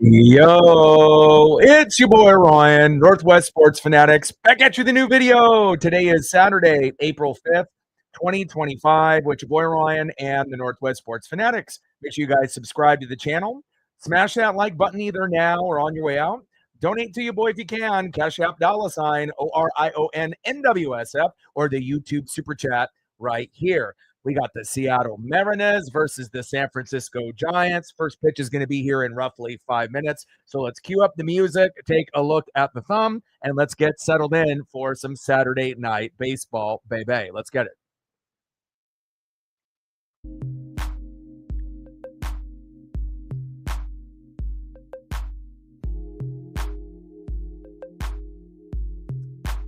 Yo, it's your boy Ryan, Northwest Sports Fanatics, back at you with a new video. Today is Saturday, April 5th, 2025, with your boy Ryan and the Northwest Sports Fanatics. Make sure you guys subscribe to the channel. Smash that like button either now or on your way out. Donate to your boy if you can. Cash App $ ORION NWSF or the YouTube Super Chat right here. We got the Seattle Mariners versus the San Francisco Giants. First pitch is going to be here in roughly 5 minutes. So let's cue up the music, take a look at the thumb, and let's get settled in for some Saturday night baseball, baby. Let's get it.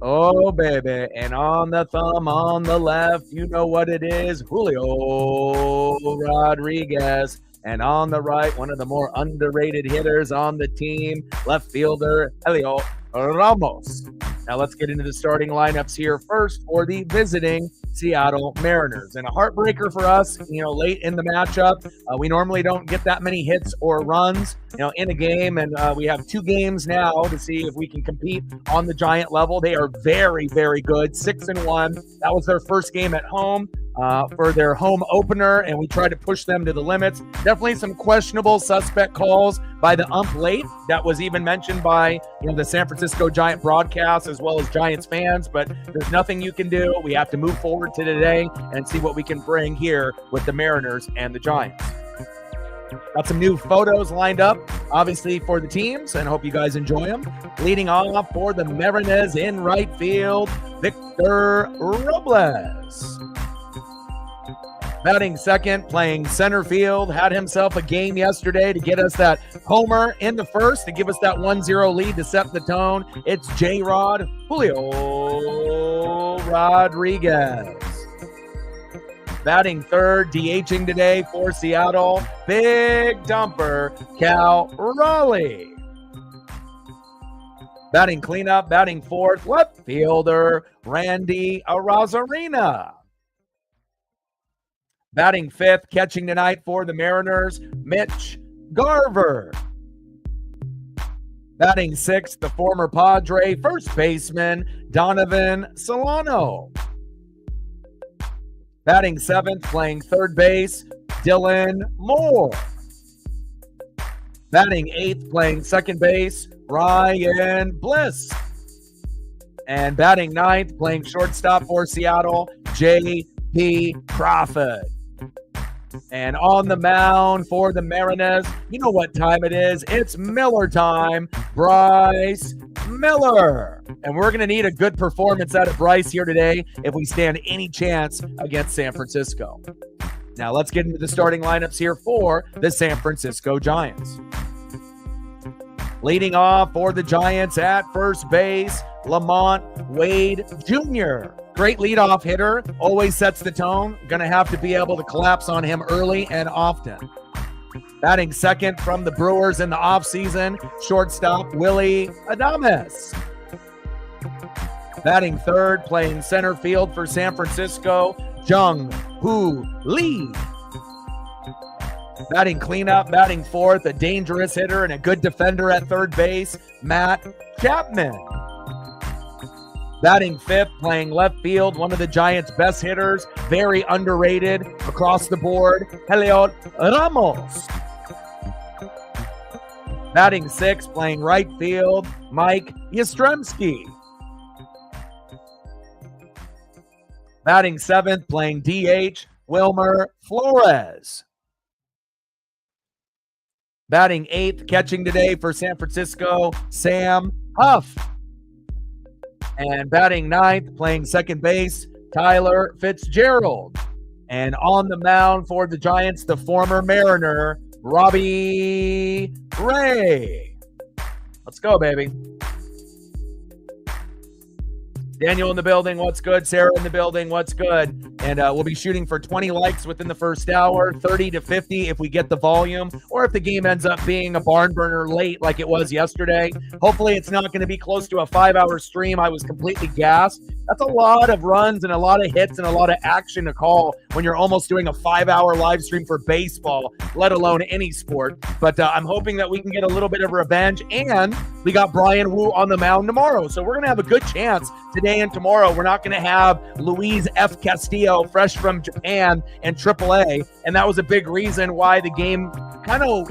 Oh, baby. And on the thumb, on the left, you know what it is, Julio Rodriguez. And on the right, one of the more underrated hitters on the team, left fielder, Helio Ramos. Now let's get into the starting lineups here first for the visiting Seattle Mariners. And a heartbreaker for us, late in the matchup. We normally don't get that many hits or runs, in a game. And we have 2 games now to see if we can compete on the Giant level. They are very, very good. 6-1. That was their first game at home for their home opener, and we tried to push them to the limits. Definitely some questionable suspect calls by the ump late. That was even mentioned by the San Francisco Giant broadcast as well as Giants fans, but there's nothing you can do. We have to move forward to today and see what we can bring here with the Mariners and the Giants. Got some new photos lined up, obviously, for the teams, and I hope you guys enjoy them. Leading off for the Mariners in right field, Victor Robles. Batting second, playing center field, had himself a game yesterday to get us that homer in the first, to give us that 1-0 lead to set the tone. It's J-Rod, Julio Rodriguez. Batting third, DHing today for Seattle, big dumper, Cal Raleigh. Batting cleanup, batting fourth, left fielder, Randy Arozarena. Batting fifth, catching tonight for the Mariners, Mitch Garver. Batting sixth, the former Padre first baseman, Donovan Solano. Batting seventh, playing third base, Dylan Moore. Batting eighth, playing second base, Ryan Bliss. And batting ninth, playing shortstop for Seattle, J.P. Crawford. And on the mound for the Mariners, you know what time it is. It's Miller time. Bryce Miller. And we're going to need a good performance out of Bryce here today if we stand any chance against San Francisco. Now let's get into the starting lineups here for the San Francisco Giants. Leading off for the Giants at first base, Lamont Wade Jr. Great leadoff hitter, always sets the tone. Going to have to be able to collapse on him early and often. Batting second from the Brewers in the offseason, shortstop Willie Adames. Batting third, playing center field for San Francisco, Jung-Hoo Lee. Batting cleanup, batting fourth, a dangerous hitter and a good defender at third base, Matt Chapman. Batting fifth, playing left field, one of the Giants' best hitters, very underrated across the board, Helio Ramos. Batting sixth, playing right field, Mike Yastrzemski. Batting seventh, playing DH, Wilmer Flores. Batting eighth, catching today for San Francisco, Sam Huff. And batting ninth, playing second base, Tyler Fitzgerald. And on the mound for the Giants, the former Mariner, Robbie Ray. Let's go, baby. Daniel in the building, what's good? Sarah in the building, what's good? And we'll be shooting for 20 likes within the first hour, 30 to 50 if we get the volume, or if the game ends up being a barn burner late like it was yesterday. Hopefully it's not going to be close to a 5-hour stream. I was completely gassed. That's a lot of runs and a lot of hits and a lot of action to call when you're almost doing a 5-hour live stream for baseball, let alone any sport. But I'm hoping that we can get a little bit of revenge. And we got Brian Wu on the mound tomorrow. So we're going to have a good chance today and tomorrow. We're not going to have Luis F. Castillo, fresh from Japan and AAA. And that was a big reason why the game kind of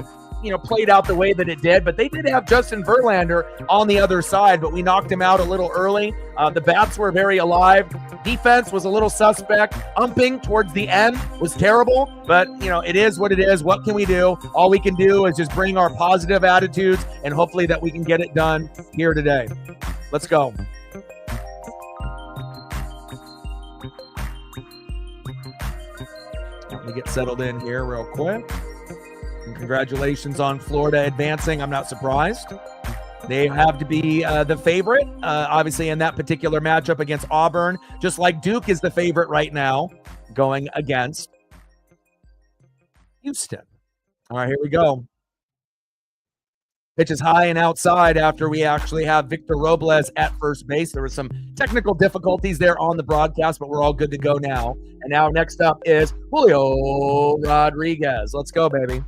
played out the way that it did, but they did have Justin Verlander on the other side, but we knocked him out a little early. The bats were very alive. Defense was a little suspect. Umping towards the end was terrible, but it is what it is. What can we do? All we can do is just bring our positive attitudes and hopefully that we can get it done here today. Let's go. Let me get settled in here real quick. And congratulations on Florida advancing. I'm not surprised. They have to be the favorite, obviously, in that particular matchup against Auburn, just like Duke is the favorite right now going against Houston. All right, here we go. Pitch is high and outside after we actually have Victor Robles at first base. There were some technical difficulties there on the broadcast, but we're all good to go now. And now next up is Julio Rodriguez. Let's go, baby.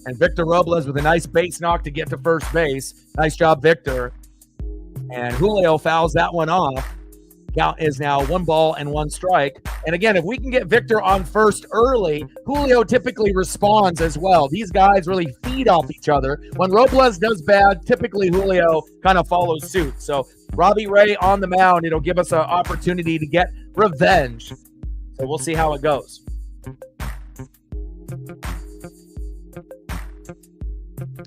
And Victor Robles with a nice base knock to get to first base. Nice job, Victor. And Julio fouls that one off. Count is now 1-1 strike. And again, if we can get Victor on first early, Julio typically responds as well. These guys really feed off each other. When Robles does bad, typically Julio kind of follows suit. So Robbie Ray on the mound, it'll give us an opportunity to get revenge. So we'll see how it goes.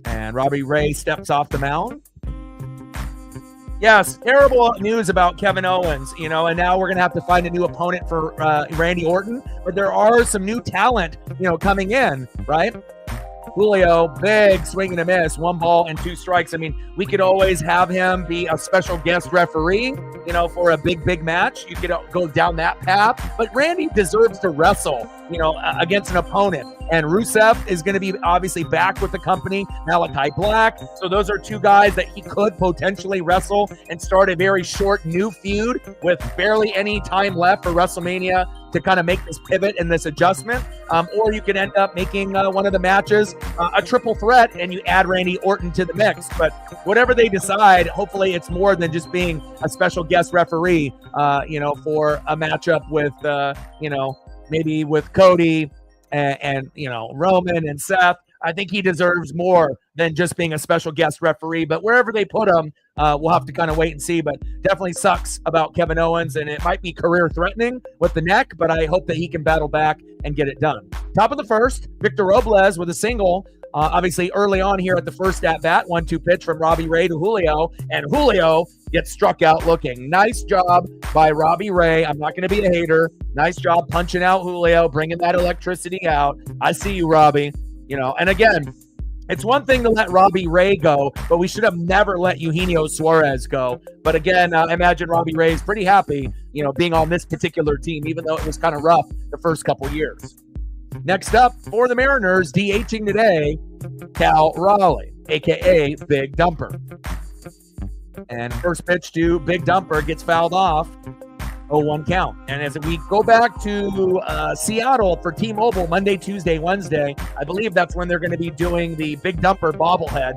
And Robbie Ray steps off the mound. Yes, terrible news about Kevin Owens, and now we're going to have to find a new opponent for Randy Orton. But there are some new talent, coming in, right? Julio, big swing and a miss, 1-2 strikes. I mean, we could always have him be a special guest referee, for a big match. You could go down that path. But Randy deserves to wrestle, against an opponent. And Rusev is going to be obviously back with the company, Malachi Black. So those are two guys that he could potentially wrestle and start a very short new feud with barely any time left for WrestleMania to kind of make this pivot and this adjustment. Or you could end up making one of the matches a triple threat and you add Randy Orton to the mix. But whatever they decide, hopefully it's more than just being a special guest referee, for a matchup with, maybe with Cody and Roman and Seth. I think he deserves more than just being a special guest referee. But wherever they put him, we'll have to kind of wait and see. But definitely sucks about Kevin Owens, and it might be career-threatening with the neck, but I hope that he can battle back and get it done. Top of the first, Victor Robles with a single. Obviously, early on here at the first at-bat, 1-2 pitch from Robbie Ray to Julio, and Julio gets struck out looking. Nice job by Robbie Ray. I'm not going to be a hater. Nice job punching out Julio, bringing that electricity out. I see you, Robbie. And again, it's one thing to let Robbie Ray go, but we should have never let Eugenio Suarez go. But again, I imagine Robbie Ray is pretty happy, being on this particular team, even though it was kind of rough the first couple years. Next up for the Mariners, DHing today, Cal Raleigh, a.k.a. Big Dumper. And first pitch to Big Dumper gets fouled off, 0-1 count. And as we go back to Seattle for T-Mobile Monday, Tuesday, Wednesday, I believe that's when they're going to be doing the Big Dumper bobblehead.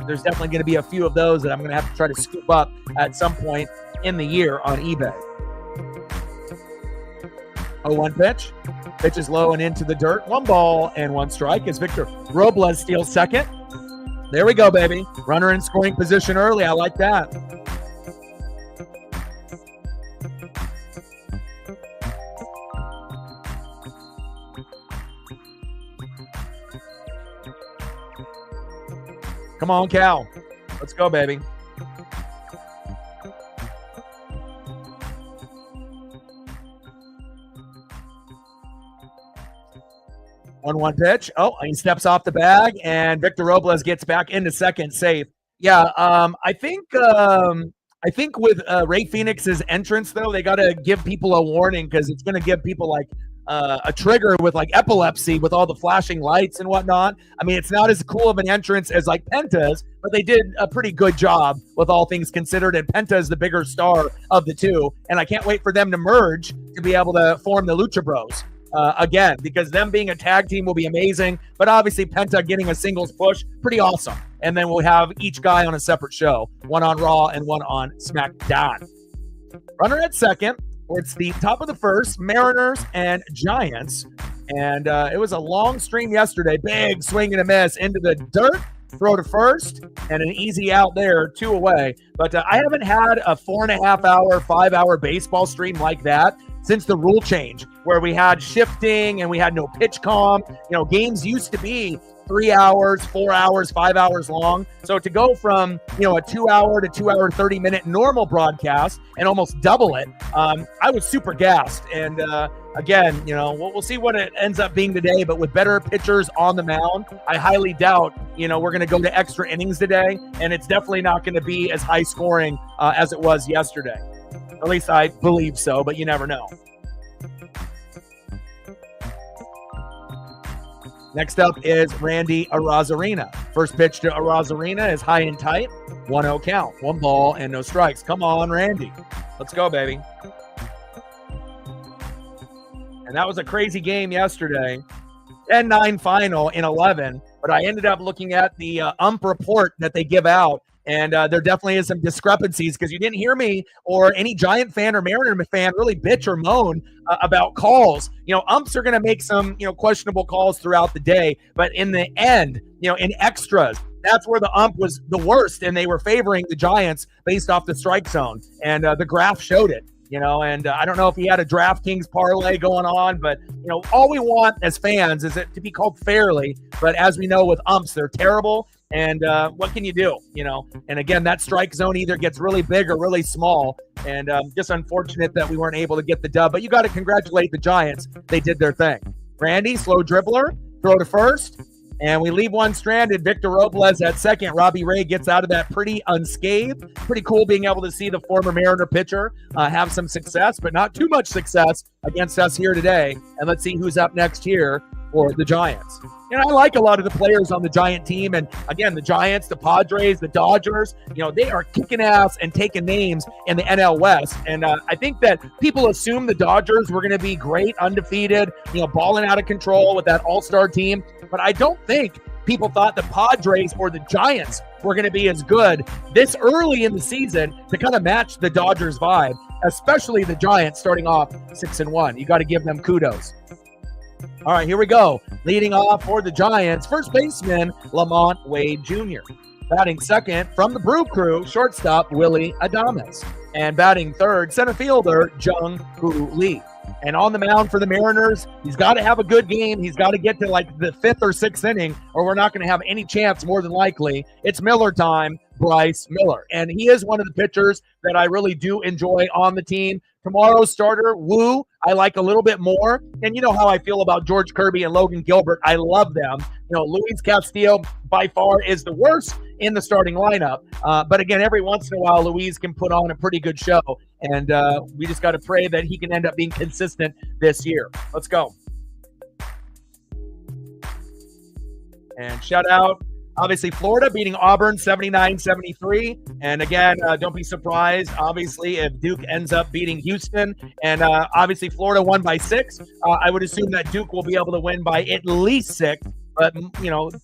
There's definitely going to be a few of those that I'm going to have to try to scoop up at some point in the year on eBay. 0-1 pitch. Pitch is low and into the dirt. 1-1 strike as Victor Robles steals second. There we go, baby. Runner in scoring position early. I like that. Come on, Cal. Let's go, baby. 1-1 pitch. Oh, he steps off the bag, and Victor Robles gets back into second safe. Yeah, I think I think with Ray Phoenix's entrance, though, they got to give people a warning because it's going to give people like a trigger with like epilepsy with all the flashing lights and whatnot. I mean, it's not as cool of an entrance as like Penta's, but they did a pretty good job with all things considered. And Penta is the bigger star of the two. And I can't wait for them to merge to be able to form the Lucha Bros. Again, because them being a tag team will be amazing. But obviously, Penta getting a singles push, pretty awesome. And then we'll have each guy on a separate show, one on Raw and one on SmackDown. Runner at second, where it's the top of the first, Mariners and Giants. And it was a long stream yesterday. Big swing and a miss into the dirt. Throw to first, and an easy out there, 2 away. But I haven't had a 4.5 hour, 5 hour baseball stream like that since the rule change, where we had shifting and we had no pitch calm. You know, games used to be 3 hours, 4 hours, 5 hours long. So to go from, a 2 hour to 2 hour, 30-minute normal broadcast and almost double it, I was super gassed. And again, we'll see what it ends up being today, but with better pitchers on the mound, I highly doubt, we're going to go to extra innings today. And it's definitely not going to be as high scoring as it was yesterday. At least I believe so, but you never know. Next up is Randy Arozarena. First pitch to Arozarena is high and tight. 1-0 count. 1 ball and no strikes. Come on, Randy. Let's go, baby. And that was a crazy game yesterday. 10-9 final in 11. But I ended up looking at the ump report that they give out. And there definitely is some discrepancies because you didn't hear me or any Giant fan or Mariner fan really bitch or moan about calls. Umps are going to make some, questionable calls throughout the day. But in the end, in extras, that's where the ump was the worst. And they were favoring the Giants based off the strike zone. And the graph showed it. And I don't know if he had a DraftKings parlay going on, but, all we want as fans is it to be called fairly. But as we know with umps, they're terrible. And what can you do, And again, that strike zone either gets really big or really small. And just unfortunate that we weren't able to get the dub. But you got to congratulate the Giants. They did their thing. Randy, slow dribbler, throw to first. And we leave one stranded. Victor Robles at second. Robbie Ray gets out of that pretty unscathed. Pretty cool being able to see the former Mariner pitcher have some success, but not too much success against us here today. And let's see who's up next here for the Giants. I like a lot of the players on the Giant team. And again, the Giants, the Padres, the Dodgers, they are kicking ass and taking names in the NL West. And I think that people assume the Dodgers were going to be great, undefeated, balling out of control with that all-star team. But I don't think people thought the Padres or the Giants were going to be as good this early in the season to kind of match the Dodgers vibe, especially the Giants starting off 6-1. You got to give them kudos. All right, here we go. Leading off for the Giants, first baseman, Lamont Wade Jr. Batting second from the Brew Crew, shortstop, Willie Adames. And batting third, center fielder, Jung Hoo Lee. And on the mound for the Mariners, he's got to have a good game. He's got to get to like the 5th or 6th inning, or we're not going to have any chance more than likely. It's Miller time, Bryce Miller. And he is one of the pitchers that I really do enjoy on the team. Tomorrow's starter, Wu, I like a little bit more. And you know how I feel about George Kirby and Logan Gilbert. I love them. Luis Castillo by far is the worst in the starting lineup. But again, every once in a while, Luis can put on a pretty good show. And we just got to pray that he can end up being consistent this year. Let's go. And shout out, obviously, Florida beating Auburn 79-73. And again, don't be surprised, obviously, if Duke ends up beating Houston. And obviously, Florida won by 6. I would assume that Duke will be able to win by at least 6. But,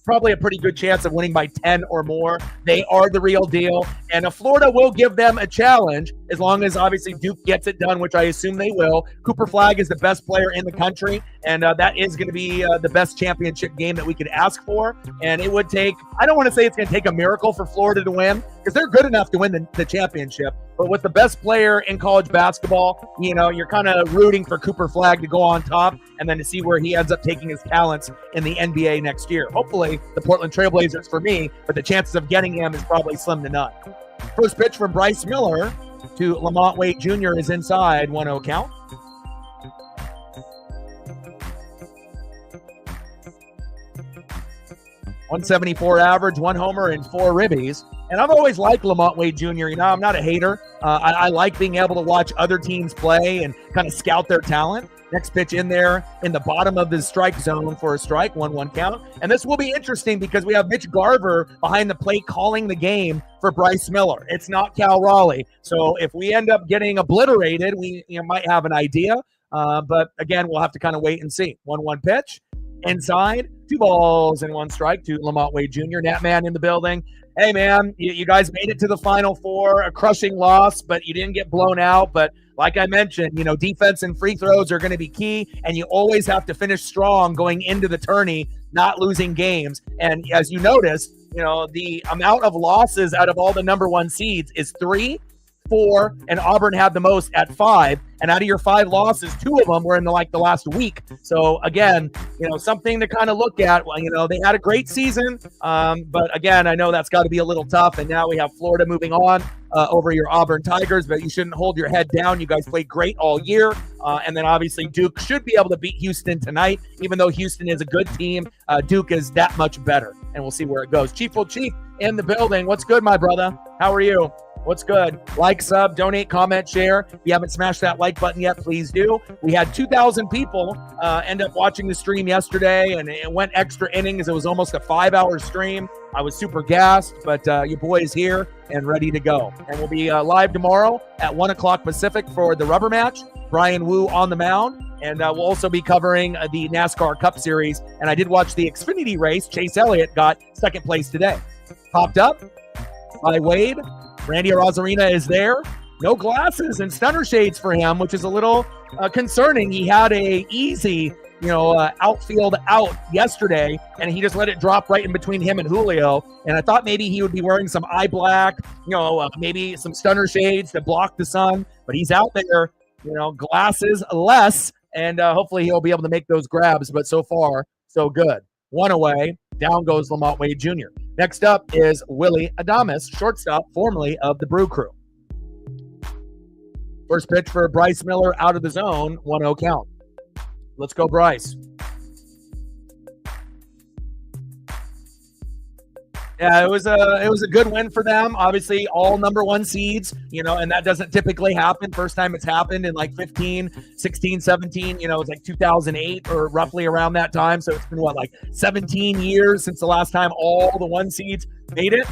probably a pretty good chance of winning by 10 or more. They are the real deal. And Florida will give them a challenge as long as, obviously, Duke gets it done, which I assume they will. Cooper Flagg is the best player in the country. And that is going to be the best championship game that we could ask for. And it would take, I don't want to say it's going to take a miracle for Florida to win, because they're good enough to win the championship. But with the best player in college basketball, you're kind of rooting for Cooper Flagg to go on top and then to see where he ends up taking his talents in the NBA next year. Hopefully, the Portland Trailblazers for me, but the chances of getting him is probably slim to none. First pitch from Bryce Miller to Lamont Wade Jr. is inside, 1-0 count. .174 average, 1 homer, and 4 ribbies. And I've always liked Lamont Wade Jr. You know, I'm not a hater. I like being able to watch other teams play and kind of scout their talent. Next pitch in there in the bottom of the strike zone for a strike, 1-1 count. And this will be interesting because we have Mitch Garver behind the plate calling the game for Bryce Miller. It's not Cal Raleigh. So if we end up getting obliterated, we might have an idea. But again, we'll have to kind of wait and see. 1-1 pitch. Inside, 2 balls and 1 strike to Lamont Wade Jr. Nat Man in the building. Hey, man, you guys made it to the Final Four, a crushing loss, but you didn't get blown out. But like I mentioned, defense and free throws are going to be key, and you always have to finish strong going into the tourney, not losing games. And as you noticed, the amount of losses out of all the number 1 seeds is 3, 4, and Auburn had the most at 5. And out of your 5 losses, 2 of them were in the last week. So again, something to kind of look at. Well, they had a great season, but again, I know that's got to be a little tough. And now we have Florida moving on over your Auburn Tigers, but you shouldn't hold your head down. You guys played great all year. And then obviously Duke should be able to beat Houston tonight. Even though Houston is a good team, Duke is that much better. And we'll see where it goes. Chief in the building. What's good, my brother? How are you? What's good? Like, sub, donate, comment, share. If you haven't smashed that like button yet, please do. We had 2,000 people end up watching the stream yesterday, and it went extra innings. It was almost a 5-hour stream. I was super gassed, but your boy is here and ready to go. And we'll be live tomorrow at 1 o'clock Pacific for the rubber match. Brian Wu on the mound. And we'll also be covering the NASCAR Cup Series. And I did watch the Xfinity race. Chase Elliott got second place today. Popped up by Wade. Randy Arozarena is there. No glasses and stunner shades for him, which is a little concerning. He had a easy, outfield out yesterday, and he just let it drop right in between him and Julio. And I thought maybe he would be wearing some eye black, maybe some stunner shades to block the sun. But he's out there, glasses less, and hopefully he'll be able to make those grabs. But so far, so good. 1 away. Down goes Lamont Wade Jr. Next up is Willie Adames, shortstop, formerly of the Brew Crew. First pitch for Bryce Miller out of the zone, 1-0 count. Let's go, Bryce. Yeah, it was a good win for them. Obviously, all number 1 seeds, and that doesn't typically happen. First time it's happened in 15, 16, 17, it's 2008 or roughly around that time. So it's been 17 years since the last time all the 1 seeds made it.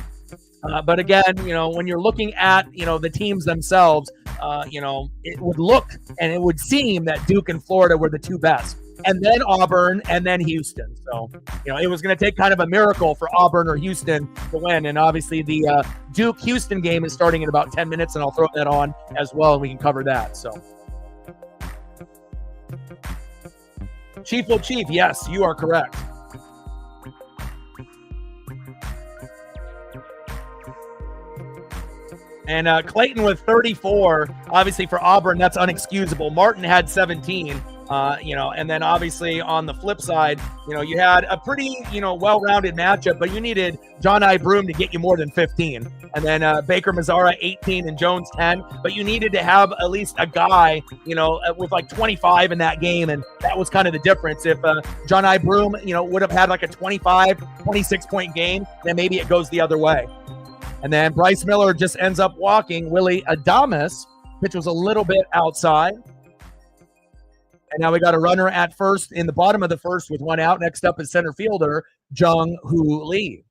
But again, when you're looking at, the teams themselves, it would look and it would seem that Duke and Florida were the 2 best. And then Auburn, and then Houston. So, it was going to take kind of a miracle for Auburn or Houston to win. And obviously the Duke-Houston game is starting in about 10 minutes, and I'll throw that on as well, and we can cover that. So, Chief, yes, you are correct. And Clayton with 34, obviously for Auburn, that's unexcusable. Martin had 17. And then obviously on the flip side, you had a pretty, well-rounded matchup, but you needed John I. Broom to get you more than 15. And then Baker Mazzara, 18, and Jones, 10. But you needed to have at least a guy, with 25 in that game. And that was kind of the difference. If John I. Broom, would have had a 25, 26-point game, then maybe it goes the other way. And then Bryce Miller just ends up walking. Willie Adames, pitch was a little bit outside. And now we got a runner at first in the bottom of the first with 1 out. Next up is center fielder Jung Hoo Lee.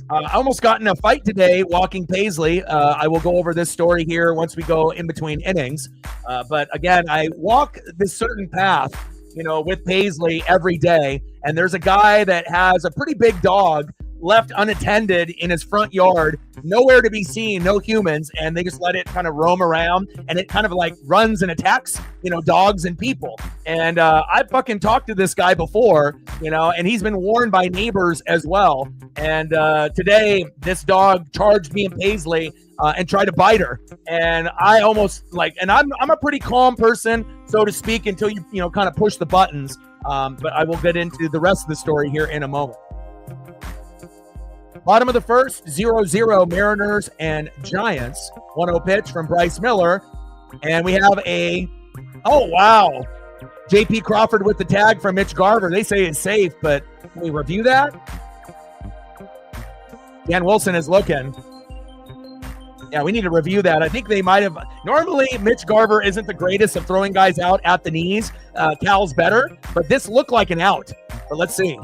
I almost got in a fight today walking Paisley. I will go over this story here once we go in between innings. But again, I walk this certain path, with Paisley every day. And there's a guy that has a pretty big dog left unattended in his front yard, nowhere to be seen, no humans, and they just let it kind of roam around, and it kind of runs and attacks, dogs and people. And I fucking talked to this guy before, and he's been warned by neighbors as well. And today, this dog charged me and Paisley and tried to bite her. And I almost and I'm a pretty calm person, so to speak, until you kind of push the buttons. But I will get into the rest of the story here in a moment. Bottom of the first, 0-0 Mariners and Giants. 1-0 pitch from Bryce Miller. And we have a Oh, wow. JP Crawford with the tag from Mitch Garver. They say it's safe, but can we review that? Dan Wilson is looking. Yeah, we need to review that. I think they might have. Normally, Mitch Garver isn't the greatest of throwing guys out at the knees. Cal's better, but this looked like an out. But let's see.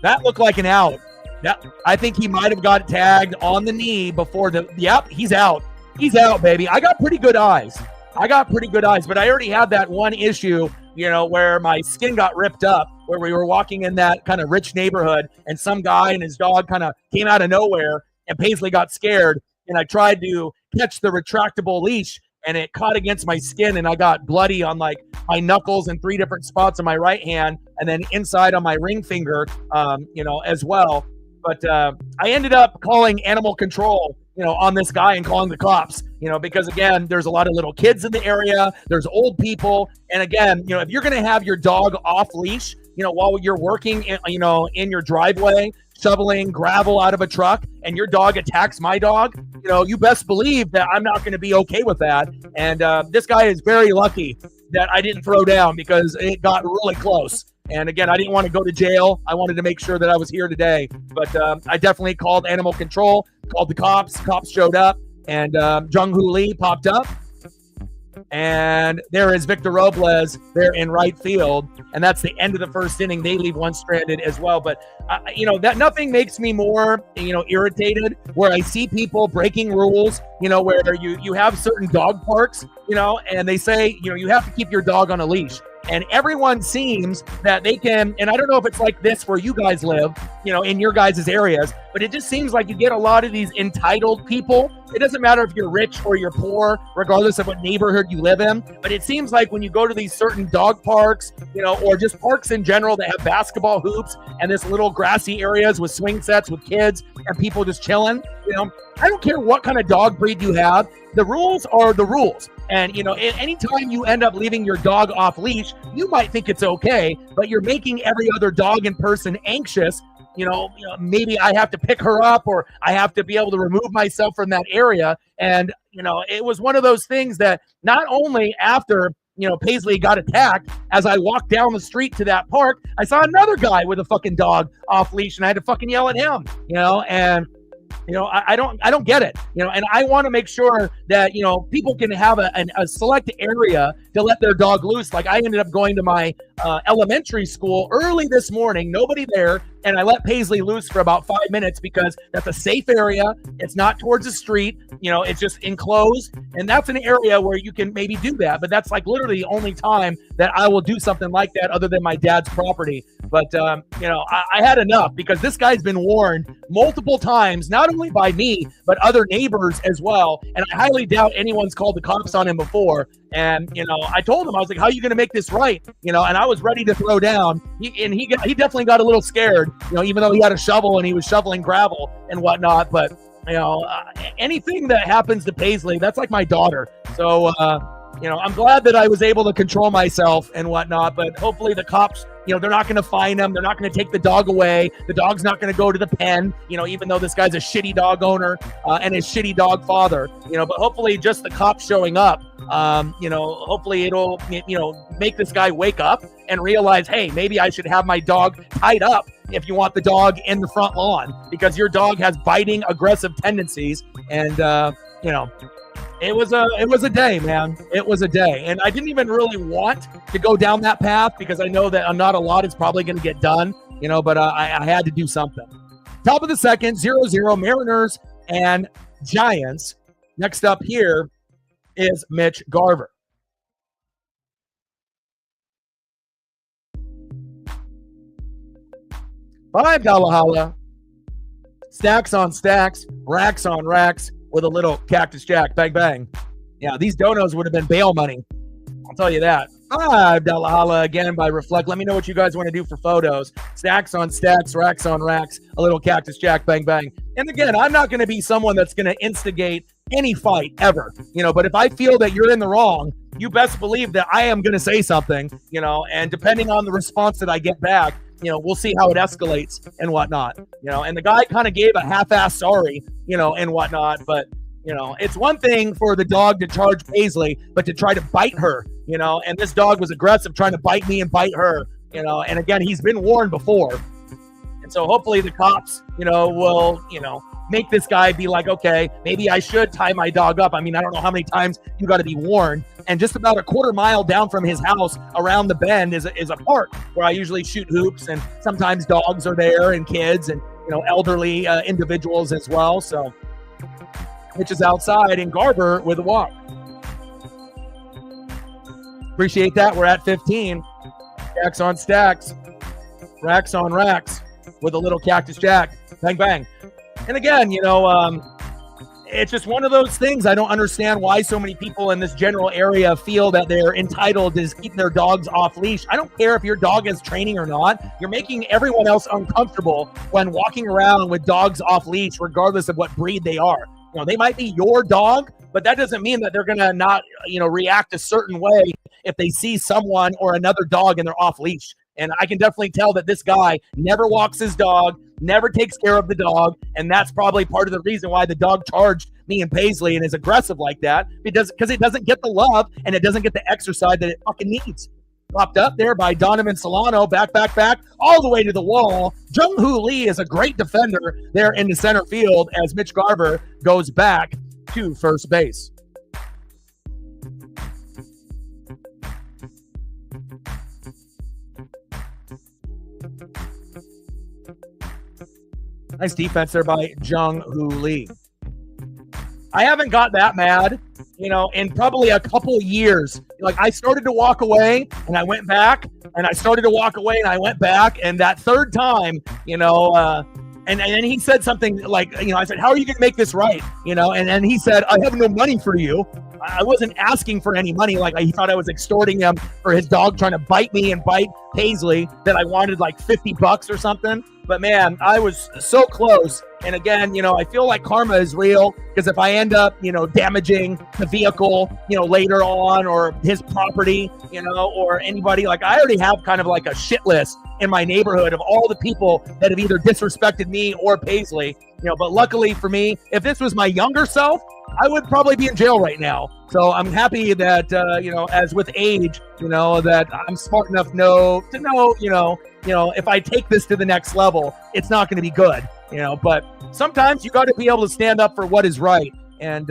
That looked like an out. That, I think he might have got tagged on the knee before the. Yep, he's out. He's out, baby. I got pretty good eyes. But I already had that one issue, where my skin got ripped up, where we were walking in that kind of rich neighborhood, and some guy and his dog kind of came out of nowhere, and Paisley got scared, and I tried to catch the retractable leash, and it caught against my skin, and I got bloody on like my knuckles and 3 different spots on my right hand, and then inside on my ring finger, as well. But I ended up calling animal control, on this guy and calling the cops, because again, there's a lot of little kids in the area. There's old people. And again, if you're going to have your dog off leash, while you're working, in your driveway, shoveling gravel out of a truck, and your dog attacks my dog, you best believe that I'm not going to be okay with that. And this guy is very lucky that I didn't throw down, because it got really close. And again, I didn't want to go to jail. I wanted to make sure that I was here today. But I definitely called animal control, called the cops. Cops showed up, and Jung-Hoo Lee popped up. And there is Victor Robles there in right field. And that's the end of the first inning. They leave one stranded as well. But, that nothing makes me more, irritated, where I see people breaking rules, where you have certain dog parks, and they say, you have to keep your dog on a leash. And everyone seems that they can, and I don't know if it's like this where you guys live, in your guys' areas, but it just seems like you get a lot of these entitled people. It doesn't matter if you're rich or you're poor, regardless of what neighborhood you live in. But it seems like when you go to these certain dog parks, or just parks in general that have basketball hoops and this little grassy areas with swing sets with kids and people just chilling, I don't care what kind of dog breed you have. The rules are the rules. And, anytime you end up leaving your dog off leash, you might think it's okay, but you're making every other dog and person anxious. Maybe I have to pick her up, or I have to be able to remove myself from that area. And, it was one of those things that not only after, Paisley got attacked, as I walked down the street to that park, I saw another guy with a fucking dog off leash, and I had to fucking yell at him, and I don't get it, and I want to make sure that, people can have a select area to let their dog loose. Like I ended up going to my elementary school early this morning, nobody there, and I let Paisley loose for about 5 minutes because that's a safe area. It's not towards the street, it's just enclosed, and that's an area where you can maybe do that. But that's like literally the only time that I will do something like that other than my dad's property. But, I had enough, because this guy's been warned multiple times, not only by me, but other neighbors as well. And I highly doubt anyone's called the cops on him before. And, I told him, I was like, how are you going to make this right? And I was ready to throw down. He definitely got a little scared, even though he had a shovel and he was shoveling gravel and whatnot. But, anything that happens to Paisley, that's like my daughter. So, I'm glad that I was able to control myself and whatnot, but hopefully the cops, they're not going to fine him. They're not going to take the dog away. The dog's not going to go to the pen, even though this guy's a shitty dog owner and his shitty dog father, but hopefully just the cops showing up, hopefully it'll, make this guy wake up and realize, hey, maybe I should have my dog tied up if you want the dog in the front lawn, because your dog has biting, aggressive tendencies. And, it was a day, man. It was a day. And I didn't even really want to go down that path, because I know that not a lot is probably going to get done, but I had to do something. Top of the second, 0-0, Mariners and Giants. Next up here is Mitch Garver. $5 holla. Stacks on stacks, racks on racks, with a little Cactus Jack. Bang, bang. Yeah, these donos would have been bail money. I'll tell you that. $5 holla again by Reflect. Let me know what you guys want to do for photos. Stacks on stacks, racks on racks, a little Cactus Jack. Bang, bang. And again, I'm not going to be someone that's going to instigate any fight ever, but if I feel that you're in the wrong, you best believe that I am going to say something, and depending on the response that I get back, we'll see how it escalates and whatnot, and the guy kind of gave a half-ass sorry, and whatnot, but, It's one thing for the dog to charge Paisley, but to try to bite her, and this dog was aggressive trying to bite me and bite her, and again, he's been warned before. And so hopefully the cops, will, make this guy be like, okay, maybe I should tie my dog up. I mean, I don't know how many times you got to be warned. And just about a quarter mile down from his house around the bend is a park where I usually shoot hoops, and sometimes dogs are there and kids and, elderly individuals as well. So Mitch is outside and Garber with a walk. Appreciate that. We're at 15. Stacks on stacks. Racks on racks with a little Cactus Jack. Bang, bang. And again, it's just one of those things. I don't understand why so many people in this general area feel that they're entitled to just keep their dogs off leash. I don't care if your dog is training or not. You're making everyone else uncomfortable when walking around with dogs off leash, regardless of what breed they are. They might be your dog, but that doesn't mean that they're going to not, react a certain way if they see someone or another dog and they're off leash. And I can definitely tell that this guy never walks his dog, never takes care of the dog, and that's probably part of the reason why the dog charged me and Paisley and is aggressive like that, because it doesn't get the love and it doesn't get the exercise that it fucking needs. Popped up there by Donovan Solano, back, all the way to the wall. Jung-Hoo Lee is a great defender there in the center field as Mitch Garber goes back to first base. Nice defense there by Jung-Hoo Lee. I haven't got that mad, in probably a couple of years. Like, I started to walk away and I went back, and I started to walk away and I went back. And that third time, and then he said something like, I said, how are you going to make this right? And then he said, I have no money for you. I wasn't asking for any money. Like, he thought I was extorting him for his dog trying to bite me and bite Paisley, that I wanted like $50 or something. But man, I was so close. And again, I feel like karma is real, because if I end up, damaging the vehicle, later on, or his property, or anybody, like, I already have kind of like a shit list in my neighborhood of all the people that have either disrespected me or Paisley, but luckily for me, if this was my younger self, I would probably be in jail right now. So I'm happy that, as with age, that I'm smart enough to know, if I take this to the next level, it's not going to be good, but sometimes you got to be able to stand up for what is right. And,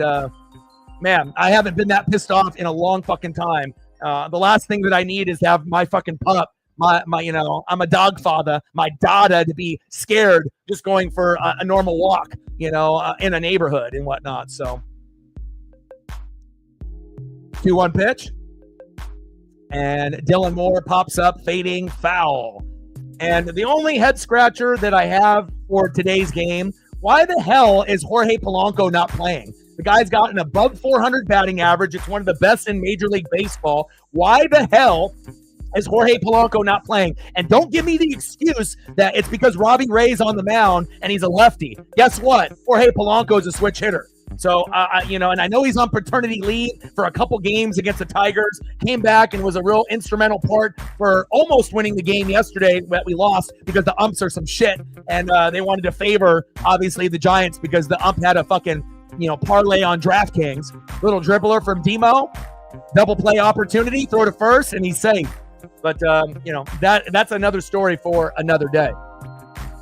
man, I haven't been that pissed off in a long fucking time. The last thing that I need is to have my fucking pup, my I'm a dog father, my dada, to be scared just going for a normal walk, in a neighborhood and whatnot. So 2-1 pitch. And Dylan Moore pops up, fading foul. And the only head scratcher that I have for today's game, why the hell is Jorge Polanco not playing? The guy's got an above 400 batting average. It's one of the best in Major League Baseball. Why the hell is Jorge Polanco not playing? And don't give me the excuse that it's because Robbie Ray's on the mound and he's a lefty. Guess what? Jorge Polanco is a switch hitter. So, and I know he's on paternity leave for a couple games against the Tigers, came back and was a real instrumental part for almost winning the game yesterday that we lost because the umps are some shit. And they wanted to favor, obviously, the Giants because the ump had a fucking, parlay on DraftKings. Little dribbler from Demo, double play opportunity, throw to first, and he's safe. But, that's another story for another day.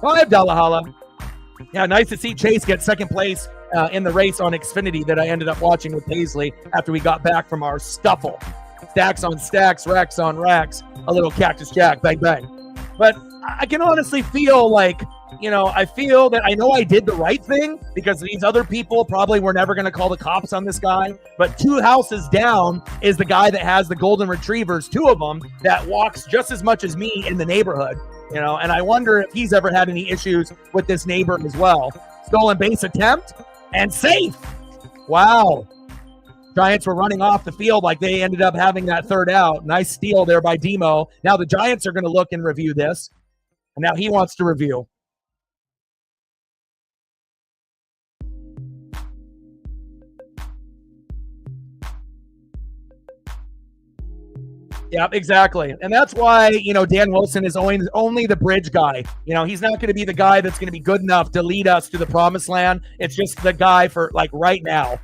$5 holla. Yeah, nice to see Chase get second place in the race on Xfinity that I ended up watching with Paisley after we got back from our scuffle. Stacks on stacks, racks on racks, a little Cactus Jack, bang, bang. But I can honestly feel like, I feel that I know I did the right thing because these other people probably were never going to call the cops on this guy. But 2 houses down is the guy that has the golden retrievers, 2 of them, that walks just as much as me in the neighborhood. And I wonder if he's ever had any issues with this neighbor as well. Stolen base attempt and safe. Wow. Giants were running off the field like they ended up having that third out. Nice steal there by Demo. Now the Giants are going to look and review this. And now he wants to review. Yeah, exactly. And that's why, Dan Wilson is only the bridge guy. He's not going to be the guy that's going to be good enough to lead us to the promised land. It's just the guy for like right now,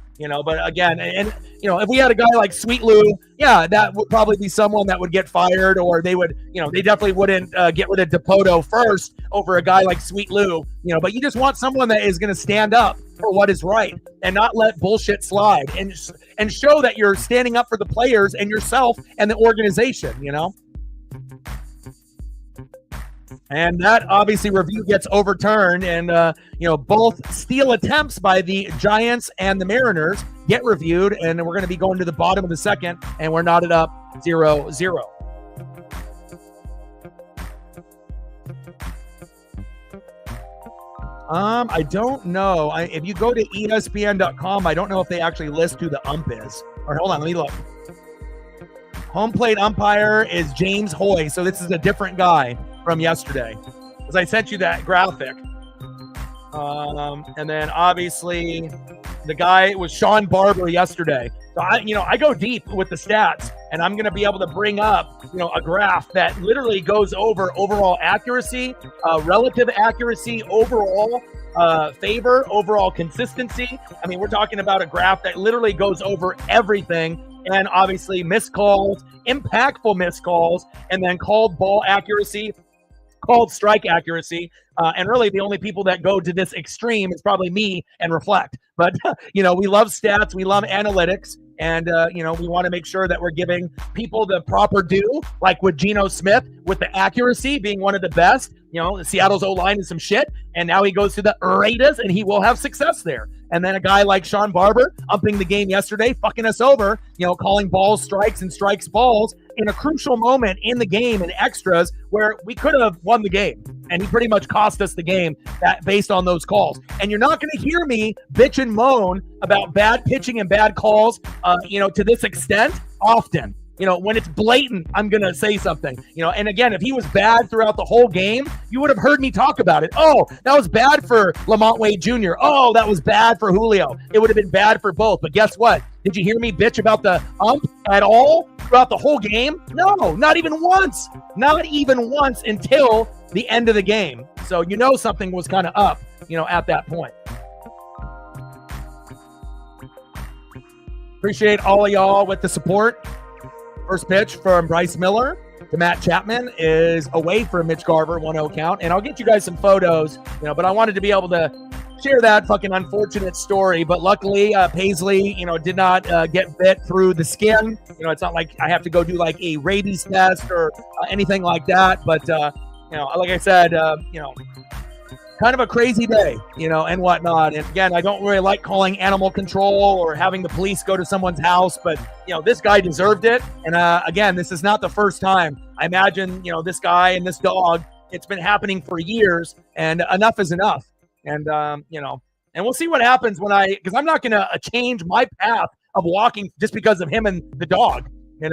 but again, and if we had a guy like Sweet Lou, yeah, that would probably be someone that would get fired, or they would, they definitely wouldn't get rid of DePoto first over a guy like Sweet Lou, but you just want someone that is going to stand up for what is right and not let bullshit slide and show that you're standing up for the players and yourself and the organization, And that obviously review gets overturned, and both steal attempts by the Giants and the Mariners get reviewed, and we're going to be going to the bottom of the second, and we're knotted up 0-0. I don't know. If you go to ESPN.com, I don't know if they actually list who the ump is. Or hold on, let me look. Home plate umpire is James Hoy, so this is a different guy from yesterday, because I sent you that graphic. And then obviously the guy was Sean Barber yesterday. So I go deep with the stats, and I'm going to be able to bring up, a graph that literally goes over overall accuracy, relative accuracy, overall favor, overall consistency. I mean, we're talking about a graph that literally goes over everything, and obviously missed calls, impactful missed calls, and then called ball accuracy, called strike accuracy. And really the only people that go to this extreme is probably me and Reflect. But, we love stats, we love analytics, and, we want to make sure that we're giving people the proper due, like with Geno Smith, with the accuracy being one of the best. Seattle's O-line is some shit, and now he goes to the Raiders, and he will have success there. And then a guy like Sean Barber umping the game yesterday, fucking us over, calling balls strikes and strikes balls in a crucial moment in the game and extras where we could have won the game. And he pretty much cost us the game based on those calls. And you're not going to hear me bitch and moan about bad pitching and bad calls, to this extent often. When it's blatant, I'm going to say something, and again, if he was bad throughout the whole game, you would have heard me talk about it. Oh, that was bad for Lamont Wade Jr. Oh, that was bad for Julio. It would have been bad for both. But guess what? Did you hear me bitch about the ump at all throughout the whole game? No, not even once. Not even once until the end of the game. So, something was kind of up, at that point. Appreciate all of y'all with the support. First pitch from Bryce Miller to Matt Chapman is away from Mitch Garver, 1-0 count. And I'll get you guys some photos, but I wanted to be able to share that fucking unfortunate story. But luckily, Paisley, did not get bit through the skin. It's not like I have to go do like a rabies test or anything like that. But, like I said, kind of a crazy day, and whatnot. And again, I don't really like calling animal control or having the police go to someone's house, but, this guy deserved it. And again, this is not the first time. I imagine, this guy and this dog, it's been happening for years, and enough is enough. And, and we'll see what happens because I'm not going to change my path of walking just because of him and the dog. If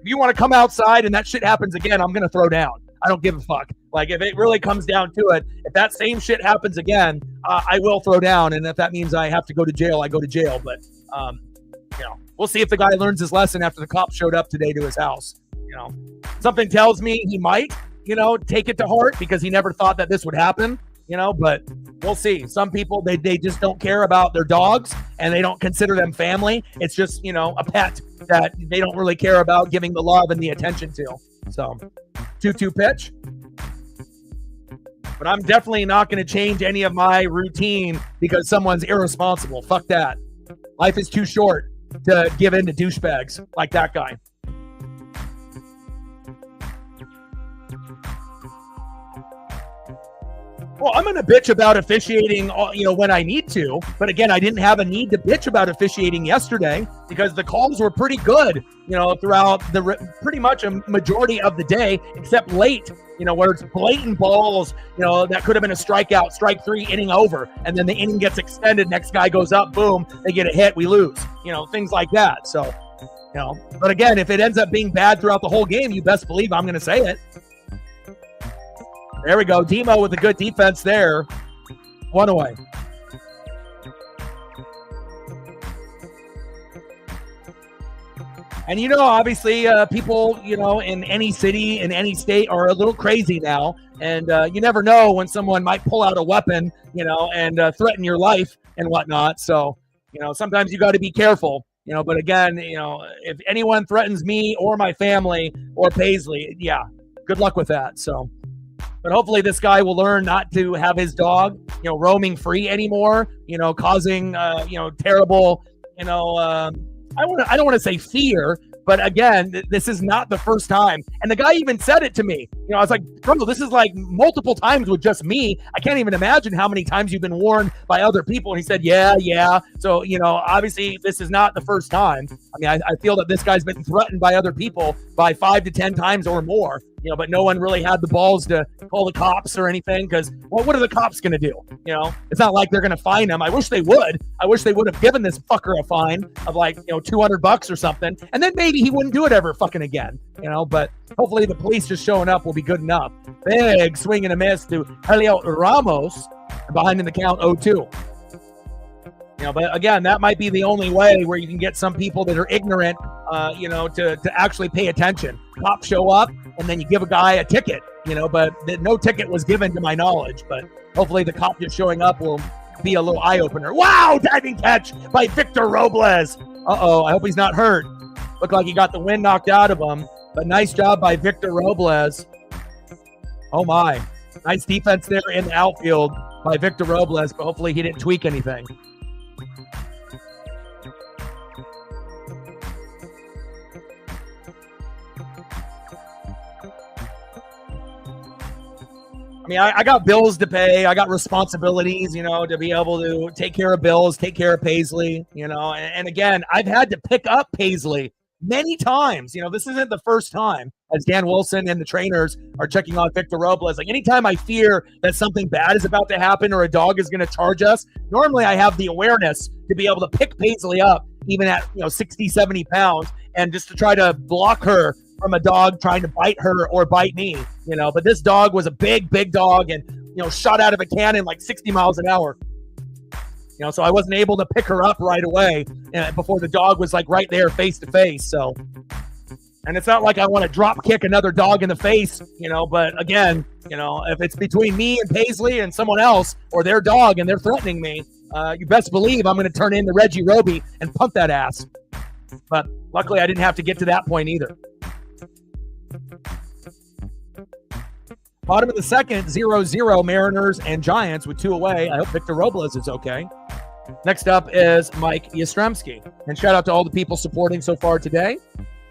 you want to come outside and that shit happens again, I'm going to throw down. I don't give a fuck. Like, if it really comes down to it, if that same shit happens again, I will throw down. And if that means I have to go to jail, I go to jail. But, we'll see if the guy learns his lesson after the cops showed up today to his house. Something tells me he might, take it to heart because he never thought that this would happen, but we'll see. Some people, they just don't care about their dogs and they don't consider them family. It's just, a pet that they don't really care about giving the love and the attention to. So 2-2 pitch. But I'm definitely not going to change any of my routine because someone's irresponsible. Fuck that. Life is too short to give in to douchebags like that guy. Well, I'm going to bitch about officiating, when I need to. But again, I didn't have a need to bitch about officiating yesterday because the calls were pretty good, throughout pretty much a majority of the day, except late, where it's blatant balls, that could have been a strikeout, strike three, inning over. And then the inning gets extended. Next guy goes up, boom, they get a hit, we lose, things like that. So, but again, if it ends up being bad throughout the whole game, you best believe I'm going to say it. There we go. Demo with a good defense there. One away. And, obviously people, in any city, in any state are a little crazy now. And you never know when someone might pull out a weapon, and threaten your life and whatnot. So, sometimes you got to be careful, but again, if anyone threatens me or my family or Paisley, yeah, good luck with that. So, but hopefully this guy will learn not to have his dog, roaming free anymore, causing, terrible, I don't want to say fear, but again, this is not the first time. And the guy even said it to me. I was like, bro, this is like multiple times with just me. I can't even imagine how many times you've been warned by other people. And he said, yeah. So, obviously this is not the first time. I mean, I feel that this guy's been threatened by other people by 5 to 10 times or more, but no one really had the balls to call the cops or anything because, well, what are the cops going to do? It's not like they're going to fine him. I wish they would. I wish they would have given this fucker a fine of like, $200 or something. And then maybe he wouldn't do it ever fucking again, but hopefully the police just showing up will be good enough. Big swing and a miss to Helio Ramos behind in the count 0-2. But again, that might be the only way where you can get some people that are ignorant, to actually pay attention. Cops show up and then you give a guy a ticket, but no ticket was given to my knowledge. But hopefully the cop just showing up will be a little eye opener. Wow, diving catch by Victor Robles. I hope he's not hurt. Looked like he got the wind knocked out of him, but nice job by Victor Robles. Oh my, nice defense there in the outfield by Victor Robles, but hopefully he didn't tweak anything. I mean, I got bills to pay. I got responsibilities, to be able to take care of bills, take care of Paisley, and again, I've had to pick up Paisley many times. This isn't the first time as Dan Wilson and the trainers are checking on Victor Robles. Like anytime I fear that something bad is about to happen or a dog is going to charge us, normally I have the awareness to be able to pick Paisley up even at, 60, 70 pounds and just to try to block her from a dog trying to bite her or bite me, but this dog was a big dog and, shot out of a cannon like 60 miles an hour. So I wasn't able to pick her up right away before the dog was like right there face to face. So, and it's not like I want to drop kick another dog in the face, but again, if it's between me and Paisley and someone else or their dog and they're threatening me, you best believe I'm going to turn in the Reggie Roby and pump that ass. But luckily I didn't have to get to that point either. Bottom of the second, 0-0 Mariners and Giants with 2 away. I hope Victor Robles is okay. Next up is Mike Yastrzemski. And shout out to all the people supporting so far today.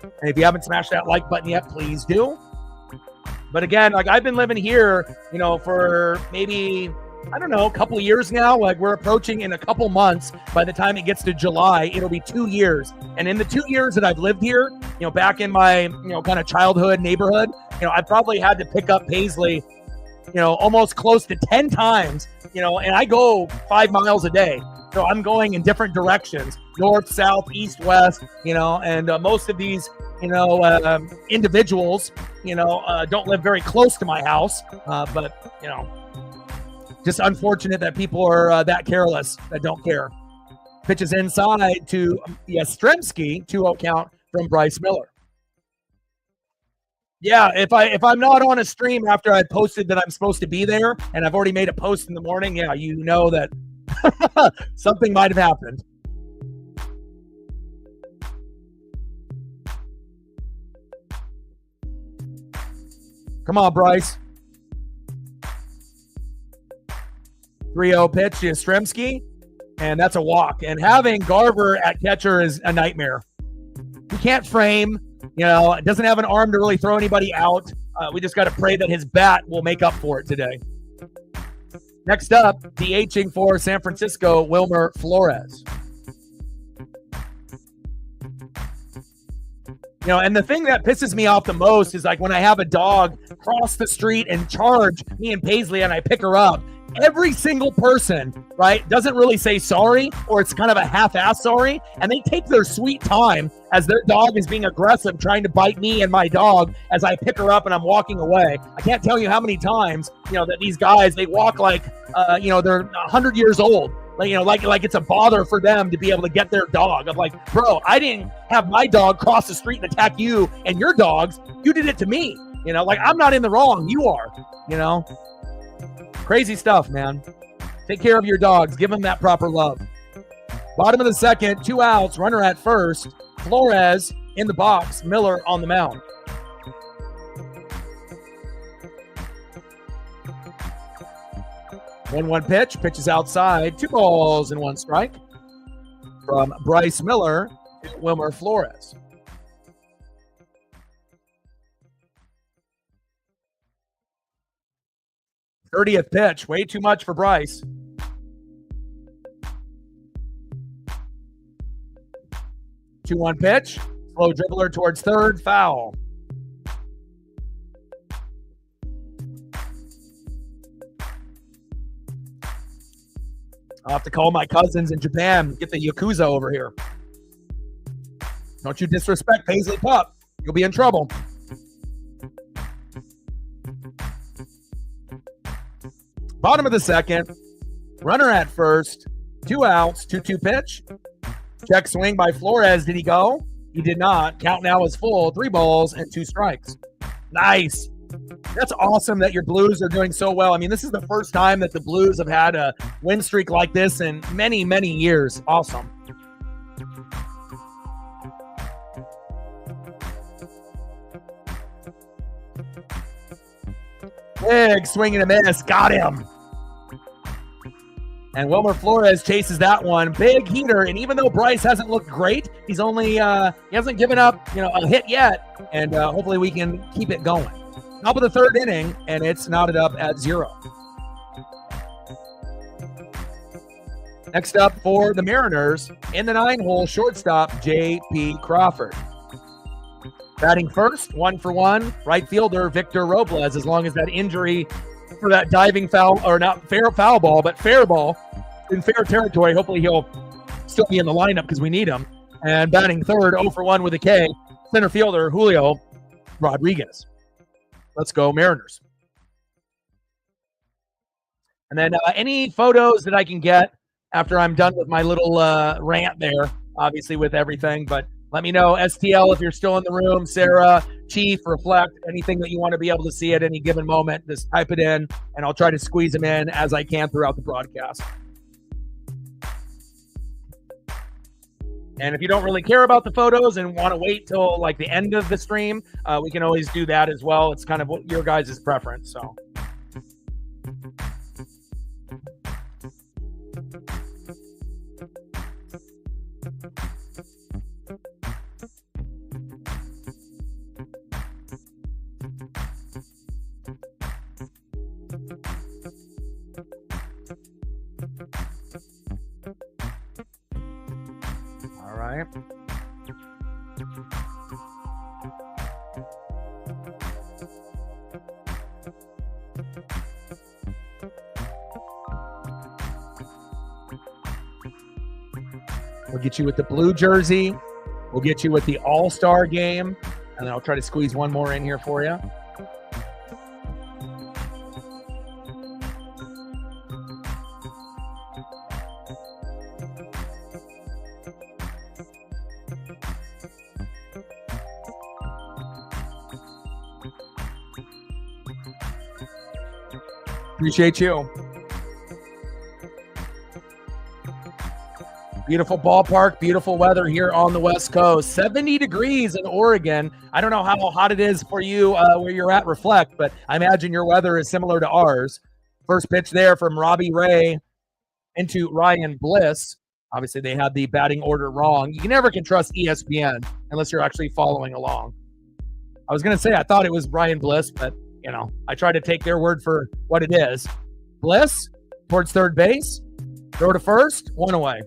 And if you haven't smashed that like button yet, please do. But again, like I've been living here, for maybe, I don't know, a couple of years now. Like we're approaching in a couple months. By the time it gets to July, it'll be 2 years. And in the 2 years that I've lived here, back in my, kind of childhood neighborhood, I probably had to pick up Paisley, almost close to 10 times, and I go 5 miles a day. So I'm going in different directions, north, south, east, west, and most of these, individuals, don't live very close to my house. But, just unfortunate that people are that careless, that don't care. Pitches inside to Yastrzemski, 2-0 count from Bryce Miller. Yeah, if I'm not on a stream after I posted that I'm supposed to be there, and I've already made a post in the morning, yeah, that something might have happened. Come on, Bryce. 3-0 pitch to Yastrzemski, and that's a walk. And having Garver at catcher is a nightmare. He can't frame, doesn't have an arm to really throw anybody out. We just got to pray that his bat will make up for it today. Next up, DHing for San Francisco, Wilmer Flores. And the thing that pisses me off the most is like when I have a dog cross the street and charge me and Paisley and I pick her up. Every single person, right, doesn't really say sorry, or it's kind of a half-ass sorry, and they take their sweet time as their dog is being aggressive, trying to bite me and my dog as I pick her up and I'm walking away. I can't tell you how many times, that these guys, they walk like, they're 100 years old. like it's a bother for them to be able to get their dog. I'm like, bro, I didn't have my dog cross the street and attack you and your dogs. You did it to me. Like I'm not in the wrong. You are. Crazy stuff, man. Take care of your dogs. Give them that proper love. Bottom of the second, 2 outs, runner at first. Flores in the box, Miller on the mound. One pitch, pitches outside, 2 balls and 1 strike from Bryce Miller to Wilmer Flores. '30th pitch, way too much for Bryce. 2-1 pitch, slow dribbler towards third, foul. I'll have to call my cousins in Japan, get the Yakuza over here. Don't you disrespect Paisley Pup. You'll be in trouble. Bottom of the second, runner at first, 2 outs, 2-2 pitch. Check swing by Flores. Did he go? He did not. Count now is full, 3 balls and 2 strikes. Nice. That's awesome that your Blues are doing so well. I mean, this is the first time that the Blues have had a win streak like this in many, many years. Awesome. Big swing and a miss. Got him. And Wilmer Flores chases that one. Big heater. And even though Bryce hasn't looked great, he's only he hasn't given up a hit yet. And hopefully we can keep it going. Top of the 3rd inning, and it's knotted up at 0. Next up for the Mariners, in the 9-hole, shortstop J.P. Crawford. Batting first, 1 for 1, right fielder Victor Robles, as long as that injury for that diving foul, or not fair foul ball, but fair ball in fair territory. Hopefully he'll still be in the lineup because we need him. And batting third, 0 for 1 with a K, center fielder Julio Rodriguez. Let's go Mariners. And then any photos that I can get after I'm done with my little rant there, obviously with everything, but let me know, STL, if you're still in the room, Sarah, Chief, Reflect, anything that you want to be able to see at any given moment, just type it in, and I'll try to squeeze them in as I can throughout the broadcast. And if you don't really care about the photos and want to wait till like the end of the stream, we can always do that as well. It's kind of what your guys' preference. So. All right. We'll get you with the blue jersey. We'll get you with the All-Star game. And then I'll try to squeeze one more in here for you. Appreciate you. Beautiful ballpark, beautiful weather here on the West Coast. 70 degrees in Oregon. I don't know how hot it is for you where you're at, Reflect, but I imagine your weather is similar to ours. First pitch there from Robbie Ray into Ryan Bliss. Obviously, they had the batting order wrong. You never can trust ESPN unless you're actually following along. I was going to say I thought it was Ryan Bliss, but I try to take their word for what it is. Bliss towards third base. Throw to first. One away.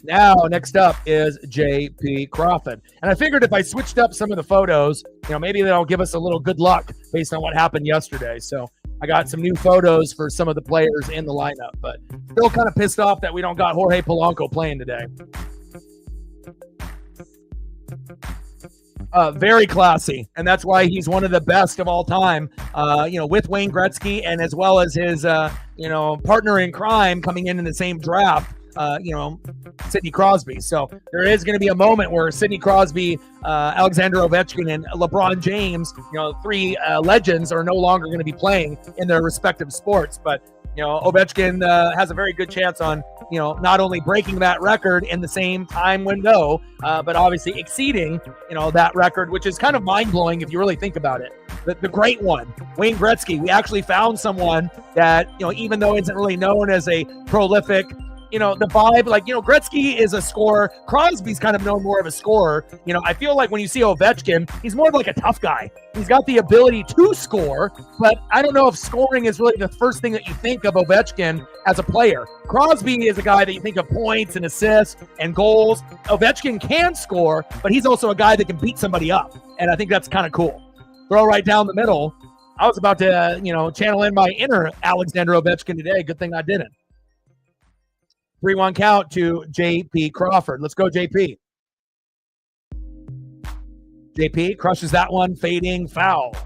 Now, next up is J.P. Crawford. And I figured if I switched up some of the photos, maybe that'll give us a little good luck based on what happened yesterday. So I got some new photos for some of the players in the lineup, but still kind of pissed off that we don't got Jorge Polanco playing today. Very classy, and that's why he's one of the best of all time, with Wayne Gretzky and as well as his, partner in crime coming in the same draft. Sidney Crosby. So there is going to be a moment where Sidney Crosby, Alexander Ovechkin, and LeBron James, three legends, are no longer going to be playing in their respective sports. But Ovechkin has a very good chance on not only breaking that record in the same time window, but obviously exceeding that record, which is kind of mind blowing if you really think about it. The great one, Wayne Gretzky. We actually found someone that even though isn't really known as a prolific, the vibe, Gretzky is a scorer. Crosby's kind of known more of a scorer. I feel like when you see Ovechkin, he's more of like a tough guy. He's got the ability to score, but I don't know if scoring is really the first thing that you think of Ovechkin as a player. Crosby is a guy that you think of points and assists and goals. Ovechkin can score, but he's also a guy that can beat somebody up, and I think that's kind of cool. Throw right down the middle. I was about to, channel in my inner Alexander Ovechkin today. Good thing I didn't. 3-1 count to J.P. Crawford. Let's go, J.P. J.P. crushes that one, fading foul.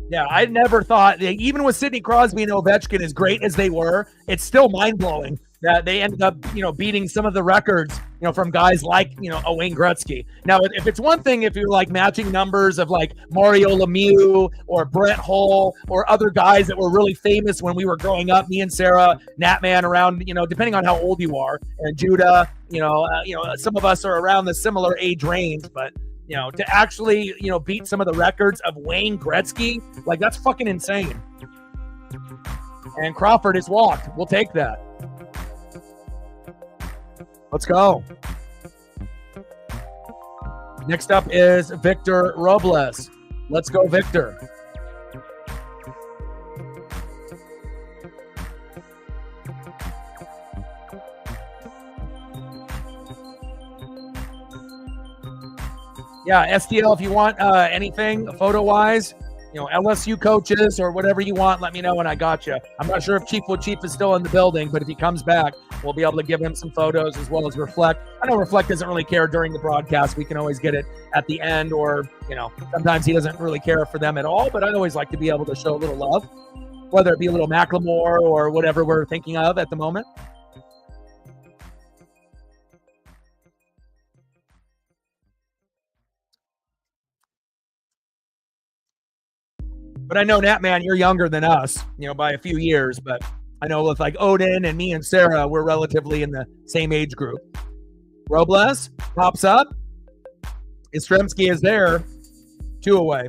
Yeah, I never thought that even with Sidney Crosby and Ovechkin, as great as they were, it's still mind-blowing that they ended up, beating some of the records, from guys like, a Wayne Gretzky. Now, if it's one thing, if you're like matching numbers of like Mario Lemieux or Brett Hull or other guys that were really famous when we were growing up, me and Sarah, Natman, around, depending on how old you are, and Judah, some of us are around the similar age range, but to actually, beat some of the records of Wayne Gretzky, that's fucking insane. And Crawford is walked. We'll take that. Let's go. Next up is Victor Robles. Let's go, Victor. Yeah, STL, if you want anything photo-wise, LSU coaches or whatever you want, let me know and I got you. I'm not sure if Chief Wood Chief is still in the building, but if he comes back, we'll be able to give him some photos as well as Reflect. I know Reflect doesn't really care during the broadcast. We can always get it at the end, or, sometimes he doesn't really care for them at all, but I always like to be able to show a little love, whether it be a little Macklemore or whatever we're thinking of at the moment. But I know, Nat, man, you're younger than us, by a few years. But I know with like Odin and me and Sarah, we're relatively in the same age group. Robles pops up. Yastrzemski is there. 2 away.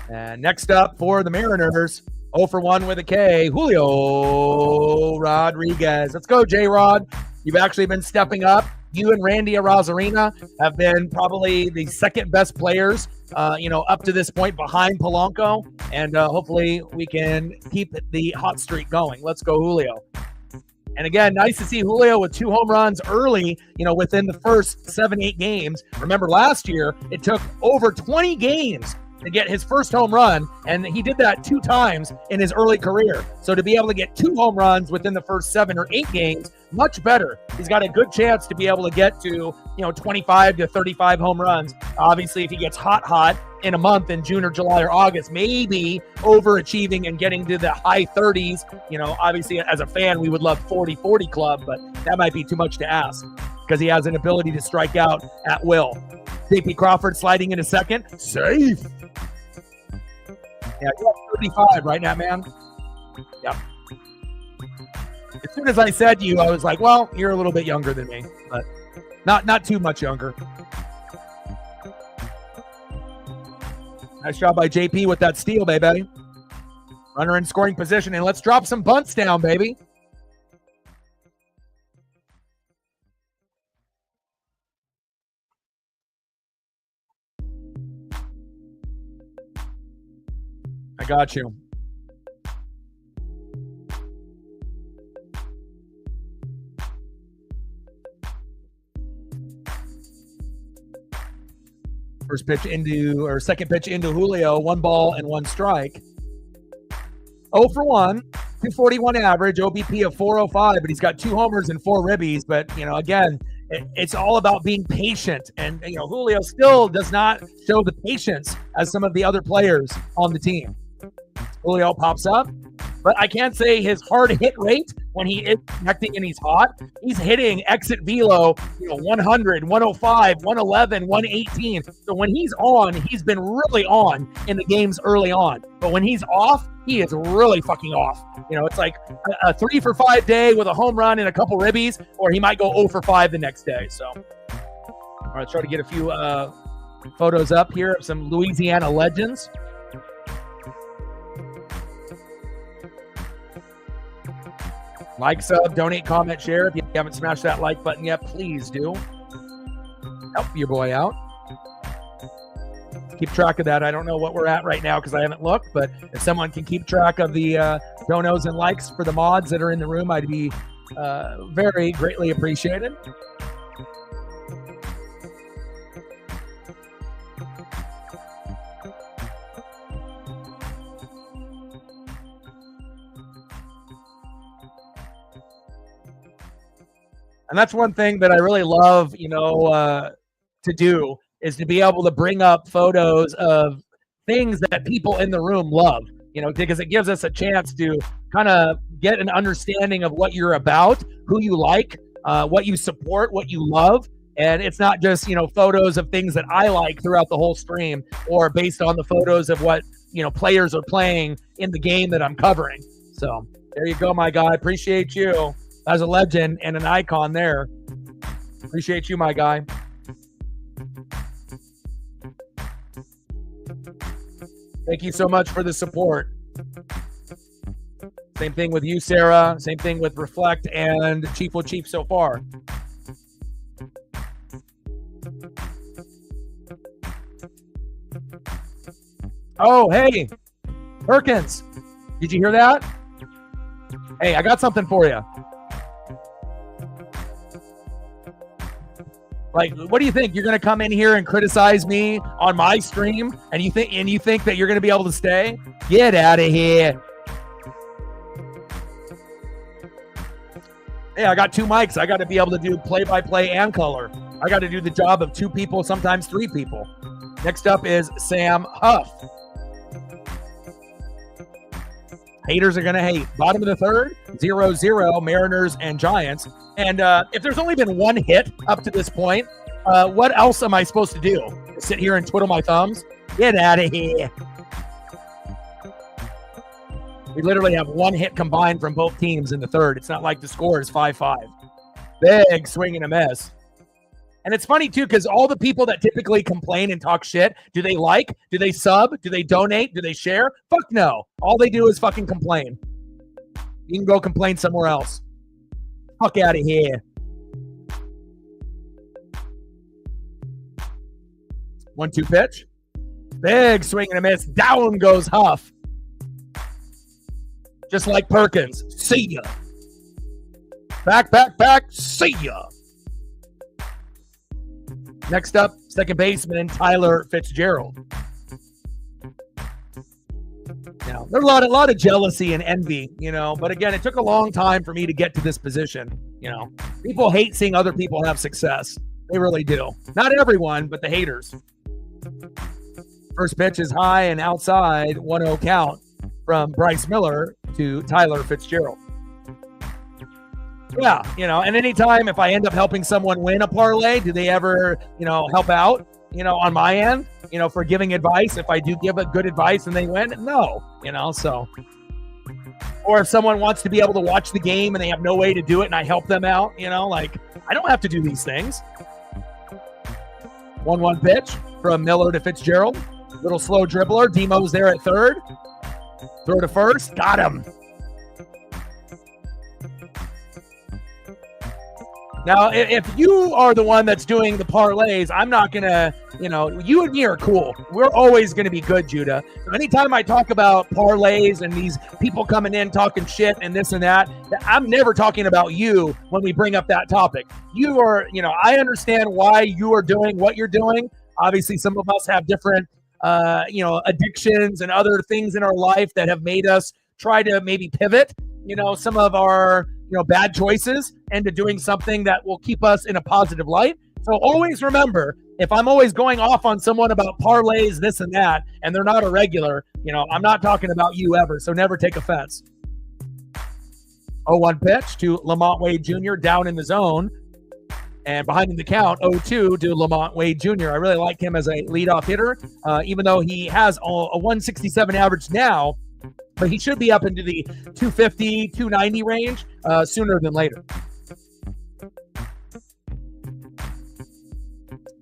And next up for the Mariners, 0 for 1 with a K, Julio Rodriguez. Let's go, J-Rod. You've actually been stepping up. You and Randy Arozarena have been probably the second best players, up to this point behind Polanco. And hopefully we can keep the hot streak going. Let's go, Julio. And again, nice to see Julio with 2 home runs early, within the first 7-8 games. Remember last year, it took over 20 games to get his first home run, and he did that 2 times in his early career. So to be able to get 2 home runs within the first 7 or 8 games, much better. He's got a good chance to be able to get to, 25 to 35 home runs. Obviously, if he gets hot in a month in June or July or August, maybe overachieving and getting to the high 30s. Obviously, as a fan, we would love 40-40 club, but that might be too much to ask because he has an ability to strike out at will. J.P. Crawford sliding into second. Safe. Yeah, you're 35 right now, man. Yep. As soon as I said you, I was like, well, you're a little bit younger than me, but not too much younger. Nice job by JP with that steal, baby. Runner in scoring position, and let's drop some bunts down, baby. I got you. Second pitch into Julio, 1 ball and 1 strike. 0 for 1, 241 average, OBP of 405, but he's got 2 homers and 4 ribbies. But, again, it's all about being patient. And, Julio still does not show the patience as some of the other players on the team. Julio pops up, but I can't say his hard hit rate when he is connecting and he's hot. He's hitting exit velo, 100, 105, 111, 118. So when he's on, he's been really on in the games early on. But when he's off, he is really fucking off. It's like a 3 for 5 day with a home run and a couple ribbies, or he might go 0 for 5 the next day. So, all right, try to get a few photos up here of some Louisiana legends. Like, sub, donate, comment, share. If you haven't smashed that like button yet, please do. Help your boy out. Keep track of that. I don't know what we're at right now because I haven't looked, but if someone can keep track of the donos and likes for the mods that are in the room, I'd be very greatly appreciated. And that's one thing that I really love, to do is to be able to bring up photos of things that people in the room love, because it gives us a chance to kind of get an understanding of what you're about, who you like, what you support, what you love. And it's not just, photos of things that I like throughout the whole stream or based on the photos of what, players are playing in the game that I'm covering. So there you go, my guy. Appreciate you. As a legend and an icon there. Appreciate you, my guy. Thank you so much for the support. Same thing with you, Sarah. Same thing with Reflect and Chief with Chief so far. Oh, hey, Perkins. Did you hear that? Hey, I got something for you. Like, what do you think? You're going to come in here and criticize me on my stream, and you think that you're going to be able to stay? Get out of here. Hey, I got 2 mics. I got to be able to do play-by-play and color. I got to do the job of 2 people, sometimes 3 people. Next up is Sam Huff. Haters are going to hate. Bottom of the third, 0-0, Mariners and Giants. And if there's only been 1 hit up to this point, what else am I supposed to do? Sit here and twiddle my thumbs? Get out of here. We literally have 1 hit combined from both teams in the third. It's not like the score is 5-5. Big swing and a miss. And it's funny, too, because all the people that typically complain and talk shit, do they like? Do they sub? Do they donate? Do they share? Fuck no. All they do is fucking complain. You can go complain somewhere else. Fuck out of here. 1-2 pitch. Big swing and a miss. Down goes Huff. Just like Perkins. See ya. Back. See ya. Next up, second baseman Tyler Fitzgerald. Now, there's a lot of jealousy and envy, but again, it took a long time for me to get to this position. People hate seeing other people have success. They really do. Not everyone, but the haters. First pitch is high and outside, 1-0 count from Bryce Miller to Tyler Fitzgerald. Yeah, and anytime if I end up helping someone win a parlay, do they ever, help out, on my end, for giving advice? If I do give a good advice and they win, no, so. Or if someone wants to be able to watch the game and they have no way to do it and I help them out, I don't have to do these things. 1-1 pitch from Miller to Fitzgerald. Little slow dribbler. Demo's there at third. Throw to first. Got him. Now, if you are the one that's doing the parlays, I'm not going to, you and me are cool. We're always going to be good, Judah. So anytime I talk about parlays and these people coming in talking shit and this and that, I'm never talking about you when we bring up that topic. You are, I understand why you are doing what you're doing. Obviously, some of us have different, addictions and other things in our life that have made us try to maybe pivot. some of our, bad choices into doing something that will keep us in a positive light. So always remember, if I'm always going off on someone about parlays, this and that, and they're not a regular, I'm not talking about you ever. So never take offense. 0-1 pitch to Lamont Wade Jr. down in the zone. And behind in the count, 0-2 to Lamont Wade Jr. I really like him as a leadoff hitter, even though he has a 167 average now, but he should be up into the 250, 290 range sooner than later.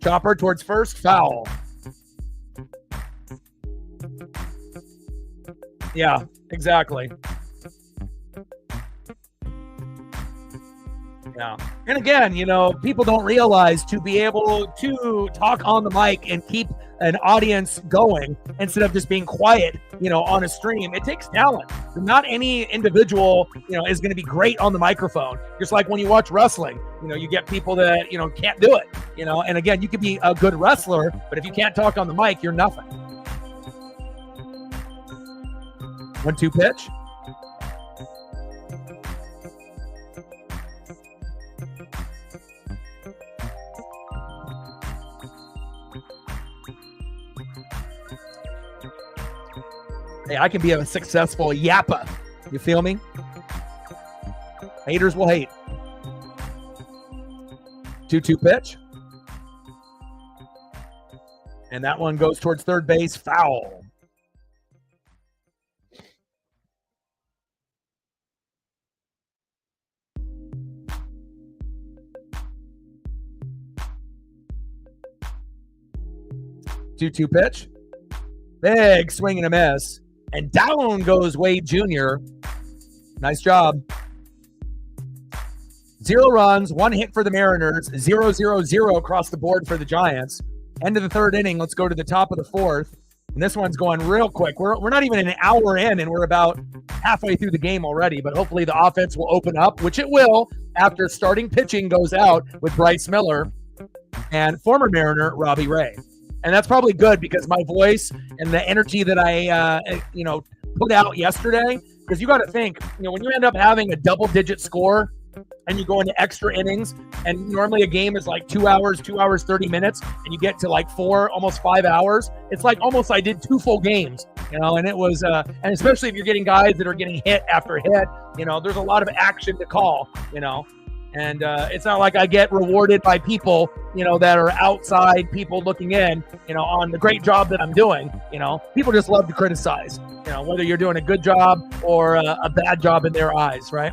Chopper towards first, foul. Yeah, exactly. Yeah. And again, people don't realize to be able to talk on the mic and keep an audience going instead of just being quiet, on a stream, it takes talent. Not any individual, is going to be great on the microphone. Just like when you watch wrestling, you get people that, can't do it, and again, you could be a good wrestler, but if you can't talk on the mic, you're nothing. 1-2 pitch. Hey, I can be a successful yappa. You feel me? Haters will hate. 2-2 pitch. And that one goes towards third base. Foul. Two-two pitch. Big swing and a miss. And down goes Wade Jr. Nice job. 0 runs, 1 hit for the Mariners, 0-0-0 across the board for the Giants. End of the third inning. Let's go to the top of the fourth. And this one's going real quick. We're not even an hour in, and we're about halfway through the game already. But hopefully the offense will open up, which it will after starting pitching goes out with Bryce Miller and former Mariner Robbie Ray. And that's probably good because my voice and the energy that I, put out yesterday, because you got to think, when you end up having a double-digit score and you go into extra innings, and normally a game is like 2 hours, 30 minutes, and you get to like 4, almost 5 hours, it's like almost I did 2 full games, and it was, and especially if you're getting guys that are getting hit after hit, there's a lot of action to call, And it's not like I get rewarded by people, that are outside people looking in, on the great job that I'm doing. People just love to criticize, whether you're doing a good job or a bad job in their eyes, right?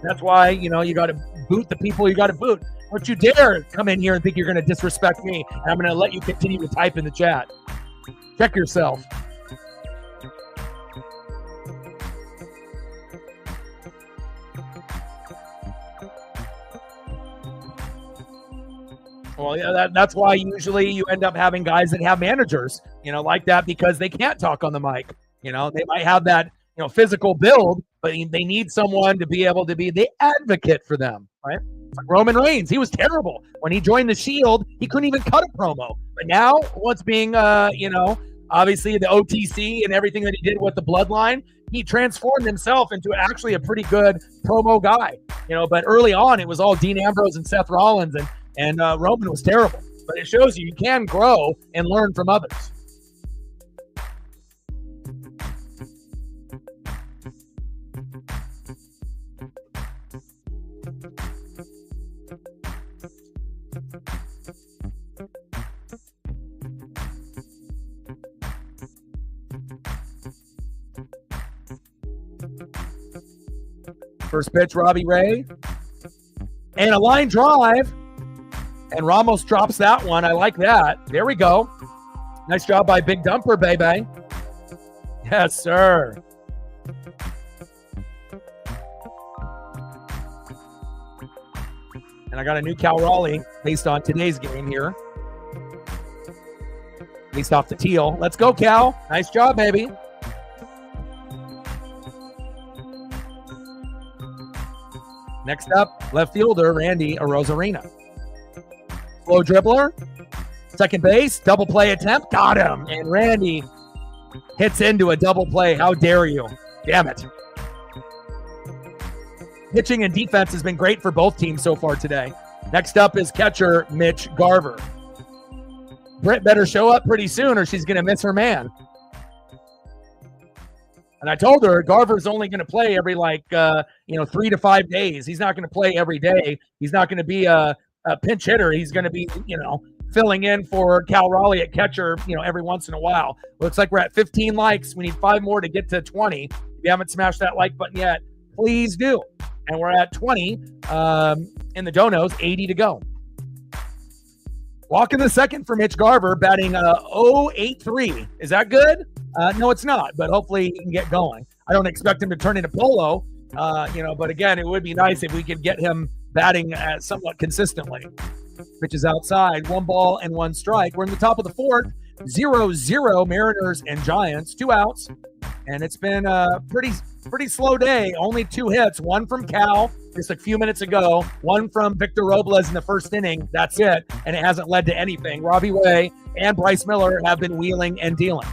That's why, you got to boot the people you got to boot. Don't you dare come in here and think you're going to disrespect me, and I'm going to let you continue to type in the chat. Check yourself. Well, yeah, that's why usually you end up having guys that have managers, like that, because they can't talk on the mic. They might have that, physical build, but they need someone to be able to be the advocate for them, right? Like Roman Reigns, he was terrible. When he joined the Shield, he couldn't even cut a promo. But now, what's being, obviously the OTC and everything that he did with the Bloodline, he transformed himself into actually a pretty good promo guy. But early on, it was all Dean Ambrose and Seth Rollins, and Roman was terrible. But it shows you can grow and learn from others. First pitch, Robbie Ray. And a line drive. And Ramos drops that one. I like that. There we go. Nice job by Big Dumper, baby. Yes, sir. And I got a new Cal Raleigh based on today's game here. Based off the teal. Let's go, Cal. Nice job, baby. Next up, left fielder Randy Arozarena. Slow dribbler, second base, double play attempt, got him. And Randy hits into a double play. How dare you? Damn it. pitching and defense has been great for both teams so far today. Next up is catcher Mitch Garver. Britt better show up pretty soon or she's going to miss her man. And I told her Garver's only going to play every 3 to 5 days. He's not going to play every day. He's not going to be a pinch hitter. He's going to be, filling in for Cal Raleigh at catcher, every once in a while. Looks like we're at 15 likes. We need 5 more to get to 20. If you haven't smashed that like button yet, please do. And we're at 20 in the donos, 80 to go. Walk in the second for Mitch Garver, batting 0.83. Is that good? No, it's not, but hopefully he can get going. I don't expect him to turn into Polo, but again, it would be nice if we could get him batting somewhat consistently. Pitch is outside, 1 ball and 1 strike. We're in the top of the fourth, 0-0 Mariners and Giants, 2 outs. And it's been a pretty slow day. Only 2 hits, 1 from Cal just a few minutes ago, 1 from Victor Robles in the first inning. That's it, and it hasn't led to anything. Robbie Ray and Bryce Miller have been wheeling and dealing.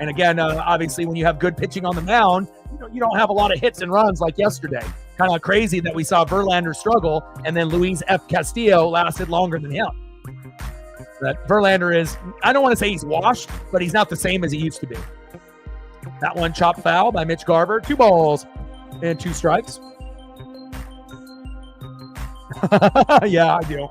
And again, obviously, when you have good pitching on the mound, you don't have a lot of hits and runs like yesterday. Kind of crazy that we saw Verlander struggle, and then Luis F. Castillo lasted longer than him. But Verlander is, I don't want to say he's washed, but he's not the same as he used to be. That one chopped foul by Mitch Garver. 2 balls and 2 strikes. Yeah, I do.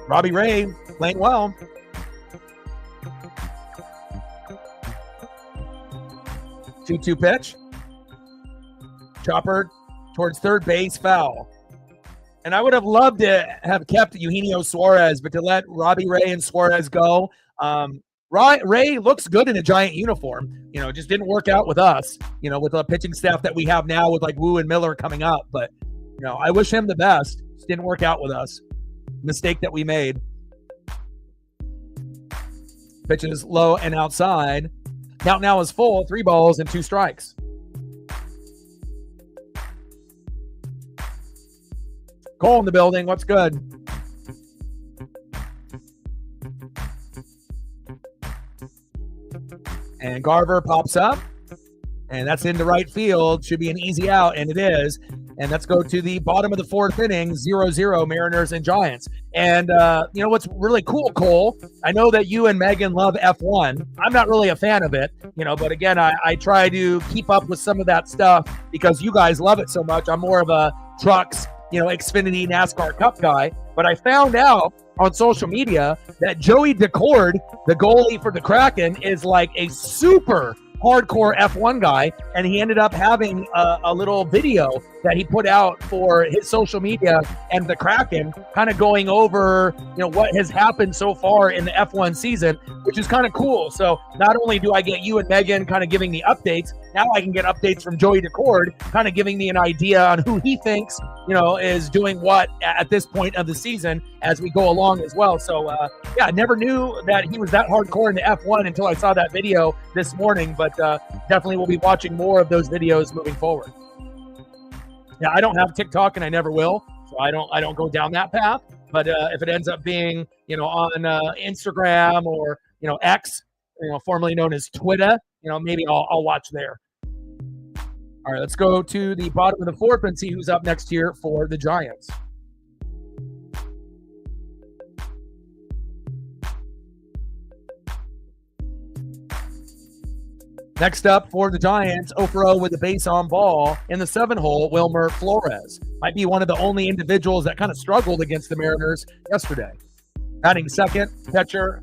Robbie Ray playing well. Two-two pitch. Chopper towards third base, foul. And I would have loved to have kept Eugenio Suarez, but to let Robbie Ray and Suarez go. Ray looks good in a Giant uniform. Just didn't work out with us, with the pitching staff that we have now with like Wu and Miller coming up. But, I wish him the best. Just didn't work out with us. Mistake that we made. Pitch is low and outside. Count now is full. 3 balls and 2 strikes. Cole in the building. What's good? And Garver pops up. And that's into right field. Should be an easy out, and it is. And let's go to the bottom of the 4th inning, 0-0 Mariners and Giants. And what's really cool, Cole, I know that you and Megan love F1. I'm not really a fan of it, but again, I try to keep up with some of that stuff because you guys love it so much. I'm more of a trucks, Xfinity NASCAR Cup guy. But I found out on social media that Joey Decord, the goalie for the Kraken, is like a super hardcore F1 guy, and he ended up having a little video that he put out for his social media and the Kraken, kind of going over what has happened so far in the F1 season, which is kind of cool. So not only do I get you and Megan kind of giving me updates, now I can get updates from Joey Decord, kind of giving me an idea on who he thinks is doing what at this point of the season as we go along as well. So I never knew that he was that hardcore in the F1 until I saw that video this morning, but definitely we'll be watching more of those videos moving forward. Yeah, I don't have TikTok and I never will, so I don't go down that path. But if it ends up being on Instagram or X, formerly known as Twitter, maybe I'll watch there. All right, let's go to the bottom of the 4th and see who's up next here for the Giants. Next up for the Giants, 0-for-0 with a base on ball in the 7-hole, Wilmer Flores. Might be one of the only individuals that kind of struggled against the Mariners yesterday. Batting second, catcher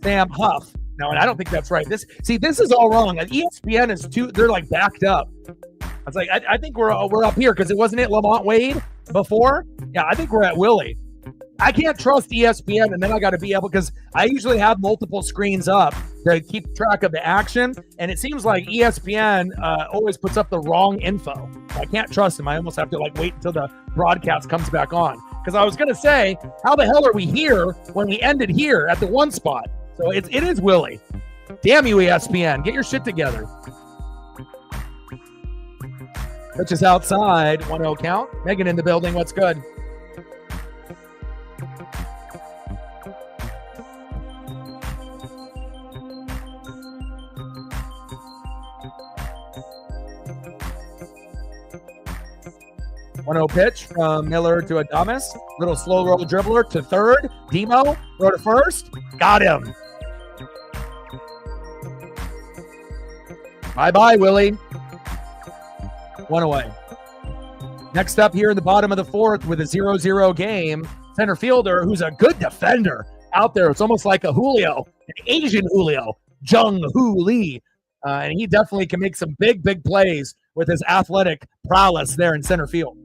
Sam Huff. No, and I don't think that's right. This is all wrong. ESPN is they're like backed up. I was like, I think we're up here because it wasn't Lamont Wade before? Yeah, I think we're at Willie. I can't trust ESPN, and then I got to be able, because I usually have multiple screens up to keep track of the action, and it seems like ESPN always puts up the wrong info. I can't trust them. I almost have to wait until the broadcast comes back on, because I was going to say, how the hell are we here when we ended here at the 1 spot? So it is Willie. Damn you, ESPN. Get your shit together. Pitch is outside. 1-0 count. Megan in the building. What's good? 1-0 pitch from Miller to Adames. Little slow roll dribbler to third. Demo, throw to first. Got him. Bye-bye, Willie. 1 away. Next up here in the bottom of the fourth with a 0-0 game, center fielder who's a good defender out there. It's almost like a Julio, an Asian Julio, Jung-Hoo Lee. And he definitely can make some big, big plays with his athletic prowess there in center field.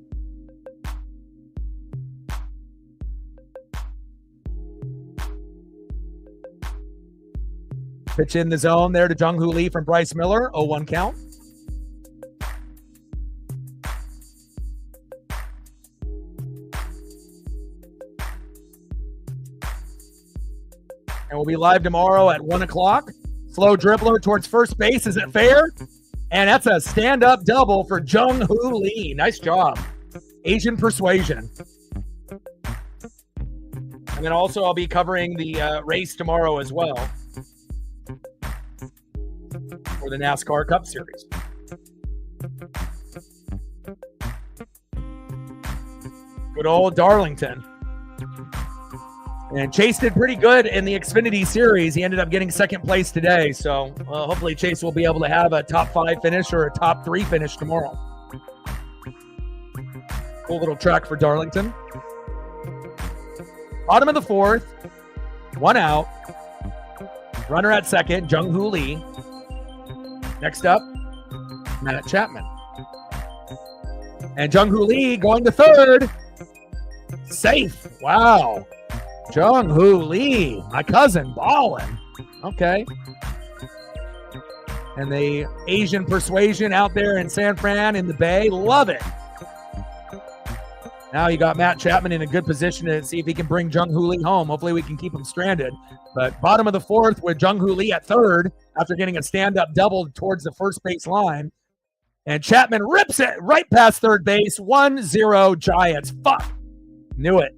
Pitch in the zone there to Jung-Hoo Lee from Bryce Miller. 0-1 count. And we'll be live tomorrow at 1 o'clock. Slow dribbler towards first base. Is it fair? And that's a stand-up double for Jung-Hoo Lee. Nice job. Asian persuasion. And then also I'll be covering the race tomorrow as well for the NASCAR Cup Series. Good old Darlington. And Chase did pretty good in the Xfinity Series. He ended up getting second place today. So hopefully Chase will be able to have a top 5 finish or a top 3 finish tomorrow. Cool little track for Darlington. Bottom of the fourth. 1 out. Runner at second, Jung-Hoo Lee. Next up, Matt Chapman. And Jung-Hoo Lee going to third. Safe. Wow. Jung-Hoo Lee, my cousin, ballin'. Okay. And the Asian persuasion out there in San Fran in the Bay. Love it. Now you got Matt Chapman in a good position to see if he can bring Jung-Hoo Lee home. Hopefully we can keep him stranded. But bottom of the fourth with Jung-Hoo Lee at third after getting a stand-up double towards the first base line. And Chapman rips it right past third base. 1-0 Giants. Fuck. Knew it.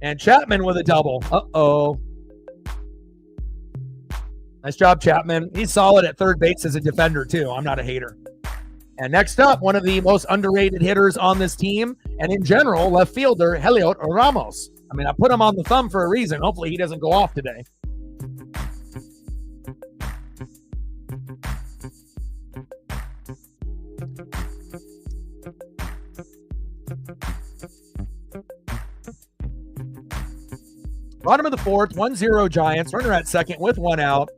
And Chapman with a double. Uh-oh. Nice job, Chapman. He's solid at third base as a defender, too. I'm not a hater. And next up, one of the most underrated hitters on this team, and in general, left fielder, Heliot Ramos. I mean, I put him on the thumb for a reason. Hopefully he doesn't go off today. Bottom of the fourth, 1-0 Giants. Runner at second with 1 out.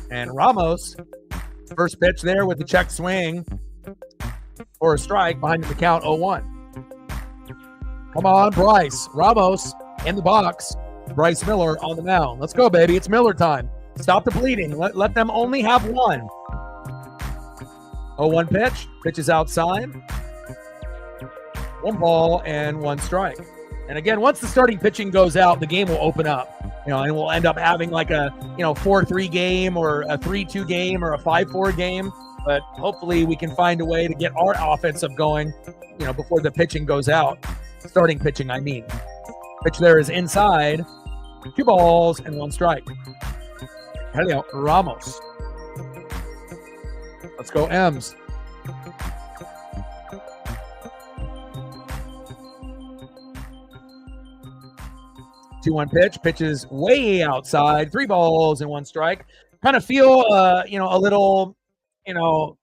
And Ramos, first pitch there with the check swing for a strike behind the count 0-1. Come on, Bryce. Ramos in the box. Bryce Miller on the mound. Let's go, baby. It's Miller time. Stop the bleeding. Let them only have one. 0-1 pitch. Pitch is outside. 1 ball and 1 strike. And again, once the starting pitching goes out, the game will open up. And we'll end up having like a 4-3 game or a 3-2 game or a 5-4 game. But hopefully we can find a way to get our offensive going, before the pitching goes out. Starting pitching, I mean. Pitch there is inside. 2 balls and 1 strike. Helio Ramos. Let's go, M's. Two-one pitch. Pitches way outside. 3 balls and 1 strike. Kind of feel, a little, I don't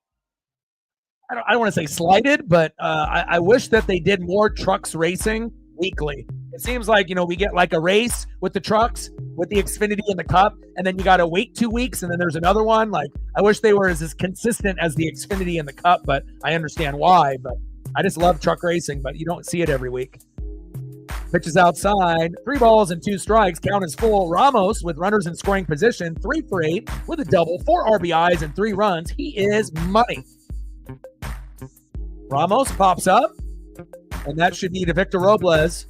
want to say slighted, but I wish that they did more trucks racing weekly. It seems like, we get like a race with the trucks, with the Xfinity and the Cup, and then you got to wait 2 weeks, and then there's another one. Like, I wish they were as consistent as the Xfinity and the Cup, but I understand why. But I just love truck racing, but you don't see it every week. Pitches outside, 3 balls and 2 strikes. Count is full. Ramos with runners in scoring position, 3 for 8 with a double, 4 RBIs and 3 runs. He is money. Ramos pops up, and that should be to Victor Robles.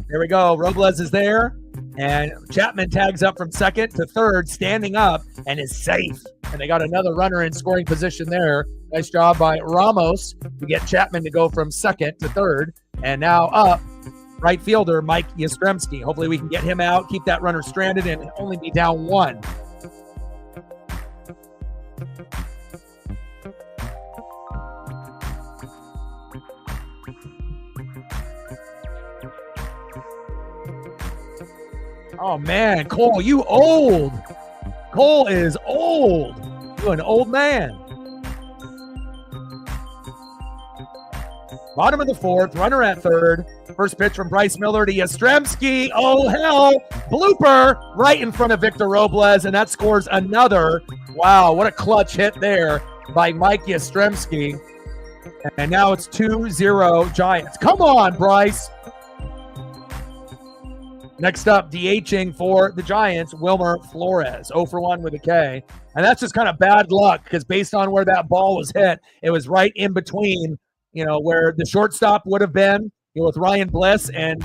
There we go. Robles is there, and Chapman tags up from second to third, standing up, and is safe. And they got another runner in scoring position there. Nice job by Ramos to get Chapman to go from second to third, and now up. Right fielder, Mike Yastrzemski. Hopefully we can get him out, keep that runner stranded, and only be down 1. Oh, man. Cole, you old. Cole is old. You're an old man. Bottom of the fourth, runner at third. First pitch from Bryce Miller to Yastrzemski. Oh, hell. Blooper right in front of Victor Robles, and that scores another. Wow, what a clutch hit there by Mike Yastrzemski. And now it's 2-0 Giants. Come on, Bryce. Next up, DHing for the Giants, Wilmer Flores, 0 for 1 with a K. And that's just kind of bad luck because based on where that ball was hit, it was right in between, where the shortstop would have been, with Ryan Bliss and,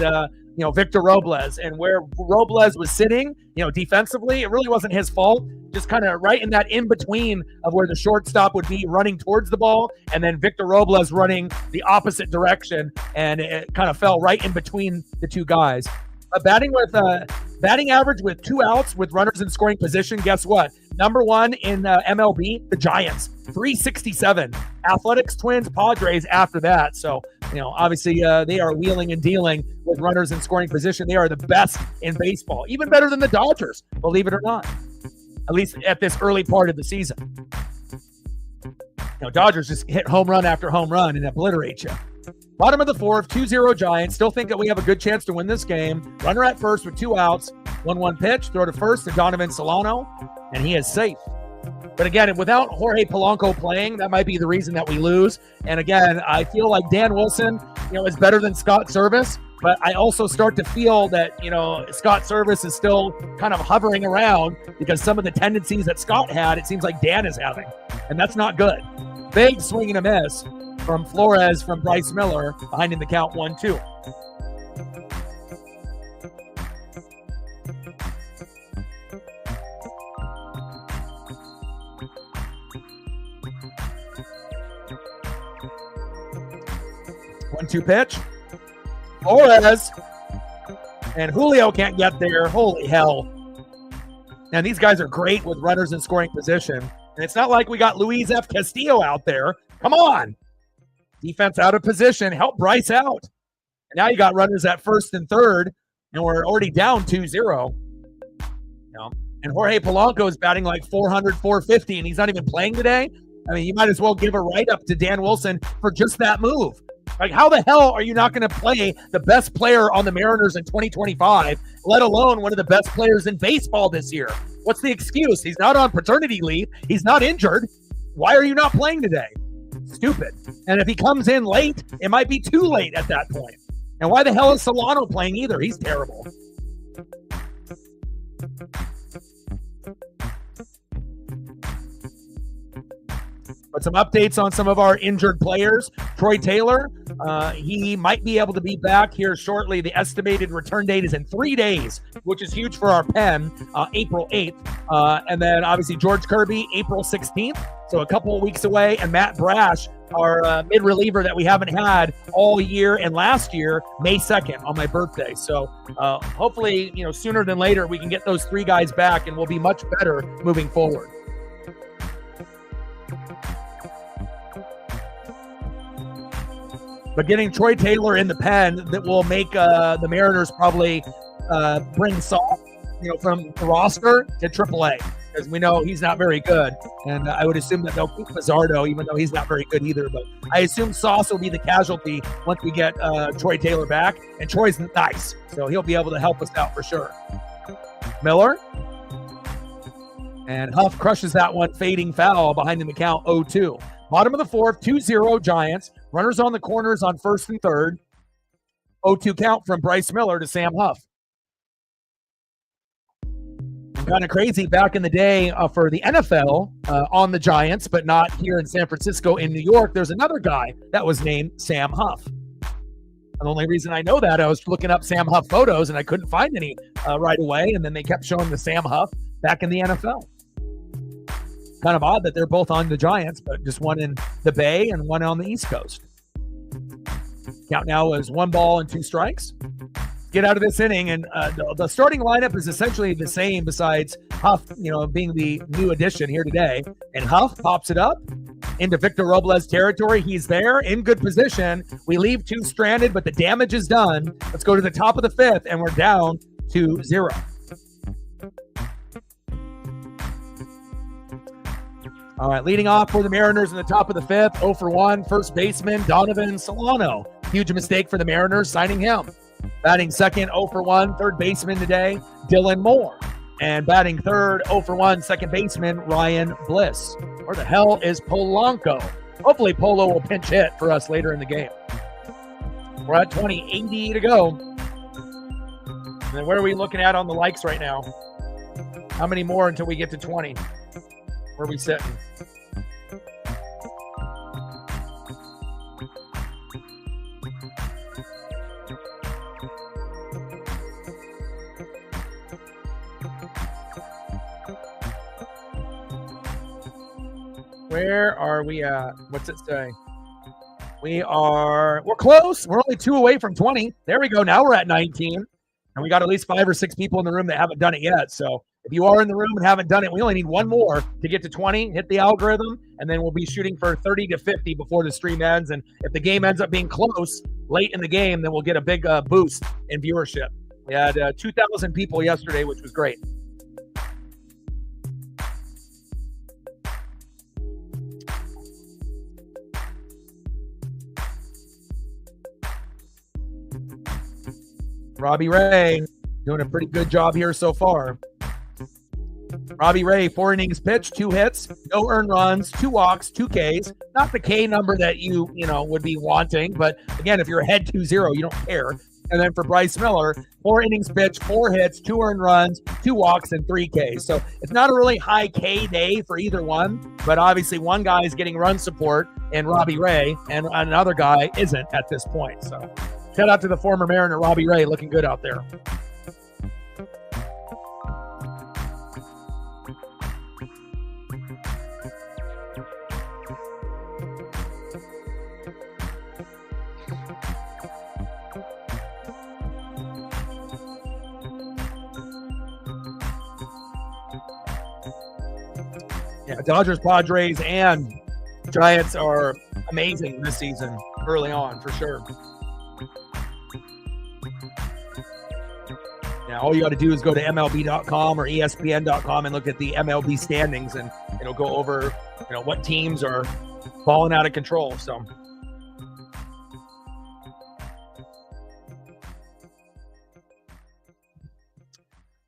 Victor Robles. And where Robles was sitting, defensively, it really wasn't his fault. Just kind of right in that in-between of where the shortstop would be running towards the ball and then Victor Robles running the opposite direction. And it kind of fell right in between the two guys. Batting average with 2 outs with runners in scoring position. Guess what? Number 1 in MLB, the Giants, 367. Athletics, Twins, Padres after that. So, obviously they are wheeling and dealing with runners in scoring position. They are the best in baseball, even better than the Dodgers, believe it or not, at least at this early part of the season. Dodgers just hit home run after home run and obliterate you. Bottom of the fourth, 2-0 Giants. Still think that we have a good chance to win this game. Runner at first with 2 outs. 1-1 pitch. Throw to first to Donovan Solano, and he is safe. But again, without Jorge Polanco playing, that might be the reason that we lose. And again, I feel like Dan Wilson, is better than Scott Service. But I also start to feel that, Scott Service is still kind of hovering around because some of the tendencies that Scott had, it seems like Dan is having. And that's not good. Big swing and a miss from Flores from Bryce Miller, behind in the count 1-2. One-two pitch. Flores. And Julio can't get there. Holy hell. And these guys are great with runners in scoring position. And it's not like we got Luis F. Castillo out there. Come on. Defense out of position. Help Bryce out. And now you got runners at first and third, and we're already down 2-0. And Jorge Polanco is batting like 400, 450, and he's not even playing today. I mean, you might as well give a write-up to Dan Wilson for just that move. Like, how the hell are you not going to play the best player on the Mariners in 2025, let alone one of the best players in baseball this year? What's the excuse? He's not on paternity leave. He's not injured. Why are you not playing today? Stupid. And if he comes in late, it might be too late at that point. And why the hell is Solano playing either? He's terrible. But some updates on some of our injured players. Troy Taylor, he might be able to be back here shortly. The estimated return date is in 3 days, which is huge for our pen, April 8th. And then obviously George Kirby, April 16th. So a couple of weeks away. And Matt Brash, our mid-reliever that we haven't had all year and last year, May 2nd on my birthday. So hopefully, sooner than later, we can get those 3 guys back and we'll be much better moving forward. But getting Troy Taylor in the pen that will make the Mariners probably bring Saul, from the roster to AAA, because we know he's not very good. And I would assume that they'll keep Pizzardo, even though he's not very good either. But I assume Sauce will be the casualty once we get Troy Taylor back. And Troy's nice, so he'll be able to help us out for sure. Miller. And Huff crushes that one, fading foul behind in the count 0-2. Bottom of the fourth, 2-0 Giants. Runners on the corners on first and third. 0-2 count from Bryce Miller to Sam Huff. Kind of crazy back in the day for the NFL on the Giants, but not here in San Francisco. In New York, there's another guy that was named Sam Huff. And the only reason I know that, I was looking up Sam Huff photos and I couldn't find any right away. And then they kept showing the Sam Huff back in the NFL. Kind of odd that they're both on the Giants, but just one in the Bay and one on the East Coast. Count now is 1 ball and 2 strikes. Get out of this inning, and the starting lineup is essentially the same besides Huff, being the new addition here today. And Huff pops it up into Victor Robles territory. He's there in good position. We leave 2 stranded, but the damage is done. Let's go to the top of the 5th, and we're down 2-0. All right, leading off for the Mariners in the top of the fifth, 0 for 1, first baseman Donovan Solano. Huge mistake for the Mariners signing him. Batting second, 0 for 1, third baseman today, Dylan Moore. And batting third, 0 for 1, second baseman Ryan Bliss. Where the hell is Polanco? Hopefully Polo will pinch hit for us later in the game. We're at 20:80 to go. And then where are we looking at on the likes right now? How many more until we get to 20? Where are we sitting? Where are we at? What's it say? We're close. We're only 2 away from 20. There we go. Now we're at 19. And we got at least 5 or 6 people in the room that haven't done it yet. So if you are in the room and haven't done it, we only need one more to get to 20, hit the algorithm, and then we'll be shooting for 30 to 50 before the stream ends. And if the game ends up being close late in the game, then we'll get a big boost in viewership. We had 2,000 people yesterday, which was great. Robbie Ray doing a pretty good job here so far. Robbie Ray, 4 innings pitched, 2 hits, no earned runs, 2 walks, 2 Ks. Not the K number that you would be wanting, but again, if you're ahead 2-0, you don't care. And then for Bryce Miller, 4 innings pitched, 4 hits, 2 earned runs, 2 walks, and 3 Ks. So it's not a really high K day for either one, but obviously one guy is getting run support in Robbie Ray, and another guy isn't at this point. So shout out to the former Mariner, Robbie Ray, looking good out there. Yeah, Dodgers, Padres, and Giants are amazing this season early on, for sure. Yeah, all you got to do is go to MLB.com or ESPN.com and look at the MLB standings, and it'll go over, what teams are falling out of control. So.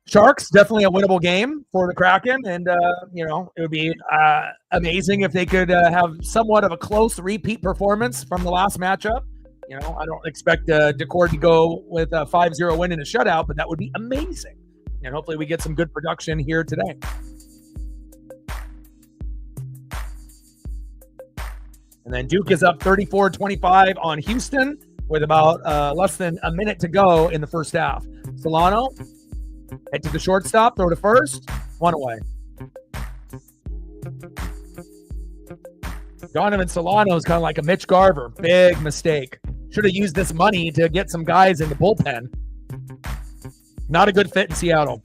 Sharks, definitely a winnable game for the Kraken, and it would be amazing if they could have somewhat of a close repeat performance from the last matchup. I don't expect Decord to go with a 5-0 win in a shutout, but that would be amazing. And hopefully we get some good production here today. And then Duke is up 34-25 on Houston with about less than a minute to go in the first half. Solano, head to the shortstop, throw to first, 1 away. Donovan Solano is kind of like a Mitch Garver. Big mistake. Should have used this money to get some guys in the bullpen. Not a good fit in Seattle.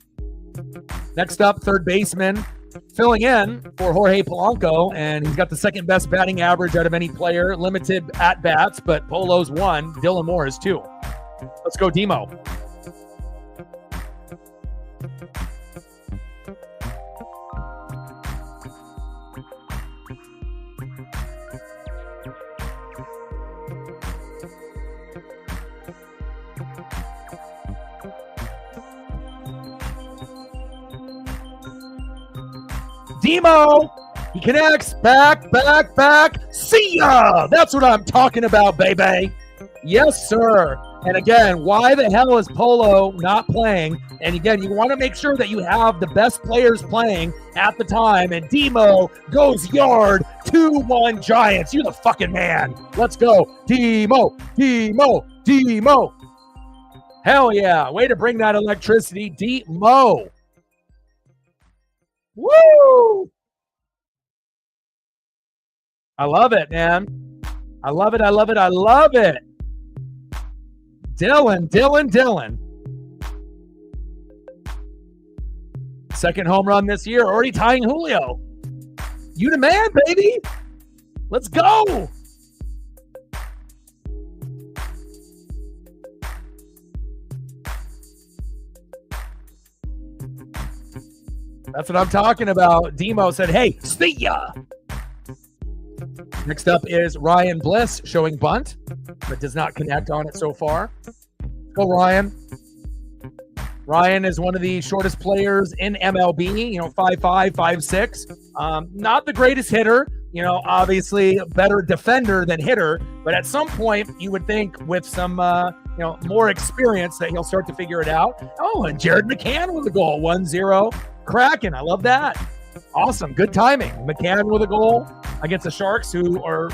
Next up, third baseman, filling in for Jorge Polanco, and he's got the second best batting average out of any player. Limited at-bats, but Polo's 1. Dylan Moore is 2. Let's go, Demo. Demo, he connects, back, see ya! That's what I'm talking about, baby. Yes, sir. And again, why the hell is Polo not playing? And again, you want to make sure that you have the best players playing at the time, and Demo goes yard, 2-1 Giants. You're the fucking man. Let's go. Demo. Hell yeah. Way to bring that electricity, Demo. Woo! I love it, man. I love it. Dylan. Second home run this year, already tying Julio. You the man, baby. Let's go. That's what I'm talking about. Demo said, hey, see ya. Next up is Ryan Bliss showing bunt, but does not connect on it so far. Go Ryan. Ryan is one of the shortest players in MLB, 5'5", 5'6". Not the greatest hitter, obviously better defender than hitter, but at some point you would think with some, more experience that he'll start to figure it out. Oh, and Jared McCann with a goal, 1-0. Kraken, I love that. Awesome, good timing. McCann with a goal against the Sharks, who are,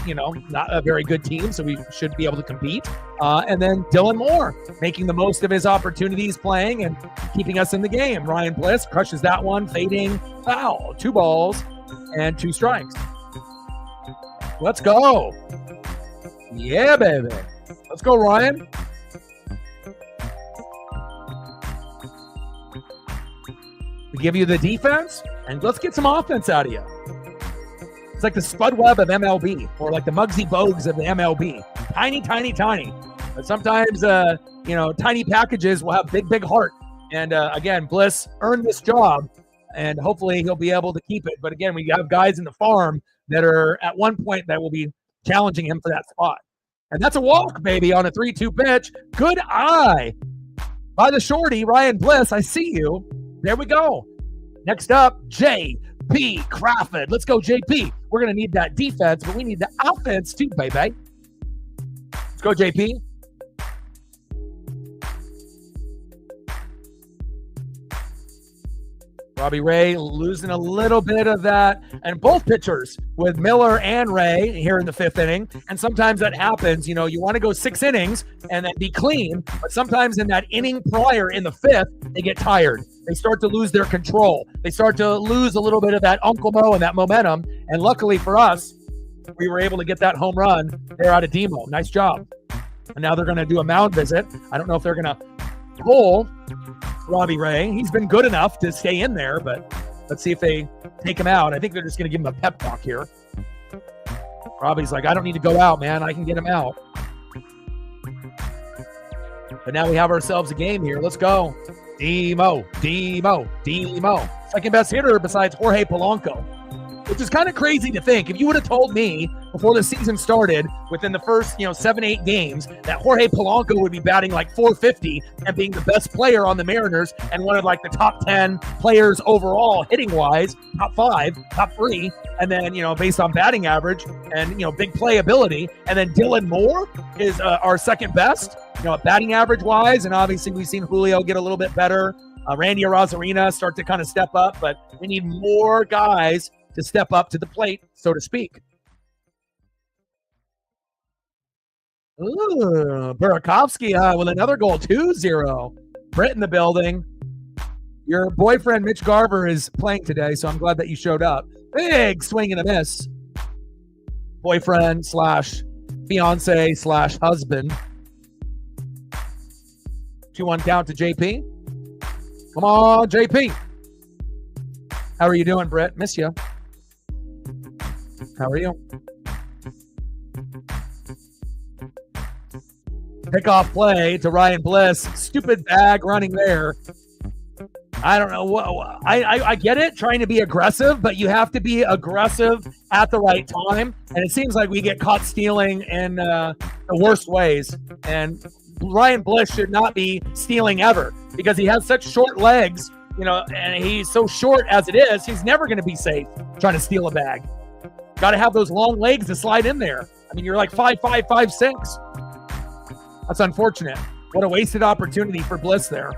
not a very good team, so we should be able to compete. And then Dylan Moore making the most of his opportunities playing and keeping us in the game. Ryan Bliss crushes that one, fading foul. 2 balls and 2 strikes. Let's go. Yeah, baby. Let's go, Ryan. We give you the defense, and let's get some offense out of you. It's like the Spud Webb of MLB, or like the Muggsy Bogues of the MLB. Tiny, tiny, tiny. But sometimes, tiny packages will have big, big heart. And again, Bliss earned this job, and hopefully he'll be able to keep it. But again, we have guys in the farm that are at one point that will be challenging him for that spot. And that's a walk, baby, on a 3-2 pitch. Good eye by the shorty, Ryan Bliss. I see you. There we go. Next up, J.P. Crawford. Let's go, J.P. We're going to need that defense, but we need the offense too, baby. Let's go, J.P. Robbie Ray losing a little bit of that. And both pitchers with Miller and Ray here in the 5th inning. And sometimes that happens. You want to go 6 innings and then be clean. But sometimes in that inning prior in the 5th, they get tired. They start to lose their control. They start to lose a little bit of that Uncle Mo and that momentum. And luckily for us, we were able to get that home run there out of Demo. Nice job. And now they're going to do a mound visit. I don't know if they're going to pull Robbie Ray. He's been good enough to stay in there, but let's see if they take him out. I think they're just going to give him a pep talk here. Robbie's like, I don't need to go out, man. I can get him out. But now we have ourselves a game here. Let's go. Demo. Second best hitter besides Jorge Polanco, which is kind of crazy to think. If you would have told me before the season started, within the first 7-8 games, that Jorge Polanco would be batting like 450 and being the best player on the Mariners and one of like the top 10 players overall hitting wise, top 5, top 3, and then based on batting average and big playability, and then Dylan Moore is our second best, batting average wise, and obviously we've seen Julio get a little bit better. Randy Arozarena start to kind of step up, but we need more guys to step up to the plate, so to speak. Ooh, Burakovsky with another goal, 2-0. Britt in the building. Your boyfriend, Mitch Garver, is playing today, so I'm glad that you showed up. Big swing and a miss. Boyfriend / fiance / husband. 2-1 count to JP. Come on, JP. How are you doing, Britt? Miss you. How are you? Pickoff play to Ryan Bliss. Stupid bag running there. I don't know. I get it, trying to be aggressive, but you have to be aggressive at the right time. And it seems like we get caught stealing in the worst ways. And Ryan Bliss should not be stealing ever because he has such short legs, and he's so short as it is, he's never going to be safe trying to steal a bag. Got to have those long legs to slide in there. I mean, you're like 5'5", 5'6". That's unfortunate. What a wasted opportunity for Bliss there.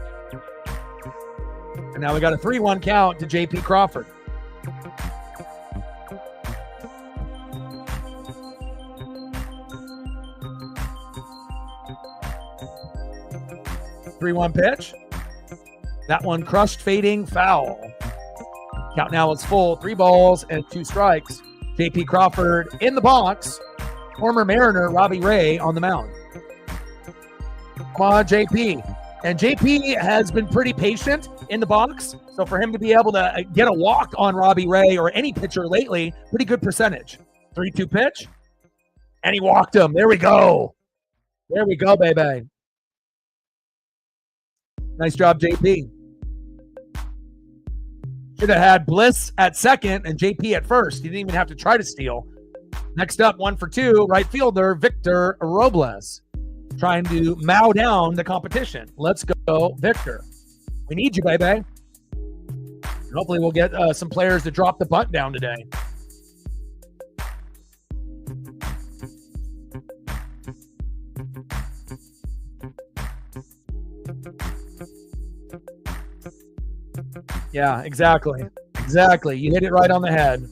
And now we got a 3-1 count to J.P. Crawford. Three-one pitch. That one crushed, fading, foul. Count now is full. 3 balls and 2 strikes. J.P. Crawford in the box. Former Mariner Robbie Ray on the mound. Come on, JP. And JP has been pretty patient in the box. So for him to be able to get a walk on Robbie Ray or any pitcher lately, pretty good percentage. 3-2 pitch. And he walked him. There we go. There we go, baby. Nice job, JP. Should have had Bliss at second and JP at first. He didn't even have to try to steal. Next up, 1 for 2, right fielder Victor Robles, trying to mow down the competition. Let's go, Victor. We need you, baby. And hopefully we'll get some players to drop the bunt down today. Yeah, exactly. Exactly. You hit it right on the head.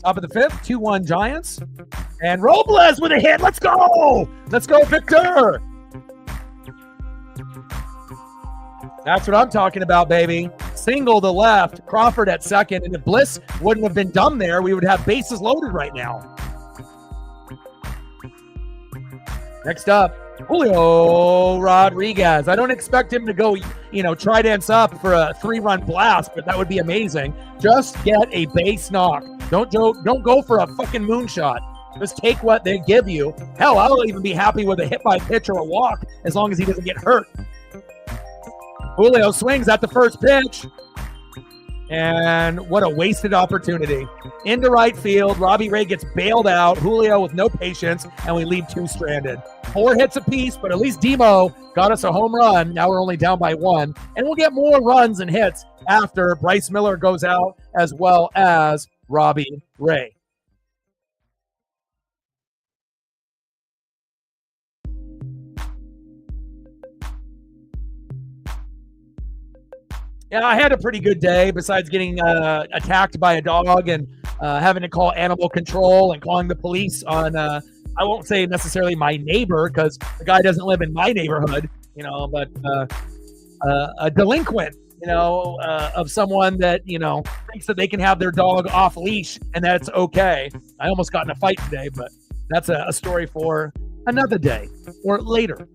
Top of the 5th, 2-1 Giants. And Robles with a hit. Let's go. Let's go, Victor. That's what I'm talking about, baby. Single to left, Crawford at second. And if Bliss wouldn't have been dumb there, we would have bases loaded right now. Next up, Julio Rodriguez. I don't expect him to go, try dance up for a 3-run blast, but that would be amazing. Just get a base knock. Don't go for a fucking moonshot. Just take what they give you. Hell, I'll even be happy with a hit by pitch or a walk as long as he doesn't get hurt. Julio swings at the first pitch. And what a wasted opportunity. Into right field, Robbie Ray gets bailed out. Julio with no patience, and we leave 2 stranded. 4 hits apiece, but at least Demo got us a home run. Now we're only down by 1. And we'll get more runs and hits after Bryce Miller goes out, as well as Robbie Ray. Yeah, I had a pretty good day besides getting attacked by a dog and having to call animal control and calling the police on, I won't say necessarily my neighbor because the guy doesn't live in my neighborhood, but a delinquent, of someone that, thinks that they can have their dog off leash and that's okay. I almost got in a fight today, but that's a story for another day or later.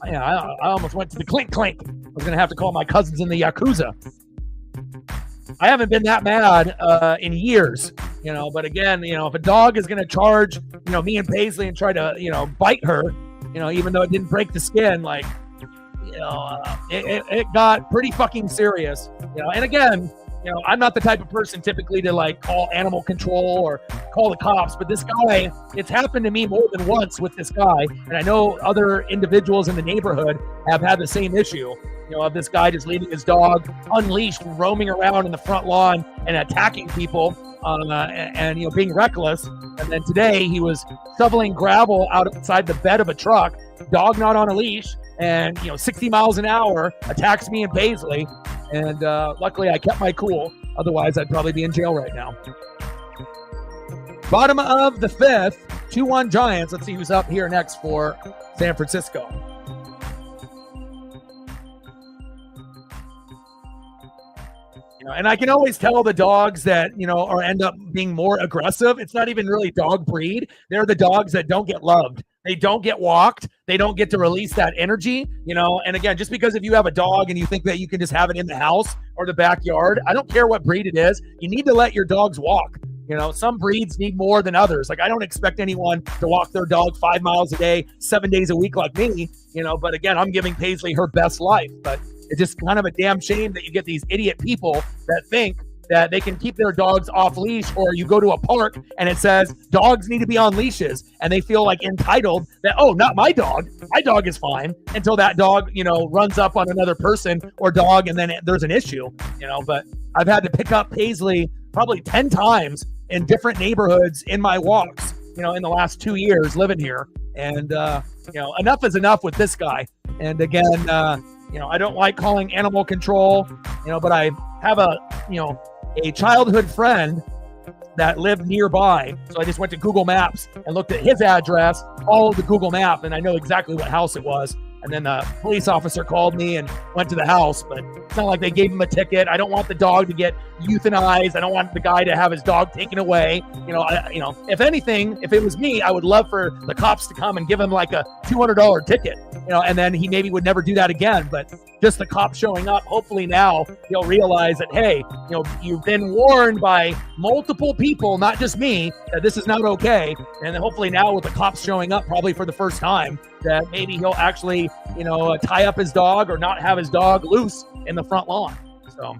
Yeah, I almost went to the clink. I was going to have to call my cousins in the Yakuza. I haven't been that mad in years, but again, if a dog is going to charge, me and Paisley and try to, bite her, even though it didn't break the skin, it got pretty fucking serious, and again, I'm not the type of person typically to call animal control or call the cops, but this guy, it's happened to me more than once with this guy. And I know other individuals in the neighborhood have had the same issue, of this guy just leaving his dog unleashed, roaming around in the front lawn and attacking people and being reckless. And then today he was shoveling gravel outside the bed of a truck, dog not on a leash, and 60 miles an hour attacks me and Paisley. And luckily I kept my cool. Otherwise, I'd probably be in jail right now. Bottom of the 5th, 2-1 Giants. Let's see who's up here next for San Francisco. And I can always tell the dogs that, or end up being more aggressive. It's not even really dog breed. They're the dogs that don't get loved. They don't get walked. They don't get to release that energy, And again, just because if you have a dog and you think that you can just have it in the house or the backyard, I don't care what breed it is. You need to let your dogs walk. Some breeds need more than others. I don't expect anyone to walk their dog 5 miles a day, 7 days a week like me, But again, I'm giving Paisley her best life. But it's just kind of a damn shame that you get these idiot people that think that they can keep their dogs off leash, or you go to a park and it says dogs need to be on leashes and they feel entitled that, oh, not my dog is fine, until that dog, runs up on another person or dog, and then there's an issue, but I've had to pick up Paisley probably 10 times in different neighborhoods in my walks, in the last 2 years living here. And, enough is enough with this guy. And again, I don't like calling animal control, but I have a childhood friend that lived nearby. So I just went to Google Maps and looked at his address, followed the Google map, and I know exactly what house it was. And then the police officer called me and went to the house, but it's not like they gave him a ticket. I don't want the dog to get euthanized. I don't want the guy to have his dog taken away. If anything, if it was me, I would love for the cops to come and give him a $200 ticket, and then he maybe would never do that again. But just the cop showing up. Hopefully now he'll realize that, hey, you've been warned by multiple people, not just me, that this is not okay. And then hopefully now with the cops showing up, probably for the first time, that maybe he'll actually, tie up his dog or not have his dog loose in the front lawn. So,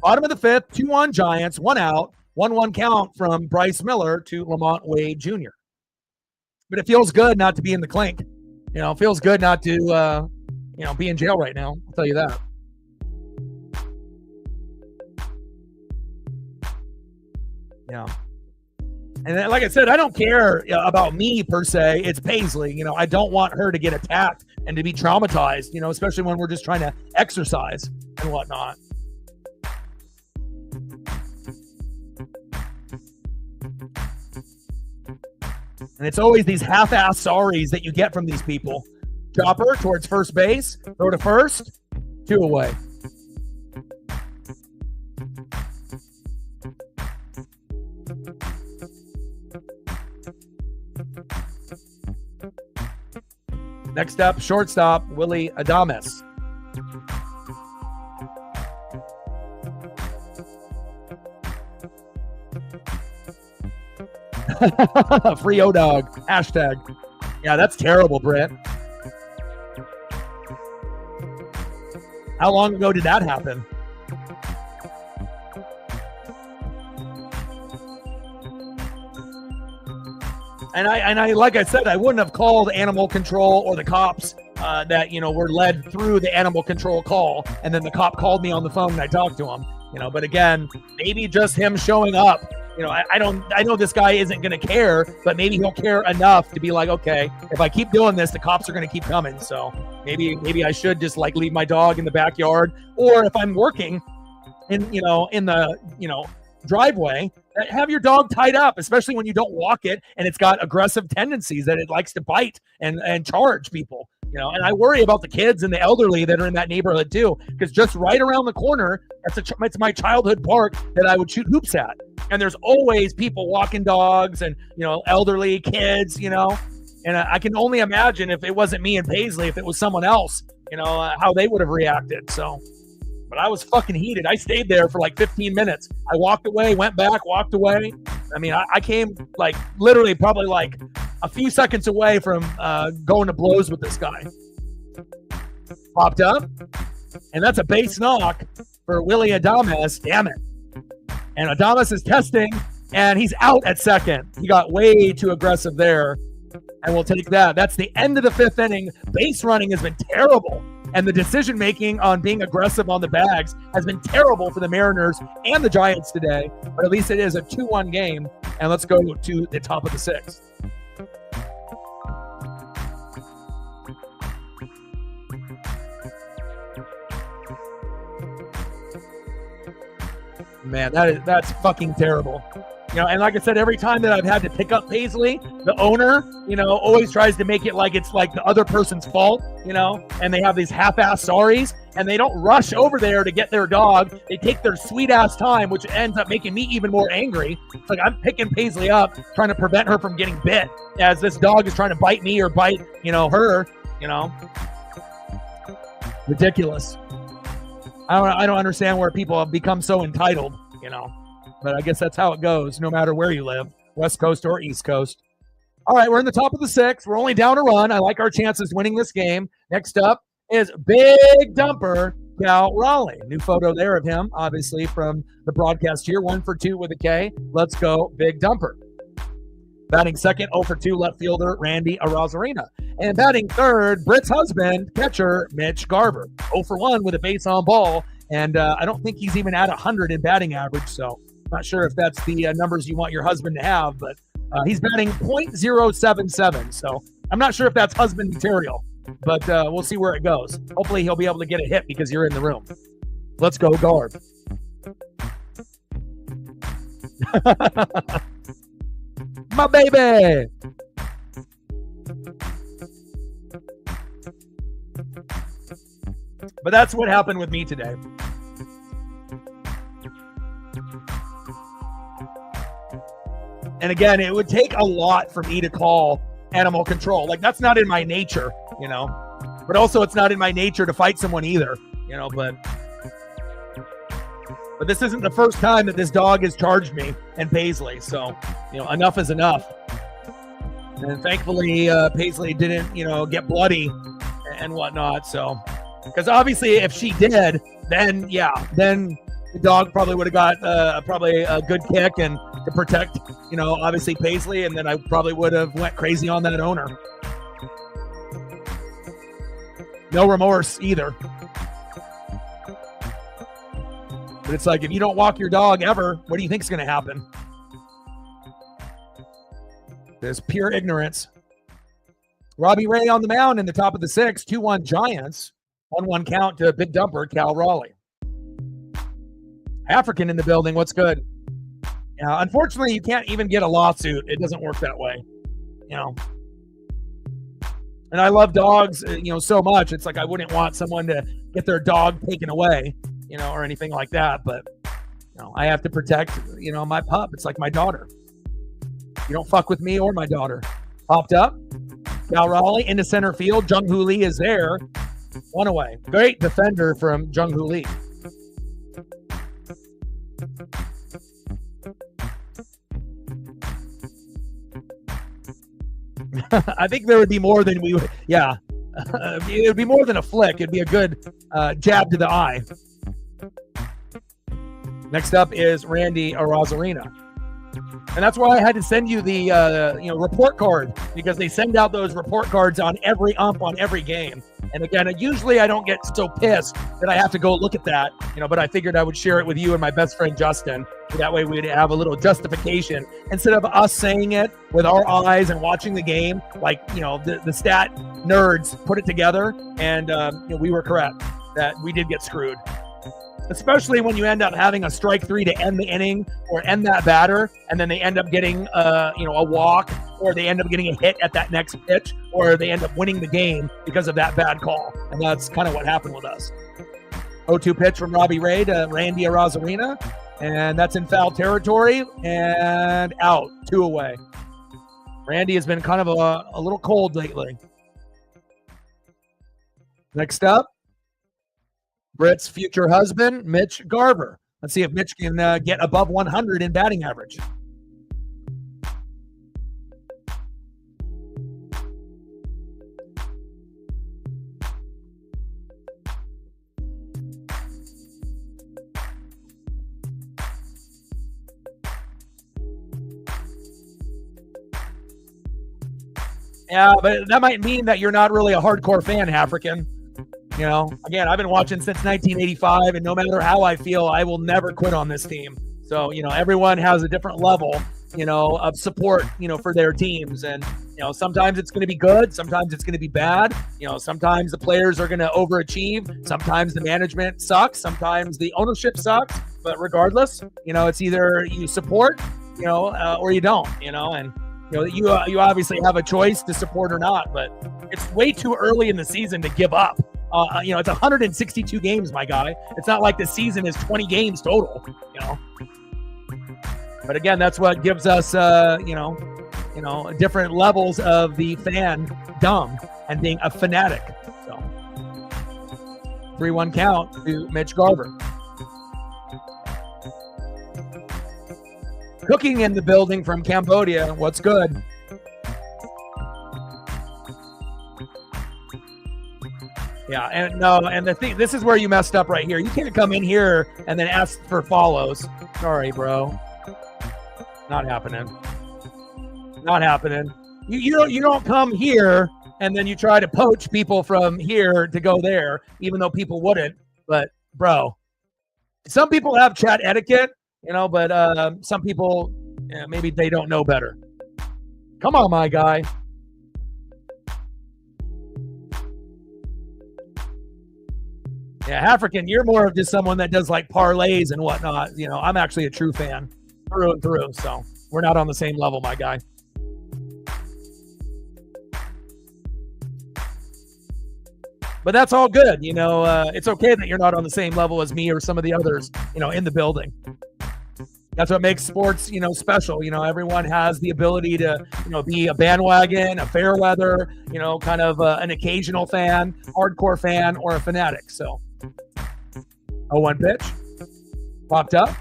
bottom of the fifth, 2-1 Giants, 1 out, 1-1 count from Bryce Miller to Lamont Wade Jr. But it feels good not to be in the clink. It feels good not to, be in jail right now. I'll tell you that. Yeah. And then, like I said, I don't care about me per se. It's Paisley. I don't want her to get attacked and to be traumatized, especially when we're just trying to exercise and whatnot. And it's always these half-ass sorries that you get from these people. Chopper towards first base, throw to first, 2 away. Next up, shortstop, Willie Adames. Free O-Dog, hashtag. Yeah, that's terrible, Britt. How long ago did that happen? And I, like I said, I wouldn't have called animal control or the cops that, were led through the animal control call. And then the cop called me on the phone and I talked to him, but again, maybe just him showing up. I know this guy isn't going to care, but maybe he'll care enough to be like, okay, if I keep doing this, the cops are going to keep coming. So maybe I should just leave my dog in the backyard, or if I'm working in the driveway, have your dog tied up, especially when you don't walk it and it's got aggressive tendencies that it likes to bite and charge people. And I worry about the kids and the elderly that are in that neighborhood too, because just right around the corner, it's my childhood park that I would shoot hoops at. And there's always people walking dogs and, elderly kids, and I can only imagine if it wasn't me and Paisley, if it was someone else, how they would have reacted. So, but I was fucking heated. I stayed there for 15 minutes. I walked away, went back, walked away. I mean, I came literally probably a few seconds away from going to blows with this guy. Popped up, and that's a base knock for Willie Adames. Damn it. And Adames is testing, and he's out at second. He got way too aggressive there, and we'll take that. That's the end of the fifth inning. Base running has been terrible, and the decision-making on being aggressive on the bags has been terrible for the Mariners and the Giants today, but at least it is a 2-1 game, and let's go to the top of the sixth. Man, that's fucking terrible. And like I said, every time that I've had to pick up Paisley, the owner, always tries to make it like it's the other person's fault, and they have these half-ass sorries, and they don't rush over there to get their dog. They take their sweet-ass time, which ends up making me even more angry. It's like I'm picking Paisley up, trying to prevent her from getting bit, as this dog is trying to bite me or bite, her, Ridiculous. I don't understand where people have become so entitled, but I guess that's how it goes, no matter where you live, West Coast or East Coast. All right, we're in the top of the sixth. We're only down a run. I like our chances winning this game. Next up is Big Dumper Cal Raleigh. New photo there of him, obviously, from the broadcast here. 1 for 2 with a K. Let's go, Big Dumper. Batting second, 0 for 2, left fielder Randy Arozarena. And batting third, Britt's husband, catcher Mitch Garver. 0 for 1 with a base on ball. And I don't think he's even at 100 in batting average. So not sure if that's the numbers you want your husband to have. But he's batting .077. So I'm not sure if that's husband material. But we'll see where it goes. Hopefully he'll be able to get a hit because you're in the room. Let's go, Garv. My baby. But that's what happened with me today. And again, it would take a lot for me to call animal control. Like, that's not in my nature, you know. But also, it's not in my nature to fight someone either, you know. But this isn't the first time that this dog has charged me and Paisley. So, you know, enough is enough. And thankfully, Paisley didn't, you know, get bloody and whatnot. So, because obviously, if she did, then the dog probably would have got probably a good kick and to protect, you know, obviously Paisley, and then I probably would have went crazy on that owner. No remorse either. But it's like, if you don't walk your dog ever, what do you think is going to happen? There's pure ignorance. Robbie Ray on the mound in the top of the sixth, 2-1 Giants. 1-1 count to big dumper Cal Raleigh. African in the building. What's good? Yeah, unfortunately, you can't even get a lawsuit. It doesn't work that way, you know. And I love dogs, you know, so much. It's like I wouldn't want someone to get their dog taken away, you know, or anything like that. But, you know, I have to protect, you know, my pup. It's like my daughter. You don't fuck with me or my daughter. Popped up. Cal Raleigh into center field. Jung Hoo Lee is there. One away. Great defender from Jung Hoo Lee. I think there would be more than we would. Yeah. It would be more than a flick. It'd be a good jab to the eye. Next up is Randy Arozarena. And that's why I had to send you the report card, because they send out those report cards on every ump on every game. And again, usually I don't get so pissed that I have to go look at that, you know, but I figured I would share it with you and my best friend Justin. That way we'd have a little justification instead of us saying it with our eyes and watching the game. Like, you know, the stat nerds put it together, and you know, we were correct that we did get screwed. Especially when you end up having a strike three to end the inning or end that batter, and then they end up getting a walk, or they end up getting a hit at that next pitch, or they end up winning the game because of that bad call. And that's kind of what happened with us. 0-2 pitch from Robbie Ray to Randy Arozarena, and that's in foul territory and out, 2 away. Randy has been kind of a little cold lately. Next up, Britt's future husband, Mitch Garver. Let's see if Mitch can get above 100 in batting average. Yeah, but that might mean that you're not really a hardcore fan, African. You know, again, I've been watching since 1985, and no matter how I feel, I will never quit on this team. So, you know, everyone has a different level, you know, of support, you know, for their teams. And, you know, sometimes it's going to be good. Sometimes it's going to be bad. You know, sometimes the players are going to overachieve. Sometimes the management sucks. Sometimes the ownership sucks. But regardless, you know, it's either you support, you know, or you don't, you know, and, you know, you obviously have a choice to support or not, but it's way too early in the season to give up. You know, it's 162 games, my guy. It's not like the season is 20 games total, you know. But again, that's what gives us, you know, different levels of the fan dumb and being a fanatic. So, 3-1 count to Mitch Garver. Cooking in the building from Cambodia. What's good? Yeah, and the thing, this is where you messed up right here. You can't come in here and then ask for follows. Sorry, bro. Not happening. Not happening. You don't come here and then you try to poach people from here to go there, even though people wouldn't. But bro, some people have chat etiquette, you know, but some people, maybe they don't know better. Come on, my guy. Yeah, African, you're more of just someone that does like parlays and whatnot. You know, I'm actually a true fan through and through. So we're not on the same level, my guy. But that's all good. You know, it's okay that you're not on the same level as me or some of the others, you know, in the building. That's what makes sports, special. Everyone has the ability to, be a bandwagon, a fair weather, kind of an occasional fan, hardcore fan, or a fanatic. So, 0-1 pitch, popped up.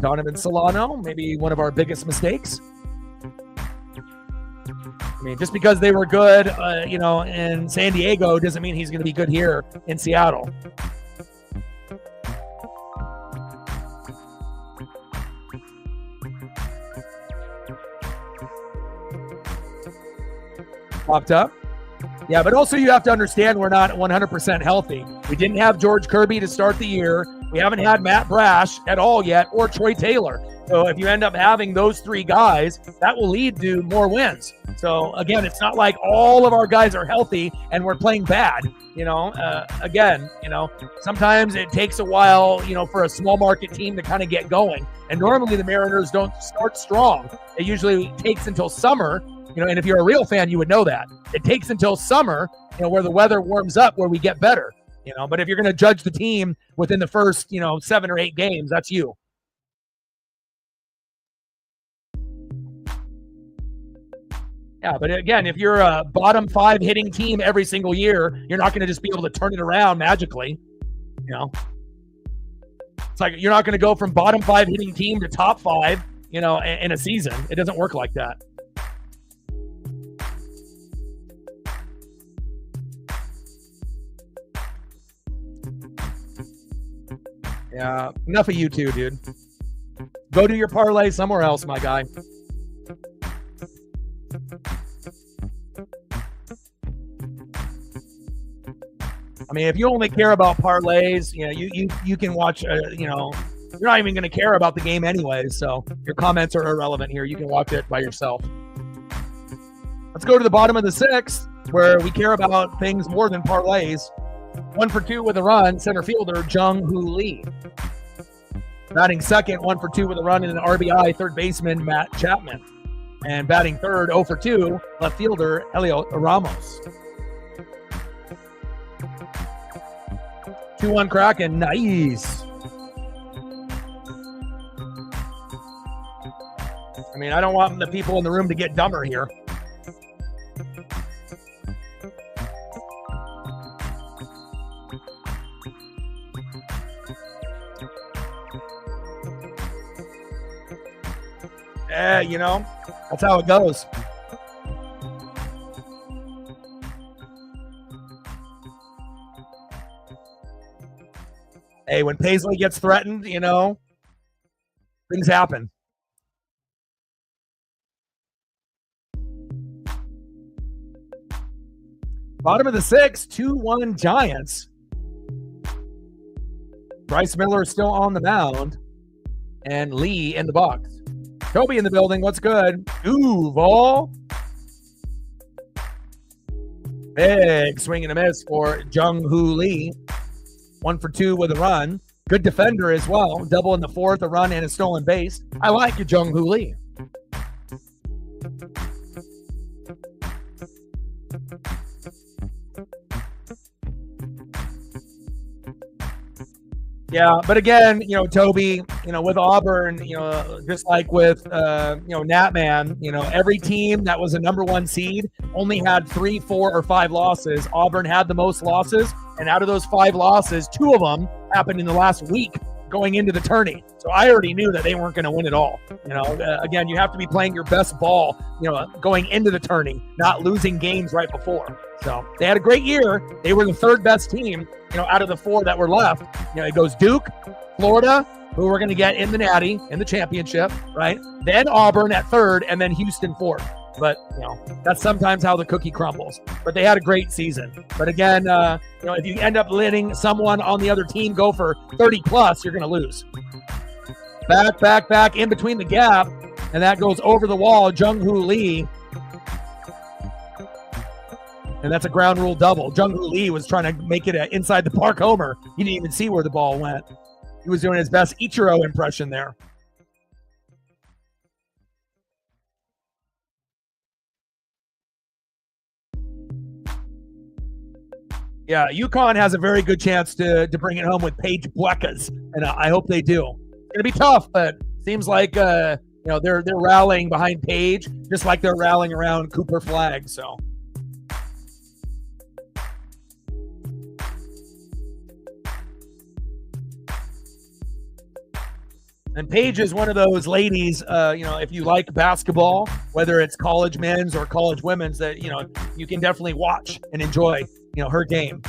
Donovan Solano, maybe one of our biggest mistakes. I mean, just because they were good, in San Diego doesn't mean he's going to be good here in Seattle. Popped up. Yeah, but also you have to understand we're not 100% healthy. We didn't have George Kirby to start the year. We haven't had Matt Brash at all yet, or Troy Taylor. So if you end up having those three guys, that will lead to more wins. So again, it's not like all of our guys are healthy and we're playing bad. Sometimes it takes a while, for a small market team to kind of get going. And normally the Mariners don't start strong. It usually takes until summer. And if you're a real fan, you would know that. It takes until summer, where the weather warms up, where we get better. But if you're going to judge the team within the first, 7 or 8 games, that's you. Yeah, but again, if you're a bottom 5 hitting team every single year, you're not going to just be able to turn it around magically. It's like you're not going to go from bottom 5 hitting team to top 5, in a season. It doesn't work like that. Yeah, enough of you two, dude. Go do your parlay somewhere else, my guy. I mean, if you only care about parlays, you can watch, you're not even going to care about the game anyways, so your comments are irrelevant here. You can watch it by yourself. Let's go to the bottom of the 6th, where we care about things more than parlays. 1 for 2 with a run, center fielder Jung-Hoo Lee. Batting second, 1 for 2 with a run and an RBI, third baseman Matt Chapman. And batting third, 0 for 2, left fielder Helio Ramos. 2-1 Kraken, nice. I mean, I don't want the people in the room to get dumber here. That's how it goes. Hey, when Paisley gets threatened, things happen. Bottom of the 6th, 2-1 Giants. Bryce Miller is still on the mound, and Lee in the box. Toby in the building. What's good? Duval. Big swing and a miss for Jung-Hoo Lee. 1 for 2 with a run. Good defender as well. Double in the 4th, a run and a stolen base. I like Jung-Hoo Lee. Yeah, but again, Toby, with Auburn, just like with, Natman, every team that was a number 1 seed only had 3, 4, or 5 losses. Auburn had the most losses, and out of those 5 losses, 2 of them happened in the last week going into the tourney. So I already knew that they weren't going to win it all. Again, you have to be playing your best ball, going into the tourney, not losing games right before. So they had a great year. They were the 3rd best team, out of the 4 that were left. It goes Duke, Florida, who we're going to get in the Natty, in the championship, right? Then Auburn at 3rd, and then Houston 4th. But, that's sometimes how the cookie crumbles. But they had a great season. But again, if you end up letting someone on the other team go for 30+, you're going to lose. Back, in between the gap, and that goes over the wall, Jung-Hoo Lee. And that's a ground rule double. Jung-Hoo Lee was trying to make it an inside the park homer. He didn't even see where the ball went. He was doing his best Ichiro impression there. Yeah, UConn has a very good chance to bring it home with Paige Buekas, and I hope they do. going to be tough, but seems like they're rallying behind Page, just like they're rallying around Cooper Flagg. So. And Paige is one of those ladies, if you like basketball, whether it's college men's or college women's, that, you can definitely watch and enjoy, her game.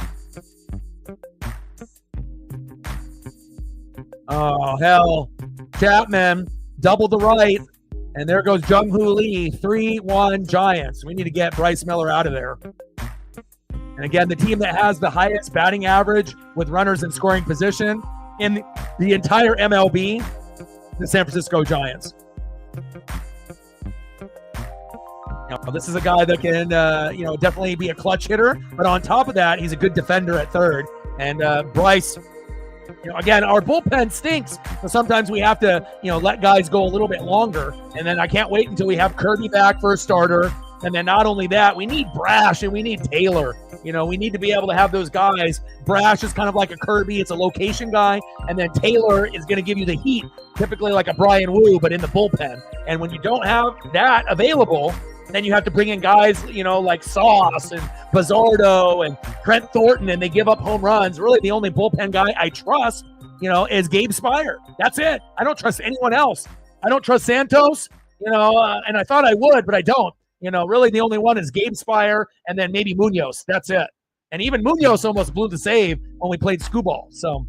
Oh, hell. Chapman, double the right. And there goes Jung-Hoo Lee, 3-1 Giants. We need to get Bryce Miller out of there. And again, the team that has the highest batting average with runners in scoring position in the entire MLB, the San Francisco Giants. This is a guy that can, definitely be a clutch hitter. But on top of that, he's a good defender at third. And Bryce, again, our bullpen stinks. So sometimes we have to, let guys go a little bit longer. And then I can't wait until we have Kirby back for a starter. And then not only that, we need Brash and we need Taylor. We need to be able to have those guys. Brash is kind of like a Kirby. It's a location guy. And then Taylor is going to give you the heat, typically like a Brian Wu, but in the bullpen. And when you don't have that available, then you have to bring in guys, like Sauce and Bizzardo and Trent Thornton, and they give up home runs. Really, the only bullpen guy I trust, is Gabe Spire. That's it. I don't trust anyone else. I don't trust Santos, and I thought I would, but I don't. Really the only one is Gabe Spire and then maybe Munoz. That's it. And even Munoz almost blew the save when we played Skubal. So,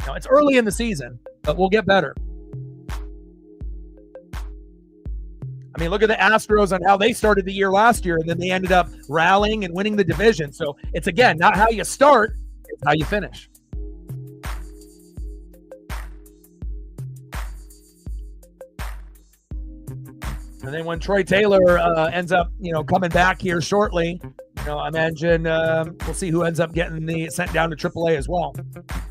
it's early in the season, but we'll get better. I mean, look at the Astros on how they started the year last year, and then they ended up rallying and winning the division. So it's, again, not how you start, it's how you finish. And then when Troy Taylor ends up, coming back here shortly, I imagine we'll see who ends up getting sent down to AAA as well.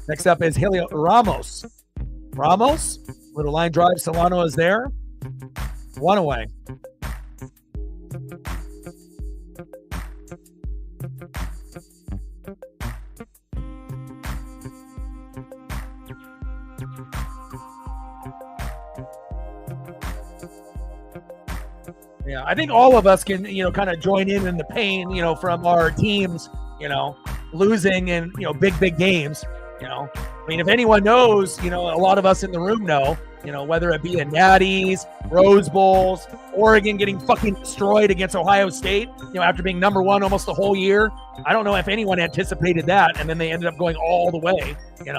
Next up is Helio Ramos. Ramos, little line drive. Solano is there. One away. Yeah, I think all of us can, kind of join in the pain, from our teams, losing in, big games, I mean, if anyone knows, a lot of us in the room know, whether it be in Natties, Rose Bowls, Oregon getting fucking destroyed against Ohio State, after being number one almost the whole year. I don't know if anyone anticipated that, and then they ended up going all the way,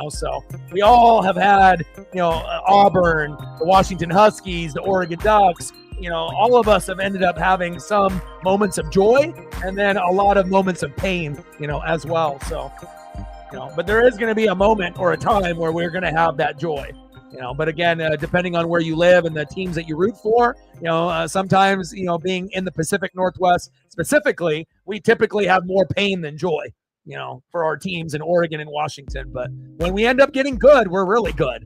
so we all have had, Auburn, the Washington Huskies, the Oregon Ducks, all of us have ended up having some moments of joy and then a lot of moments of pain, as well. So, but there is going to be a moment or a time where we're going to have that joy, but again, depending on where you live and the teams that you root for, sometimes, being in the Pacific Northwest specifically, we typically have more pain than joy, for our teams in Oregon and Washington. But when we end up getting good, we're really good,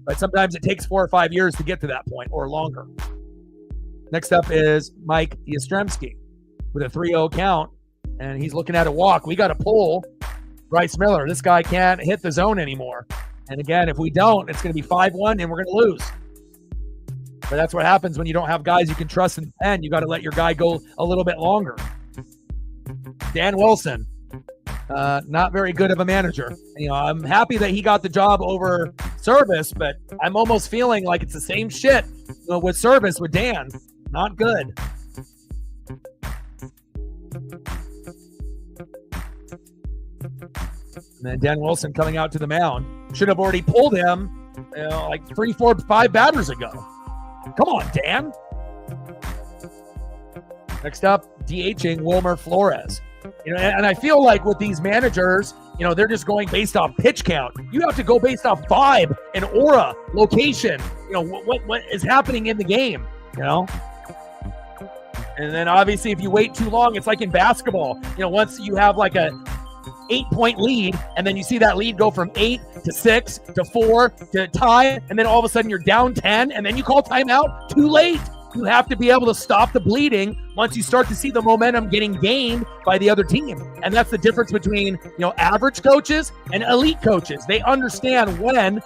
but sometimes it takes 4 or 5 years to get to that point or longer. Next up is Mike Yastrzemski with a 3-0 count, and he's looking at a walk. We got to pull Bryce Miller. This guy can't hit the zone anymore. And again, if we don't, it's going to be 5-1, and we're going to lose. But that's what happens when you don't have guys you can trust in the pen. You got to let your guy go a little bit longer. Dan Wilson, not very good of a manager. I'm happy that he got the job over Service, but I'm almost feeling like it's the same shit with Service with Dan. Not good. And then Dan Wilson coming out to the mound. Should have already pulled him, like 3, 4, 5 batters ago. Come on, Dan. Next up, DHing Wilmer Flores. And I feel like with these managers, they're just going based off pitch count. You have to go based off vibe and aura, location, what is happening in the game, And then obviously if you wait too long, it's like in basketball. Once you have like a 8-point lead, and then you see that lead go from 8 to 6 to 4 to tie, and then all of a sudden you're down 10, and then you call timeout. Too late. You have to be able to stop the bleeding once you start to see the momentum getting gained by the other team. And that's the difference between, average coaches and elite coaches. They understand when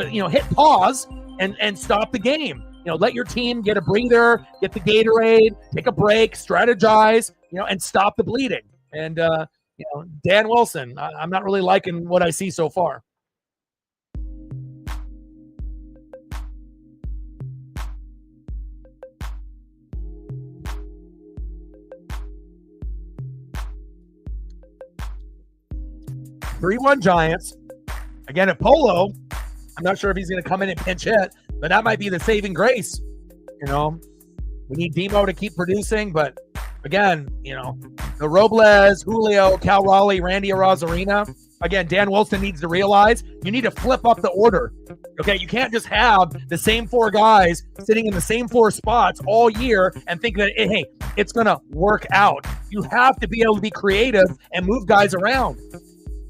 hit pause and stop the game. Let your team get a breather, get the Gatorade, take a break, strategize, and stop the bleeding. And, Dan Wilson, I'm not really liking what I see so far. (3-1) Giants. Again, at Polo, I'm not sure if he's going to come in and pinch hit, but that might be the saving grace. We need Demo to keep producing, but again, the Robles, Julio, Cal Raleigh, Randy Arozarena. Again, Dan Wilson needs to realize you need to flip up the order. Okay, you can't just have the same 4 guys sitting in the same 4 spots all year and think that, hey, it's going to work out. You have to be able to be creative and move guys around.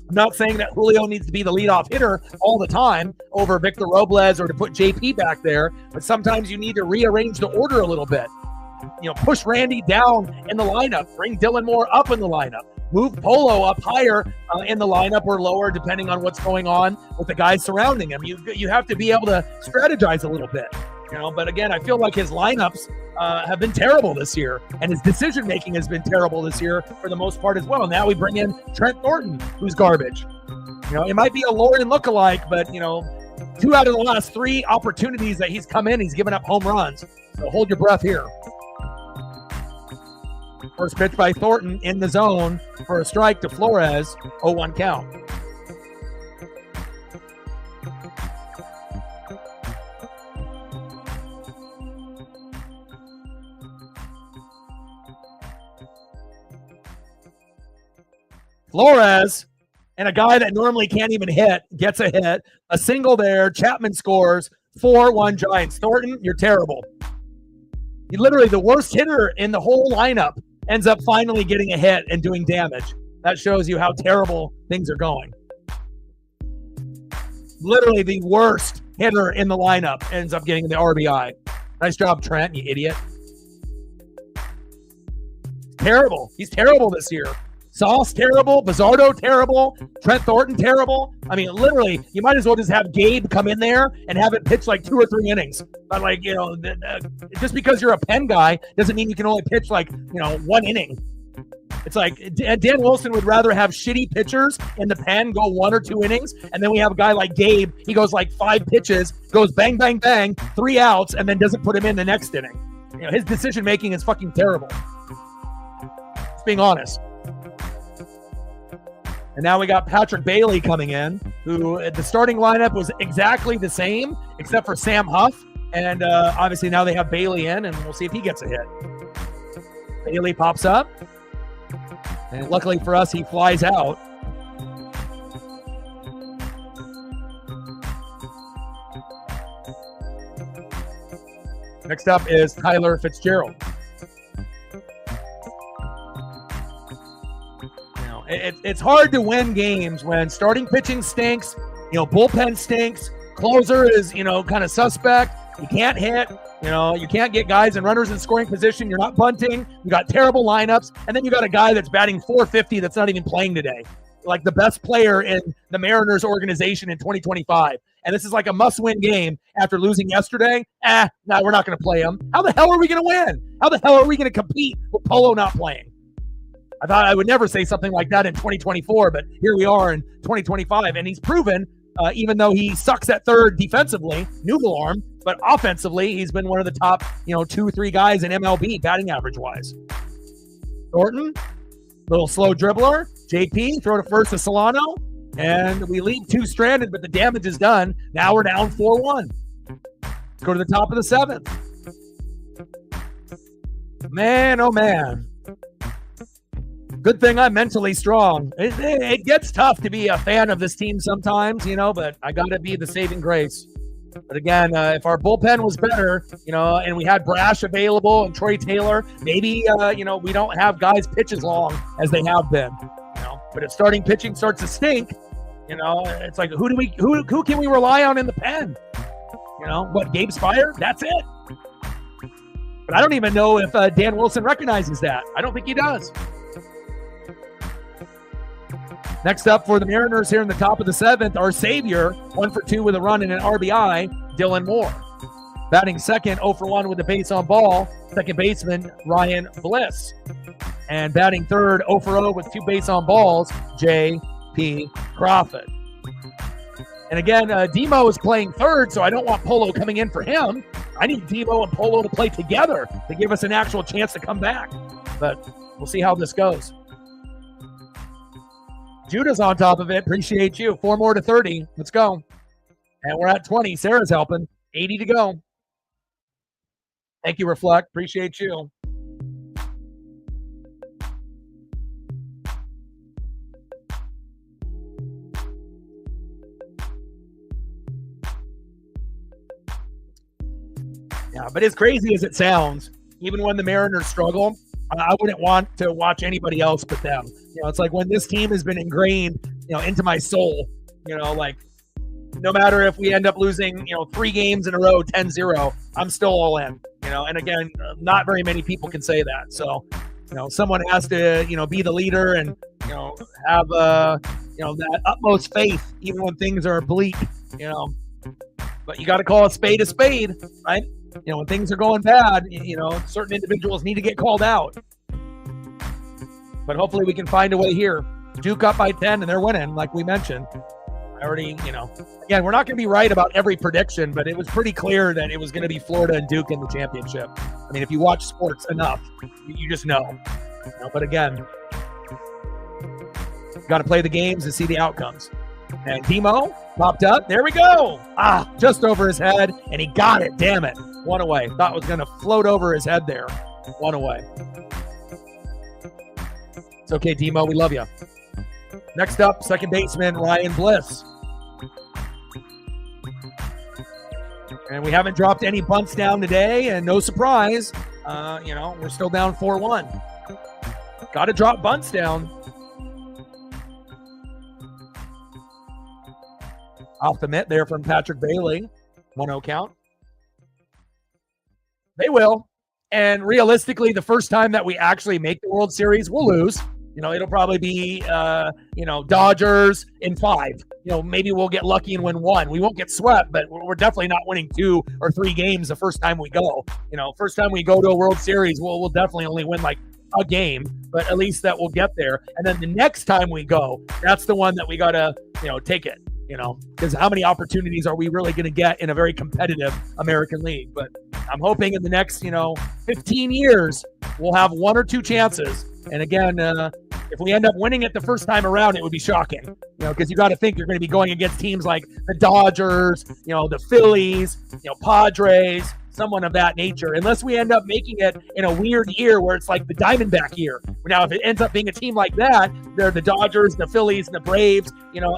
I'm not saying that Julio needs to be the leadoff hitter all the time over Victor Robles or to put JP back there, but sometimes you need to rearrange the order a little bit. Push Randy down in the lineup, bring Dylan Moore up in the lineup, move Polo up higher in the lineup or lower, depending on what's going on with the guys surrounding him. You have to be able to strategize a little bit. But again, I feel like his lineups have been terrible this year, and his decision-making has been terrible this year for the most part as well. Now we bring in Trent Thornton, who's garbage. It might be a Lauren lookalike, but, 2 out of the last 3 opportunities that he's come in, he's given up home runs. So hold your breath here. First pitch by Thornton in the zone for a strike to Flores, 0-1 count. Flores, and a guy that normally can't even hit, gets a hit. A single there. Chapman scores. 4-1 Giants. Thornton, you're terrible. You're literally the worst hitter in the whole lineup. Ends up finally getting a hit and doing damage. That shows you how terrible things are going. Literally the worst hitter in the lineup ends up getting the RBI. Nice job, Trent, you idiot. Terrible. He's terrible this year. Sauce terrible, Bizzardo terrible, Trent Thornton terrible. I mean, literally, you might as well just have Gabe come in there and have it pitch like 2 or 3 innings. But just because you're a pen guy doesn't mean you can only pitch 1 inning. It's like Dan Wilson would rather have shitty pitchers in the pen go 1 or 2 innings, and then we have a guy like Gabe. He goes 5 pitches, goes bang, bang, bang, 3 outs, and then doesn't put him in the next inning. His decision making is fucking terrible. Just being honest. And now we got Patrick Bailey coming in, who the starting lineup was exactly the same, except for Sam Huff. And obviously now they have Bailey in, and we'll see if he gets a hit. Bailey pops up. And luckily for us, he flies out. Next up is Tyler Fitzgerald. It's hard to win games when starting pitching stinks, bullpen stinks, closer is, kind of suspect. You can't hit, you can't get guys and runners in scoring position. You're not bunting. You got terrible lineups. And then you got a guy that's batting .450 that's not even playing today. Like the best player in the Mariners organization in 2025. And this is like a must-win game after losing yesterday. No, we're not going to play him. How the hell are we going to win? How the hell are we going to compete with Polo not playing? I thought I would never say something like that in 2024, but here we are in 2025, and he's proven, even though he sucks at third defensively, noodle arm, but offensively, he's been one of the top, 2-3 guys in MLB batting average-wise. Thornton, little slow dribbler. JP, throw to first to Solano, and we leave 2 stranded, but the damage is done. Now we're down 4-1. Let's go to the top of the 7th. Man, oh man. Good thing I'm mentally strong. It gets tough to be a fan of this team sometimes, but I got to be the saving grace. But again, if our bullpen was better, and we had Brash available and Troy Taylor, maybe, we don't have guys pitch as long as they have been. But if starting pitching starts to stink, it's like, who can we rely on in the pen? Gabe Spire? That's it. But I don't even know if Dan Wilson recognizes that. I don't think he does. Next up for the Mariners here in the top of the 7th, our savior, 1 for 2 with a run and an RBI, Dylan Moore. Batting second, 0 for 1 with a base on ball, second baseman Ryan Bliss. And batting third, 0 for 0 with 2 base on balls, J.P. Crawford. And again, Demo is playing third, so I don't want Polo coming in for him. I need Demo and Polo to play together to give us an actual chance to come back. But we'll see how this goes. Judah's on top of it. Appreciate you. 4 more to 30. Let's go. And we're at 20. Sarah's helping. 80 to go. Thank you, Reflect. Appreciate you. Yeah, but as crazy as it sounds, even when the Mariners struggle, I wouldn't want to watch anybody else but them. It's like when this team has been ingrained, into my soul, like no matter if we end up losing, 3 games in a row, 10-0, I'm still all in, and again, not very many people can say that. So, someone has to, be the leader and, have, that utmost faith, even when things are bleak, but you got to call a spade, right? When things are going bad, certain individuals need to get called out. But hopefully we can find a way here. Duke up by 10 and they're winning, like we mentioned. I already, again, we're not going to be right about every prediction, but it was pretty clear that it was going to be Florida and Duke in the championship. I mean, if you watch sports enough, you just know. But again, got to play the games and see the outcomes. And Demo popped up. There we go. Just over his head, and he got it. Damn it. 1 away. Thought it was going to float over his head there. 1 away. It's okay, Demo. We love you. Next up, second baseman Ryan Bliss. And we haven't dropped any bunts down today, and no surprise, we're still down 4-1. Got to drop bunts down. Off the mitt there from Patrick Bailey. 1-0 count. They will. And realistically, the first time that we actually make the World Series, we'll lose. It'll probably be, Dodgers in 5. Maybe we'll get lucky and win 1. We won't get swept, but we're definitely not winning 2 or 3 games the first time we go. First time we go to a World Series, we'll definitely only win like a game, but at least that we'll get there. And then the next time we go, that's the one that we got to, take it. Because how many opportunities are we really going to get in a very competitive American League? But I'm hoping in the next, 15 years, we'll have 1 or 2 chances. And again, if we end up winning it the first time around, it would be shocking, because you got to think you're going to be going against teams like the Dodgers, the Phillies, Padres, someone of that nature, unless we end up making it in a weird year where it's like the Diamondback year. Now, if it ends up being a team like that, they're the Dodgers, the Phillies, and the Braves,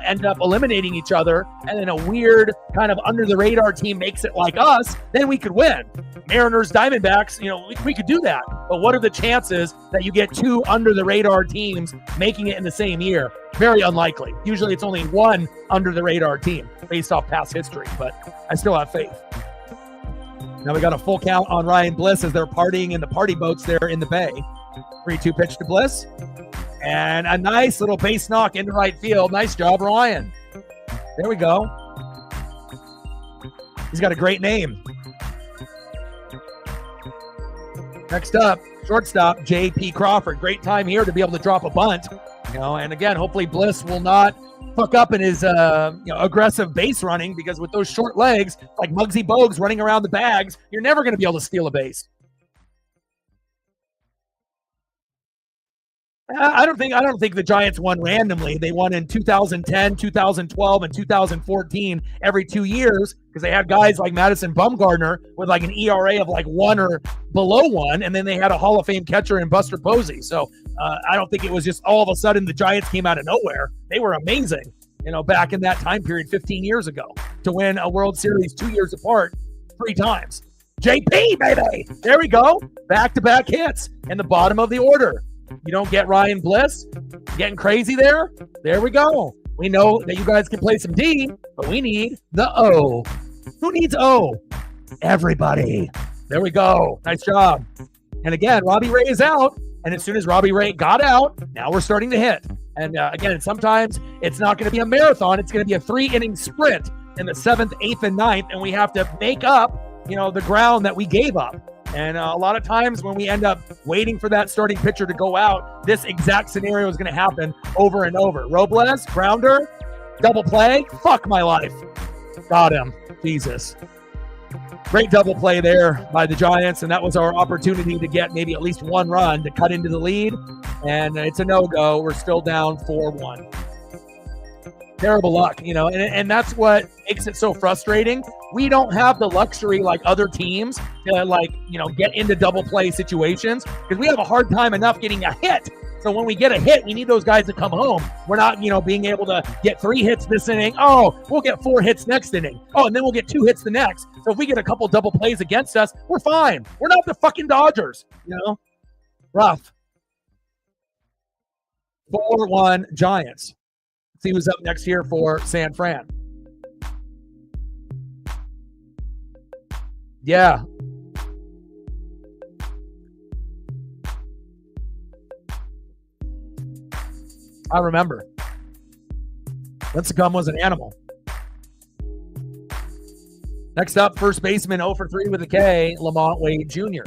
end up eliminating each other, and then a weird kind of under-the-radar team makes it like us, then we could win. Mariners, Diamondbacks, we could do that. But what are the chances that you get 2 under-the-radar teams making it in the same year? Very unlikely. Usually it's only 1 under-the-radar team based off past history, but I still have faith. Now we got a full count on Ryan Bliss as they're partying in the party boats there in the bay. 3-2 pitch to Bliss. And a nice little base knock into right field. Nice job, Ryan. There we go. He's got a great name. Next up, shortstop J.P. Crawford. Great time here to be able to drop a bunt. And again, hopefully Bliss will not fuck up in his aggressive base running, because with those short legs, like Muggsy Bogues running around the bags, you're never going to be able to steal a base. I don't think the Giants won randomly. They won in 2010, 2012, and 2014 every 2 years, because they had guys like Madison Bumgarner with like an ERA of like 1 or below 1, and then they had a Hall of Fame catcher in Buster Posey. So I don't think it was just all of a sudden the Giants came out of nowhere. They were amazing, back in that time period 15 years ago to win a World Series 2 years apart 3 times. JP, baby! There we go. Back-to-back hits in the bottom of the order. You don't get Ryan Bliss getting crazy there? There we go. We know that you guys can play some D, but we need the O. Who needs O? Everybody. There we go. Nice job. And again, Robbie Ray is out. And as soon as Robbie Ray got out, now we're starting to hit. And again, sometimes it's not going to be a marathon. It's going to be a 3-inning sprint in the 7th, 8th, and 9th, and we have to make up, the ground that we gave up. And a lot of times when we end up waiting for that starting pitcher to go out, this exact scenario is going to happen over and over. Robles, grounder, double play. Fuck my life. Got him. Jesus. Great double play there by the Giants, and that was our opportunity to get maybe at least one run to cut into the lead, and it's a no-go. We're still down 4-1. Terrible luck, and that's what makes it so frustrating. We don't have the luxury like other teams to get into double play situations because we have a hard time enough getting a hit. So when we get a hit, we need those guys to come home. We're not, being able to get 3 hits this inning. Oh, we'll get 4 hits next inning. Oh, and then we'll get 2 hits the next. So if we get a couple double plays against us, we're fine. We're not the fucking Dodgers, Rough. 4-1 Giants. Let's see who's up next here for San Fran. Yeah. I remember. Lincecum was an animal. Next up, first baseman 0 for 3 with a K, Lamont Wade Jr.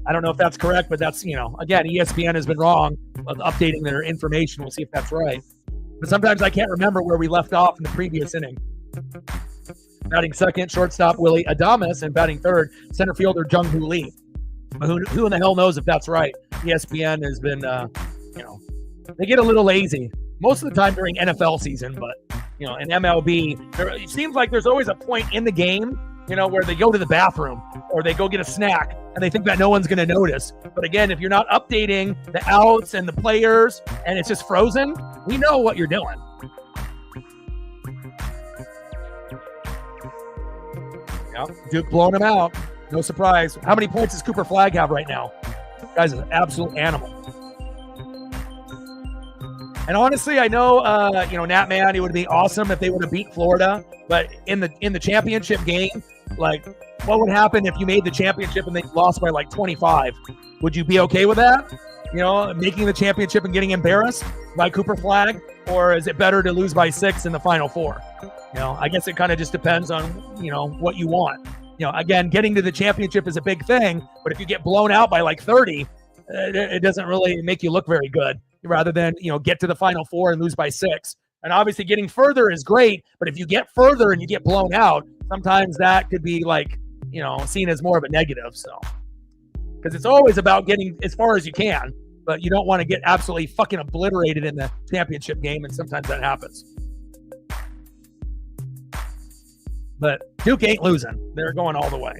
I don't know if that's correct, but that's, again, ESPN has been wrong with updating their information. We'll see if that's right. But sometimes I can't remember where we left off in the previous inning. Batting second, shortstop Willie Adames, and batting third, center fielder Jung-Hoo Lee. Who in the hell knows if that's right? ESPN has been, they get a little lazy most of the time during NFL season, but in MLB, it seems like there's always a point in the game, where they go to the bathroom or they go get a snack and they think that no one's going to notice. But again, if you're not updating the outs and the players and it's just frozen, we know what you're doing. Yep, Duke blowing him out. No surprise. How many points does Cooper Flagg have right now? Guy's an absolute animal. And honestly, I know, Nat Man, it would be awesome if they would have beat Florida. But in the championship game, what would happen if you made the championship and they lost by 25? Would you be okay with that? Making the championship and getting embarrassed by Cooper Flagg? Or is it better to lose by 6 in the Final Four? I guess it kind of just depends on, what you want. Again, getting to the championship is a big thing. But if you get blown out by 30, it doesn't really make you look very good. Rather than, get to the Final Four and lose by 6. And obviously getting further is great, but if you get further and you get blown out, sometimes that could be seen as more of a negative. So, because it's always about getting as far as you can, but you don't want to get absolutely fucking obliterated in the championship game, and sometimes that happens. But Duke ain't losing. They're going all the way.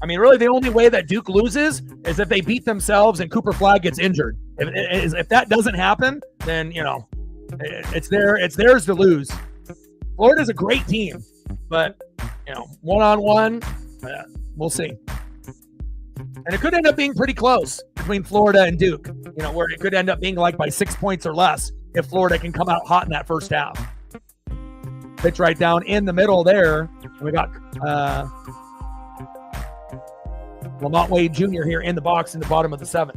I mean, really, the only way that Duke loses is if they beat themselves and Cooper Flagg gets injured. If that doesn't happen, then, it's theirs to lose. Florida's a great team, but, one-on-one, we'll see. And it could end up being pretty close between Florida and Duke, where it could end up being by 6 points or less if Florida can come out hot in that first half. Pitch right down in the middle there. And we got Lamont Wade Jr. here in the box in the bottom of the 7th.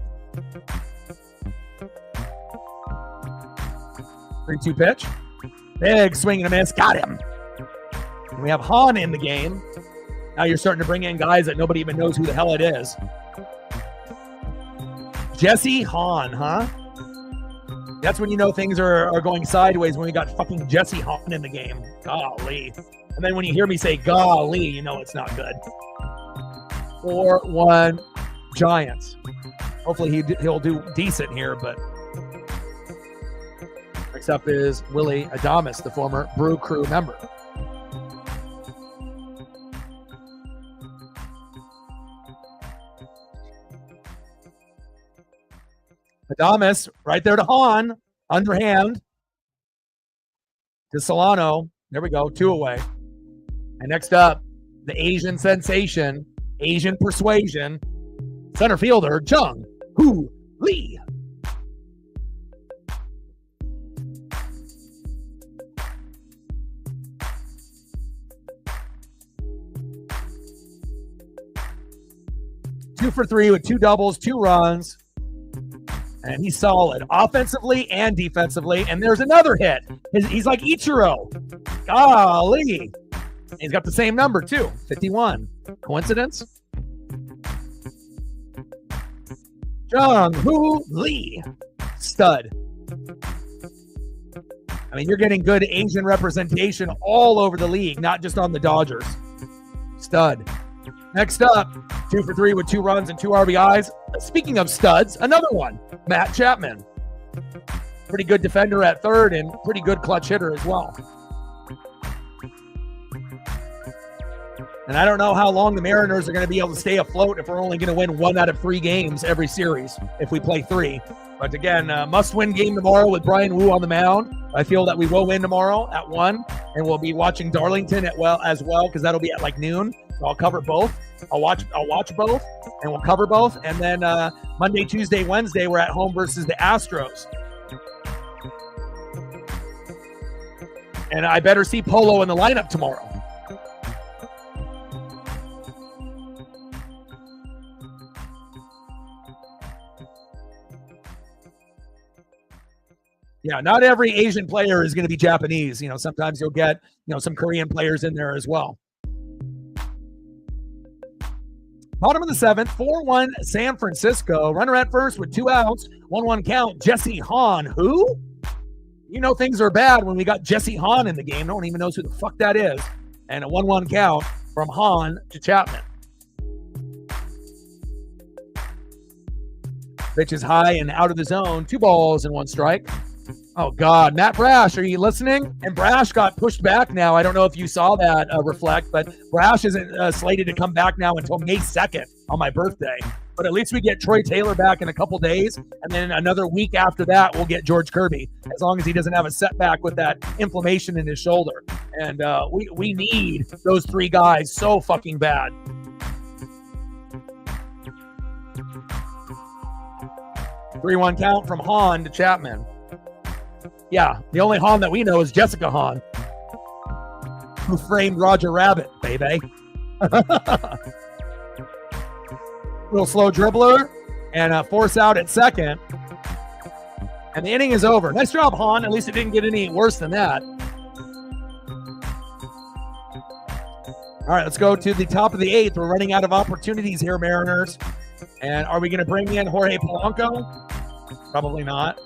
3-2 pitch. Big swing and a miss. Got him. And we have Hahn in the game. Now you're starting to bring in guys that nobody even knows who the hell it is. Jesse Hahn, huh? That's when you know things are going sideways, when we got fucking Jesse Hahn in the game. Golly. And then when you hear me say golly, you know it's not good. 4-1 Giants. Hopefully he'll do decent here, but next up is Willie Adames, the former Brew Crew member. Adames right there to Hahn, underhand to Solano. There we go, 2 away. And next up, the Asian sensation, Asian persuasion, center fielder Jung-Hoo Lee. Two for 3 with 2 doubles, 2 runs. And he's solid offensively and defensively. And there's another hit. He's like Ichiro. Golly. He's got the same number, too. 51. Coincidence? Jung-Hoo Lee. Stud. I mean, you're getting good Asian representation all over the league, not just on the Dodgers. Stud. Next up, 2 for 3 with 2 runs and 2 RBIs. Speaking of studs, another one, Matt Chapman. Pretty good defender at third and pretty good clutch hitter as well. And I don't know how long the Mariners are going to be able to stay afloat if we're only going to win 1 out of 3 games every series if we play 3. But again, must-win game tomorrow with Brian Wu on the mound. I feel that we will win tomorrow at 1, and we'll be watching Darlington as well because that'll be at like noon. So I'll cover both. I'll watch both, and we'll cover both. And then Monday, Tuesday, Wednesday, we're at home versus the Astros. And I better see Polo in the lineup tomorrow. Yeah, not every Asian player is going to be Japanese. You know, sometimes you'll get, some Korean players in there as well. Bottom of the 7th, 4-1 San Francisco. Runner at first with 2 outs, 1-1 count. Jesse Hahn. Who? You know things are bad when we got Jesse Hahn in the game. No one even knows who the fuck that is. And a 1-1 count from Hahn to Chapman. Pitch is high and out of the zone. 2 balls and 1 strike. Oh, God. Matt Brash, are you listening? And Brash got pushed back now. I don't know if you saw that reflect, but Brash isn't slated to come back now until May 2nd on my birthday. But at least we get Troy Taylor back in a couple days, and then another week after that, we'll get George Kirby, as long as he doesn't have a setback with that inflammation in his shoulder. And we need those 3 guys so fucking bad. Three-one count from Hahn to Chapman. Yeah, the only Hahn that we know is Jessica Hahn, who framed Roger Rabbit, baby. Little slow dribbler and force out at second. And the inning is over. Nice job, Hahn. At least it didn't get any worse than that. All right, let's go to the top of the 8th. We're running out of opportunities here, Mariners. And are we going to bring in Jorge Polanco? Probably not.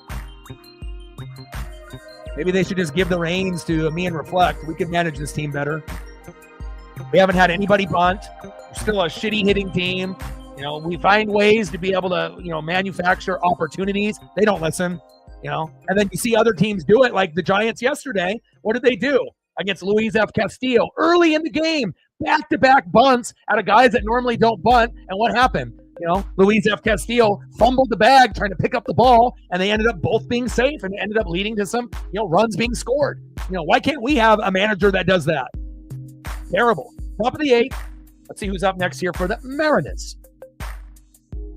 Maybe they should just give the reins to me and Reflect. We could manage this team better. We haven't had anybody bunt. We're still a shitty hitting team. We find ways to be able to, manufacture opportunities. They don't listen, And then you see other teams do it, like the Giants yesterday. What did they do against Luis F. Castillo? Early in the game, back-to-back bunts out of guys that normally don't bunt. And what happened? Luis F. Castillo fumbled the bag trying to pick up the ball, and they ended up both being safe and ended up leading to some, runs being scored. Why can't we have a manager that does that? Terrible. Top of the 8th. Let's see who's up next here for the Mariners.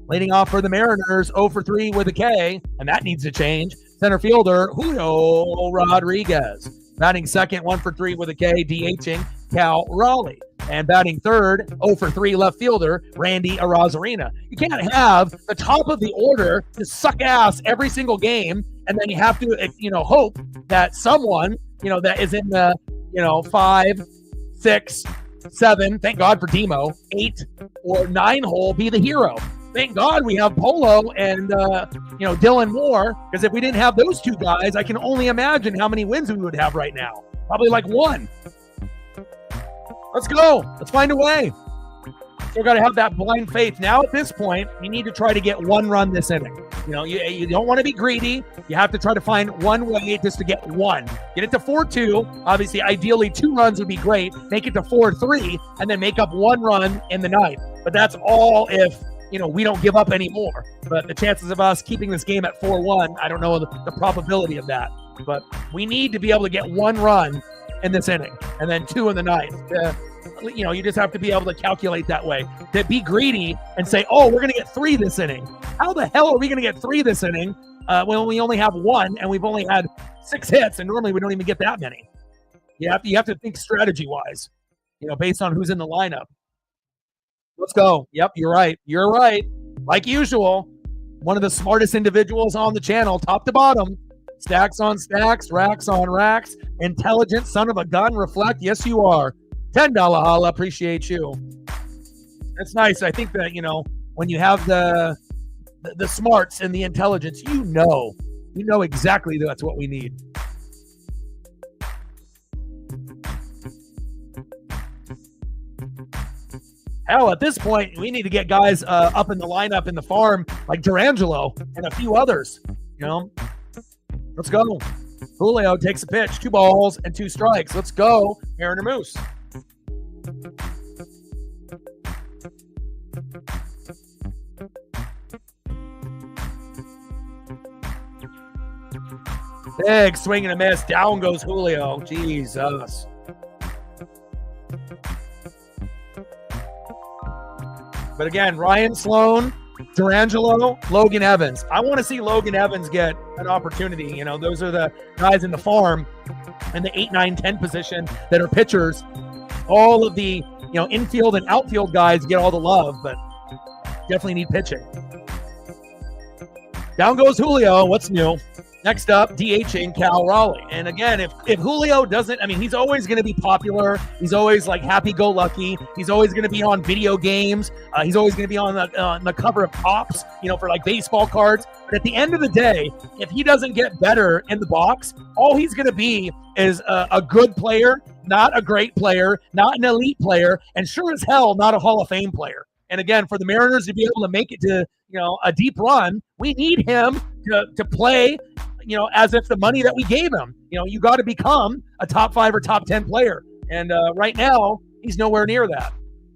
Leading off for the Mariners, 0 for 3 with a K, and that needs to change. Center fielder, Julio Rodriguez. Batting second, 1 for 3 with a K, DHing Cal Raleigh. And batting third, 0 for 3 left fielder, Randy Arozarena. You can't have the top of the order to suck ass every single game, and then you have to, hope that someone, that is in the, 5, 6, 7, thank God for Demo, 8 or 9 hole be the hero. Thank God we have Polo and, Dylan Moore, because if we didn't have those 2 guys, I can only imagine how many wins we would have right now. Probably like 1. Let's go. Let's find a way. Still got to have that blind faith. Now at this point, you need to try to get 1 run this inning. You don't want to be greedy. You have to try to find 1 way just to get 1. Get it to 4-2. Obviously, ideally 2 runs would be great. Make it to 4-3 and then make up 1 run in the 9th. But that's all if we don't give up anymore. But the chances of us keeping this game at 4-1, I don't know the probability of that. But we need to be able to get 1 run in this inning and then 2 in the 9th. You just have to be able to calculate that way. To be greedy and say, oh, we're going to get 3 this inning. How the hell are we going to get 3 this inning when we only have 1 and we've only had 6 hits and normally we don't even get that many? You have to think strategy-wise, based on who's in the lineup. Let's go. Yep, you're right. You're right. Like usual. one of the smartest individuals on the channel, top to bottom. Stacks on stacks, racks on racks. Intelligent son of a gun, Reflect. Yes, you are. $10 holla. Appreciate you. That's nice. I think that, when you have the smarts and the intelligence, you know exactly that's what we need. Hell, at this point, we need to get guys up in the lineup in the farm like Durangelo and a few others. Let's go. Julio takes a pitch, 2 balls and 2 strikes. Let's go, Mariner Moose. Big swing and a miss. Down goes Julio. Jesus. But again, Ryan Sloan, Durangelo, Logan Evans. I want to see Logan Evans get an opportunity. Those are the guys in the farm in the 8, 9, 10 position that are pitchers. All of the, infield and outfield guys get all the love, but definitely need pitching. Down goes Julio. What's new? Next up, DHing Cal Raleigh. And again, if Julio doesn't, he's always going to be popular. He's always like happy-go-lucky. He's always going to be on video games. He's always going to be on the cover of Pops, for like baseball cards. But at the end of the day, if he doesn't get better in the box, all he's going to be is a good player, not a great player, not an elite player, and sure as hell not a Hall of Fame player. And again, for the Mariners to be able to make it to, a deep run, we need him to play as if the money that we gave him, you got to become a top 5 or top 10 player. And right now, he's nowhere near that.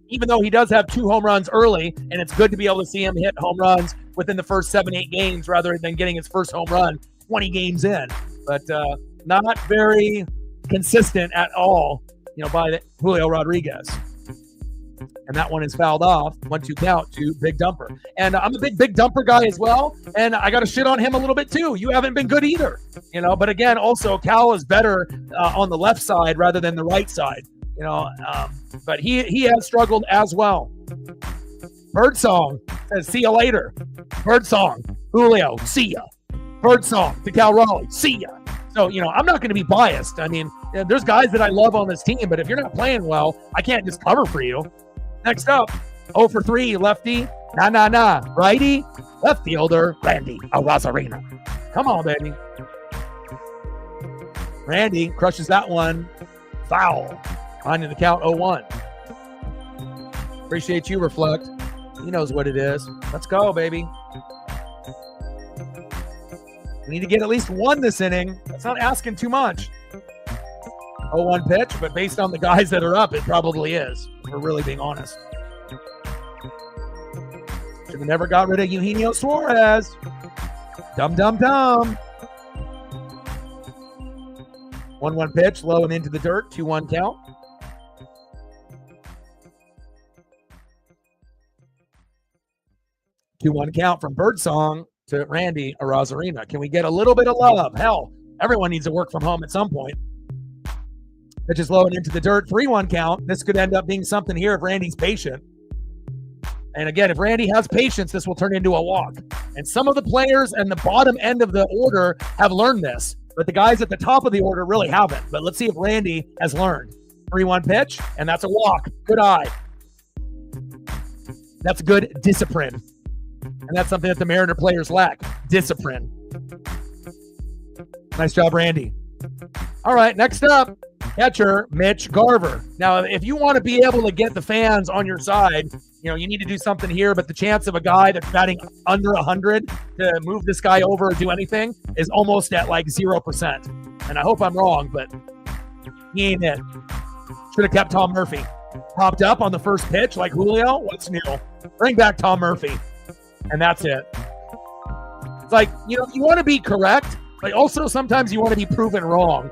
Even though he does have 2 home runs early, and it's good to be able to see him hit home runs within the first 7-8 games rather than getting his first home run 20 games in. But not very consistent at all, by Julio Rodriguez. And that one is fouled off. 1-2 count to Big Dumper. And I'm a big Dumper guy as well. And I got to shit on him a little bit too. You haven't been good either. But again, also Cal is better on the left side rather than the right side. But he has struggled as well. Birdsong says, see you later. Birdsong, Julio, see ya. Birdsong to Cal Raleigh, see ya. So, I'm not going to be biased. There's guys that I love on this team, but if you're not playing well, I can't just cover for you. Next up, 0 for 3, lefty, righty, left fielder, Randy Arozarena. Come on, baby. Randy crushes that one. Foul. Finding the count 0-1. Appreciate you, Reflect. He knows what it is. Let's go, baby. We need to get at least 1 this inning. That's not asking too much. 0-1 pitch, but based on the guys that are up, it probably is. We're really being honest. Should have never got rid of Eugenio Suarez. Dumb. 1-1 pitch, low and into the dirt. 2-1 count. 2-1 count from Birdsong to Randy Arozarena. Can we get a little bit of love? Hell, everyone needs to work from home at some point. Pitch is low and into the dirt. 3-1 count. This could end up being something here if Randy's patient. And again, if Randy has patience, this will turn into a walk. And some of the players and the bottom end of the order have learned this, but the guys at the top of the order really haven't. But let's see if Randy has learned. 3-1 pitch, and that's a walk. Good eye. That's good discipline. And that's something that the Mariner players lack. Discipline. Nice job, Randy. All right, next up, catcher Mitch Garver. Now, if you want to be able to get the fans on your side, you need to do something here, but the chance of a guy that's batting under 100 to move this guy over or do anything is almost at like 0%. And I hope I'm wrong, but he ain't it. Should have kept Tom Murphy. Popped up on the first pitch like Julio. What's new? Bring back Tom Murphy. And that's it. It's like, you want to be correct, but also sometimes you want to be proven wrong,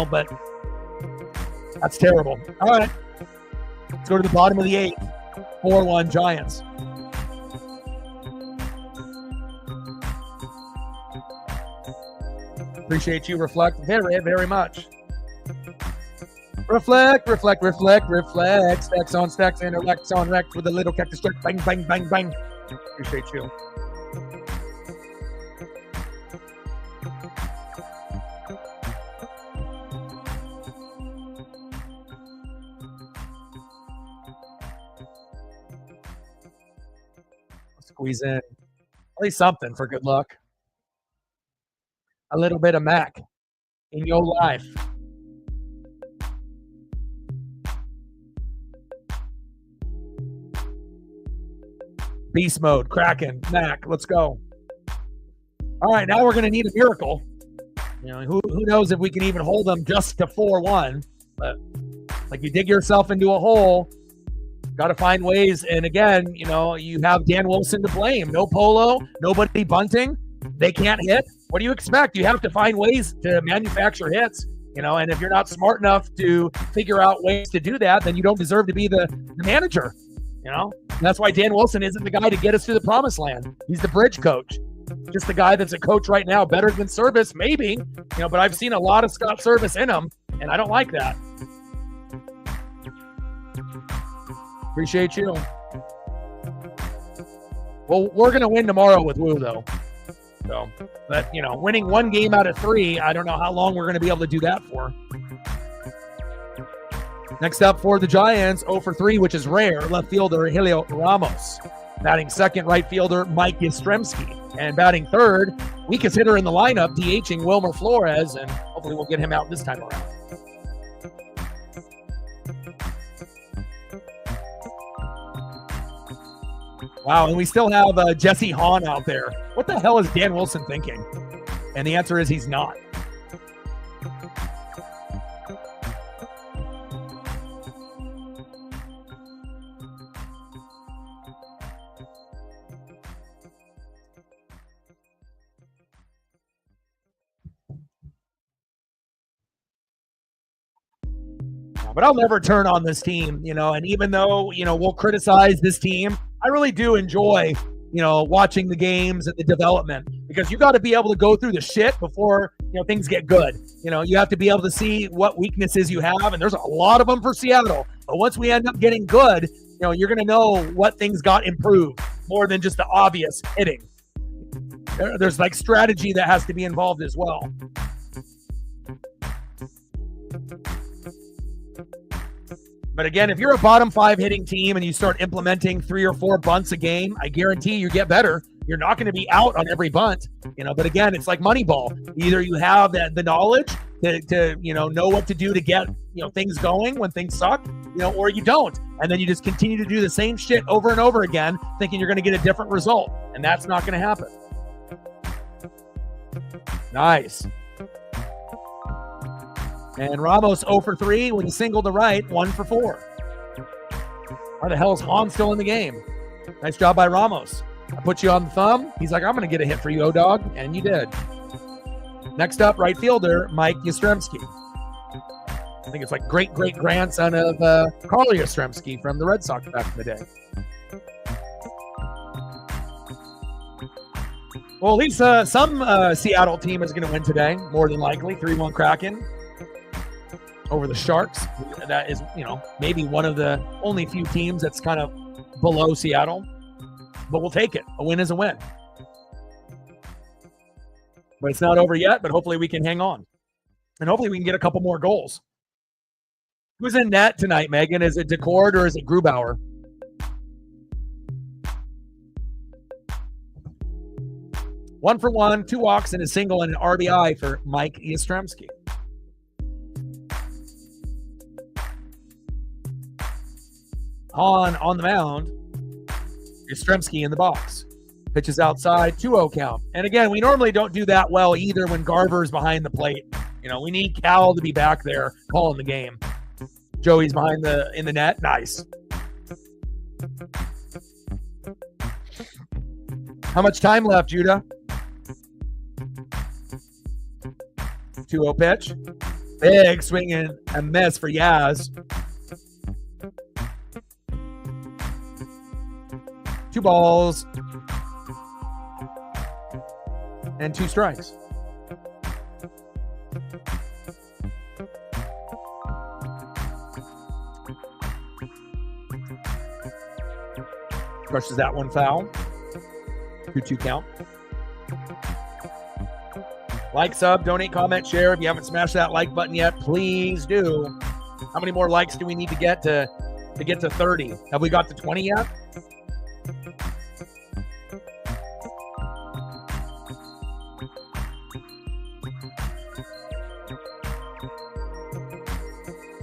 but that's terrible. All right. Let's go to the bottom of the 8th. 4-1 Giants. Appreciate you, Reflect, very, very much. Reflect. Stacks on stacks, interlects on rect with a little cactus strike. Bang, bang, bang, bang. Appreciate you. Squeeze in at least something for good luck. A little bit of Mac in your life. Beast mode, Kraken, Mac, let's go. All right, now we're going to need a miracle. You know, who knows if we can even hold them just to 4-1. But like, you dig yourself into a hole, got to find ways. And again, you know, you have Dan Wilson to blame. No polo, nobody bunting. They can't hit. What do you expect? You have to find ways to manufacture hits. You know, and if you're not smart enough to figure out ways to do that, then you don't deserve to be the manager. You know, and that's why Dan Wilson isn't the guy to get us to the promised land. He's the bridge coach. Just the guy that's a coach right now, better than Service, maybe. You know, but I've seen a lot of Scott Service in him, and I don't like that. Appreciate you. Well, we're going to win tomorrow with Woo, though. So, but, you know, winning one game out of 3, I don't know how long we're going to be able to do that for. Next up for the Giants, 0 for 3, which is rare, left fielder Helio Ramos. Batting second, right fielder Mike Yastrzemski. And batting third, weakest hitter in the lineup, DHing Wilmer Flores, and hopefully we'll get him out this time around. Wow, and we still have Jesse Hahn out there. What the hell is Dan Wilson thinking? And the answer is he's not. But I'll never turn on this team, you know, and even though, you know, we'll criticize this team, I really do enjoy, you know, watching the games and the development, because you got to be able to go through the shit before, you know, things get good. You know, you have to be able to see what weaknesses you have, and there's a lot of them for Seattle. But once we end up getting good, you know, you're going to know what things got improved more than just the obvious hitting. There's like strategy that has to be involved as well. But again, if you're a bottom 5 hitting team and you start implementing 3 or 4 bunts a game, I guarantee you get better. You're not going to be out on every bunt, you know. But again, it's like Moneyball. Either you have the knowledge to you know what to do to get, you know, things going when things suck, you know, or you don't, and then you just continue to do the same shit over and over again, thinking you're going to get a different result, and that's not going to happen. Nice. And Ramos 0 for 3 with a single to right, 1 for 4. Why the hell is Hahn still in the game? Nice job by Ramos. I put you on the thumb. He's like, I'm going to get a hit for you, O-Dog. And you did. Next up, right fielder, Mike Yastrzemski. I think it's like great-great-grandson of Carl Yastrzemski from the Red Sox back in the day. Well, at least some Seattle team is going to win today, more than likely. 3-1 Kraken over the Sharks. That is, you know, maybe one of the only few teams that's kind of below Seattle. But we'll take it. A win is a win. But it's not over yet, but hopefully we can hang on. And hopefully we can get a couple more goals. Who's in net tonight, Megan? Is it Decord or is it Grubauer? One for 1, 2 walks and a single and an RBI for Mike Yastrzemski. Hahn on the mound. Yastrzemski in the box. Pitches outside, 2-0 count. And again, we normally don't do that well either when Garver's behind the plate. You know, we need Cal to be back there calling the game. Joey's behind in the net. Nice. How much time left, Judah? 2-0 pitch. Big swing and a miss for Yaz. 2 balls and 2 strikes. Crushes that one foul. 2-2 count. Like, sub, donate, comment, share. If you haven't smashed that like button yet, please do. How many more likes do we need to get to 30? Have we got to 20 yet?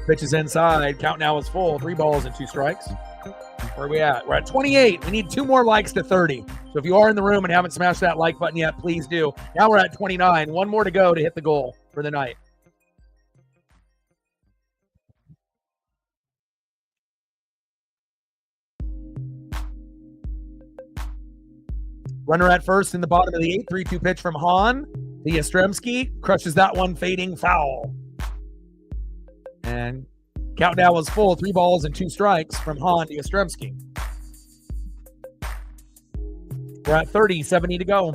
Pitch is inside. Count now is full. 3 balls and 2 strikes. Where are we at? We're at 28. We need 2 more likes to 30. So if you are in the room and haven't smashed that like button yet, please do. Now we're at 29. 1 more to go to hit the goal for the night. Runner at first in the bottom of the 8th. 3-2 pitch from Hahn. The Yastrzemski crushes that one, fading foul. And count now is full. 3 balls and 2 strikes from Hahn to Yastrzemski. We're at 30, 70 to go.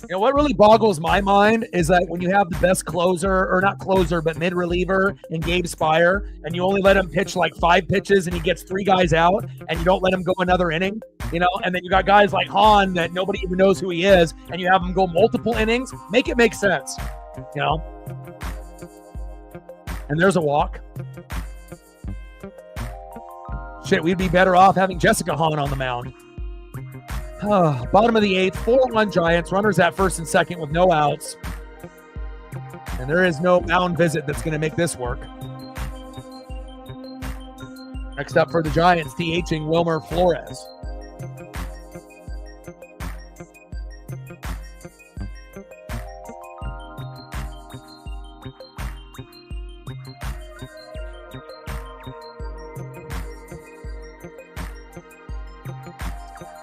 You know, what really boggles my mind is that when you have the best closer, or not closer, but mid-reliever in Gabe Spire, and you only let him pitch like 5 pitches and he gets 3 guys out, and you don't let him go another inning, you know, and then you got guys like Hahn that nobody even knows who he is, and you have him go multiple innings, make it make sense, you know? And there's a walk. Shit, we'd be better off having Jessica Hahn on the mound. Bottom of the 8th, 4-1 Giants. Runners at first and second with no outs. And there is no mound visit that's going to make this work. Next up for the Giants, DHing Wilmer Flores.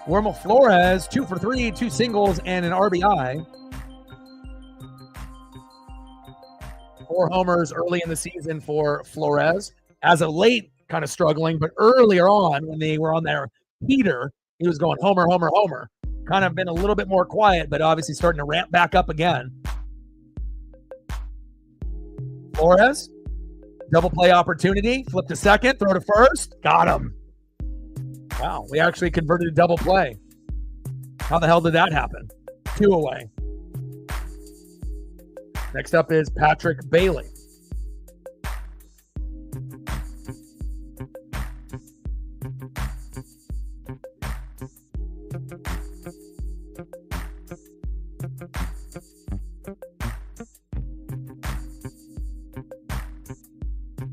Wilmer Flores, 2 for 3, 2 singles, and an RBI. 4 homers early in the season for Flores. As of late, kind of struggling, but earlier on, when they were on their heater, he was going homer, homer, homer. Kind of been a little bit more quiet, but obviously starting to ramp back up again. Flores, double play opportunity, flip to second, throw to first, got him. Wow, we actually converted a double play. How the hell did that happen? 2 away. Next up is Patrick Bailey.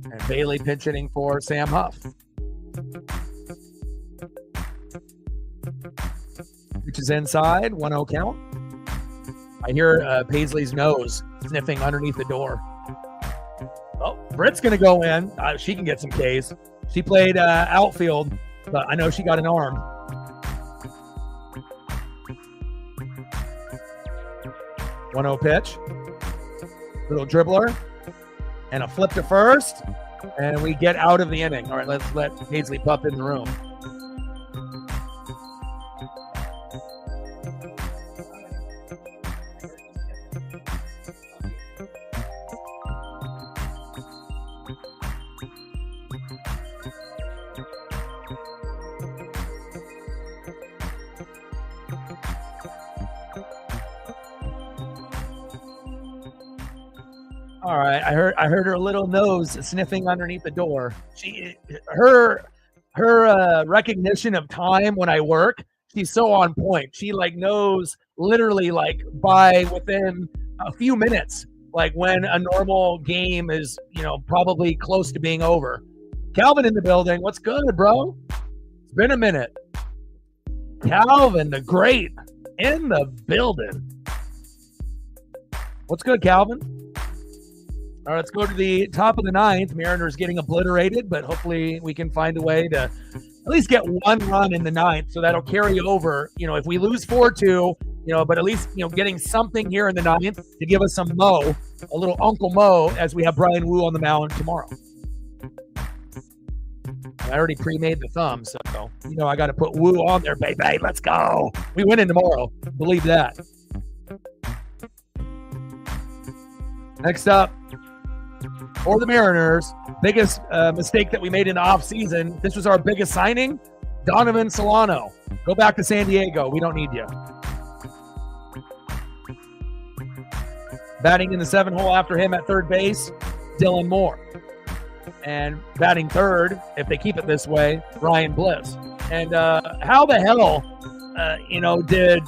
And Bailey pinch hitting for Sam Huff. Which is inside, 1-0 count. I hear Paisley's nose sniffing underneath the door. Oh, Britt's going to go in. She can get some Ks. She played outfield, but I know she got an arm. 1-0 pitch. Little dribbler. And a flip to first. And we get out of the inning. All right, let's let Paisley Pup in the room. All right, I heard her little nose sniffing underneath the door. Her recognition of time when I work, she's so on point. She like knows literally like by within a few minutes, like when a normal game is, you know, probably close to being over. Calvin in the building. What's good, bro? It's been a minute. Calvin the Great in the building. What's good, Calvin? All right, let's go to the top of the 9th. Mariners getting obliterated, but hopefully we can find a way to at least get 1 run in the 9th, so that'll carry over. You know, if we lose 4-2, you know, but at least, you know, getting something here in the 9th to give us some Mo, a little Uncle Mo, as we have Brian Wu on the mound tomorrow. I already pre-made the thumb, so, you know, I got to put Wu on there, baby. Let's go. We win in tomorrow. Believe that. Next up, for the Mariners, biggest mistake that we made in the offseason. This was our biggest signing, Donovan Solano. Go back to San Diego. We don't need you. Batting in the 7 hole after him at third base, Dylan Moore. And batting third, if they keep it this way, Ryan Bliss. And how the hell, did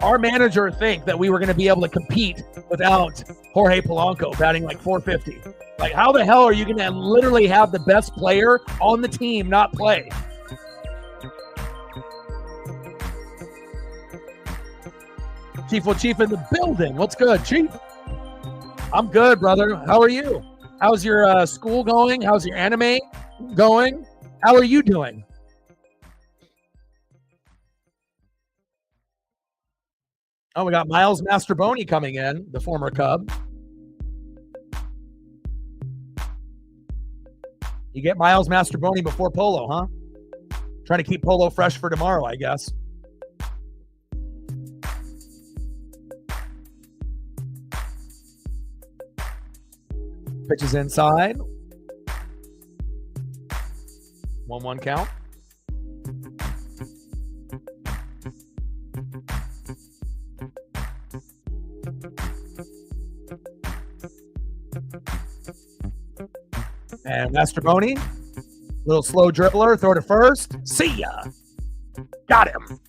our manager think that we were going to be able to compete without Jorge Polanco batting like 450? Like, how the hell are you going to literally have the best player on the team not play? Chief in the building. What's good, Chief? I'm good, brother. How are you? How's your school going? How's your anime going? How are you doing? Oh, we got Miles Mastroboni coming in, the former Cub. You get Miles Mastroboni before Polo, huh? Trying to keep Polo fresh for tomorrow, I guess. Pitches inside. 1-1 count. And Mastroboni, little slow dribbler, throw to first. See ya. Got him.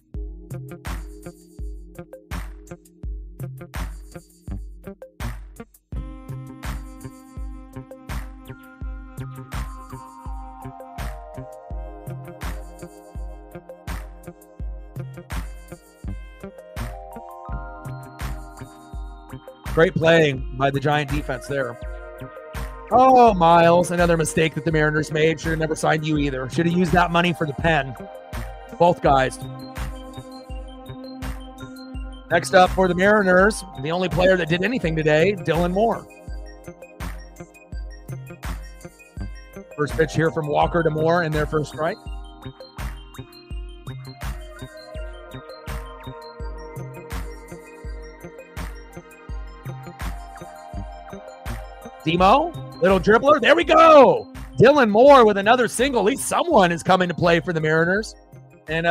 Great playing by the Giant defense there. Oh, Miles, another mistake that the Mariners made. Should have never signed you either. Should have used that money for the pen. Both guys. Next up for the Mariners, the only player that did anything today, Dylan Moore. First pitch here from Walker to Moore in their first strike. Demo, little dribbler. There we go. Dylan Moore with another single. At least someone is coming to play for the Mariners. And,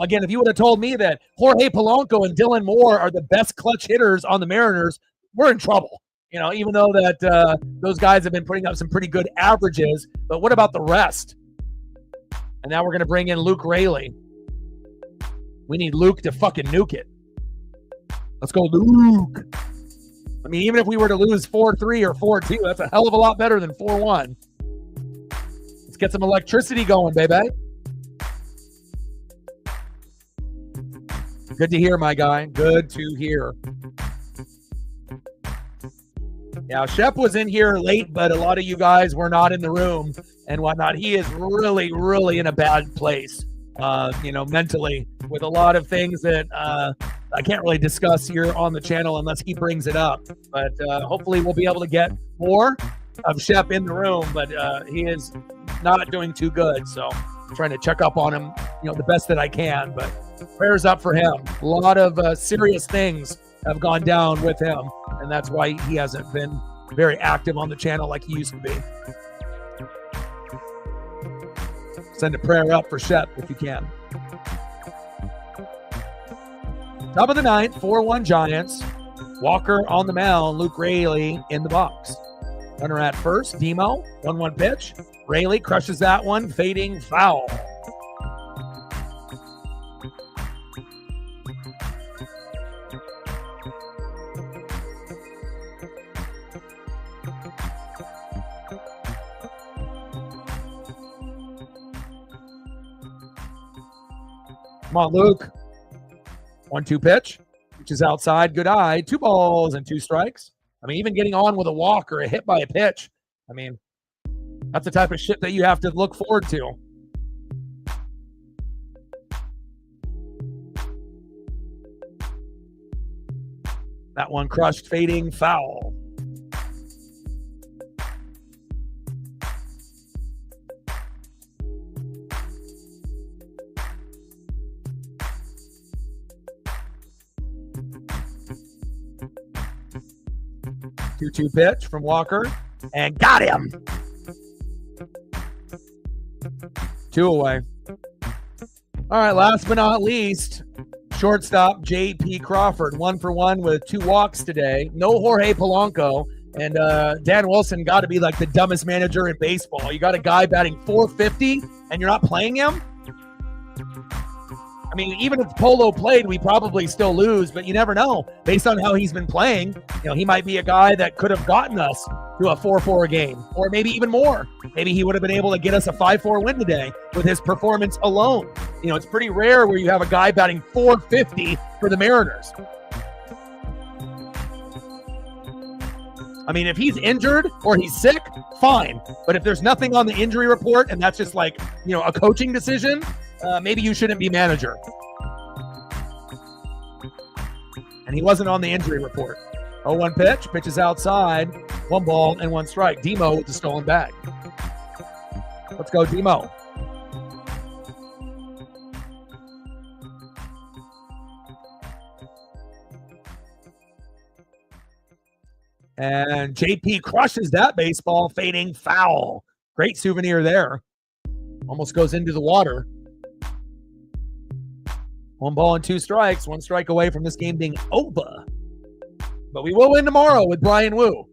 again, if you would have told me that Jorge Polanco and Dylan Moore are the best clutch hitters on the Mariners, we're in trouble. Even though that those guys have been putting up some pretty good averages. But what about the rest? And now we're going to bring in Luke Raley. We need Luke to fucking nuke it. Let's go, Luke. I mean, even if we were to lose 4-3 or 4-2, that's a hell of a lot better than 4-1. Let's get some electricity going, baby. Good to hear, my guy. Good to hear. Yeah, Shep was in here late, but a lot of you guys were not in the room and whatnot. He is really, really in a bad place, mentally, with a lot of things that I can't really discuss here on the channel unless he brings it up. But hopefully we'll be able to get more of Shep in the room, but he is not doing too good. So I'm trying to check up on him, the best that I can. But prayers up for him. A lot of serious things have gone down with him, and that's why he hasn't been very active on the channel like he used to be. Send a prayer up for Shep if you can. Top of the ninth, 4-1 Giants. Walker on the mound, Luke Raley in the box. Runner at first, Demo, 1-1 pitch. Raley crushes that one, fading foul. Come on, Luke. 1-2 pitch, which is outside. Good eye. 2 balls and 2 strikes. I mean, even getting on with a walk or a hit by a pitch, I mean, that's the type of shit that you have to look forward to. That one crushed, fading foul. Two-two pitch from Walker, and got him. 2 away. All right, last but not least, shortstop J.P. Crawford, 1 for 1 with 2 walks today. No Jorge Polanco. And Dan Wilson got to be like the dumbest manager in baseball. You got a guy batting 450 and you're not playing him? I mean, even if Polo played, we probably still lose, but you never know. Based on how he's been playing, he might be a guy that could have gotten us to a 4-4 game, or maybe even more. Maybe he would have been able to get us a 5-4 win today with his performance alone. It's pretty rare where you have a guy batting 450 for the Mariners. I mean, if he's injured or he's sick, fine. But if there's nothing on the injury report and that's just like, a coaching decision, maybe you shouldn't be manager. And he wasn't on the injury report. 0-1 pitch, pitches outside, 1 ball and 1 strike. Demo with the stolen bag. Let's go, Demo. And JP crushes that baseball, fading foul. Great souvenir there. Almost goes into the water. 1 ball and 2 strikes. 1 strike away from this game being over. But we will win tomorrow with Brian Wu.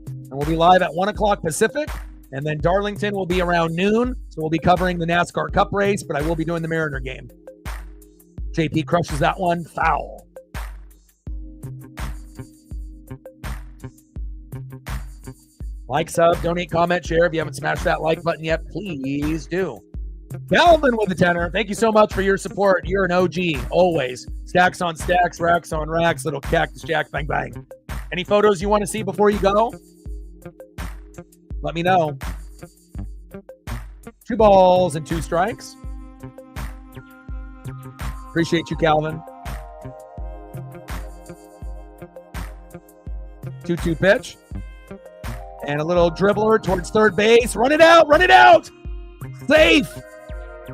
And we'll be live at 1 o'clock Pacific. And then Darlington will be around noon. So we'll be covering the NASCAR Cup race, but I will be doing the Mariner game. JP crushes that one. Foul. Like, sub, donate, comment, share. If you haven't smashed that like button yet, please do. Calvin with the tenor. Thank you so much for your support. You're an OG, always. Stacks on stacks, racks on racks, little cactus jack, bang, bang. Any photos you want to see before you go? Let me know. 2 balls and 2 strikes. Appreciate you, Calvin. 2-2 pitch. And a little dribbler towards third base. Run it out. Run it out. Safe.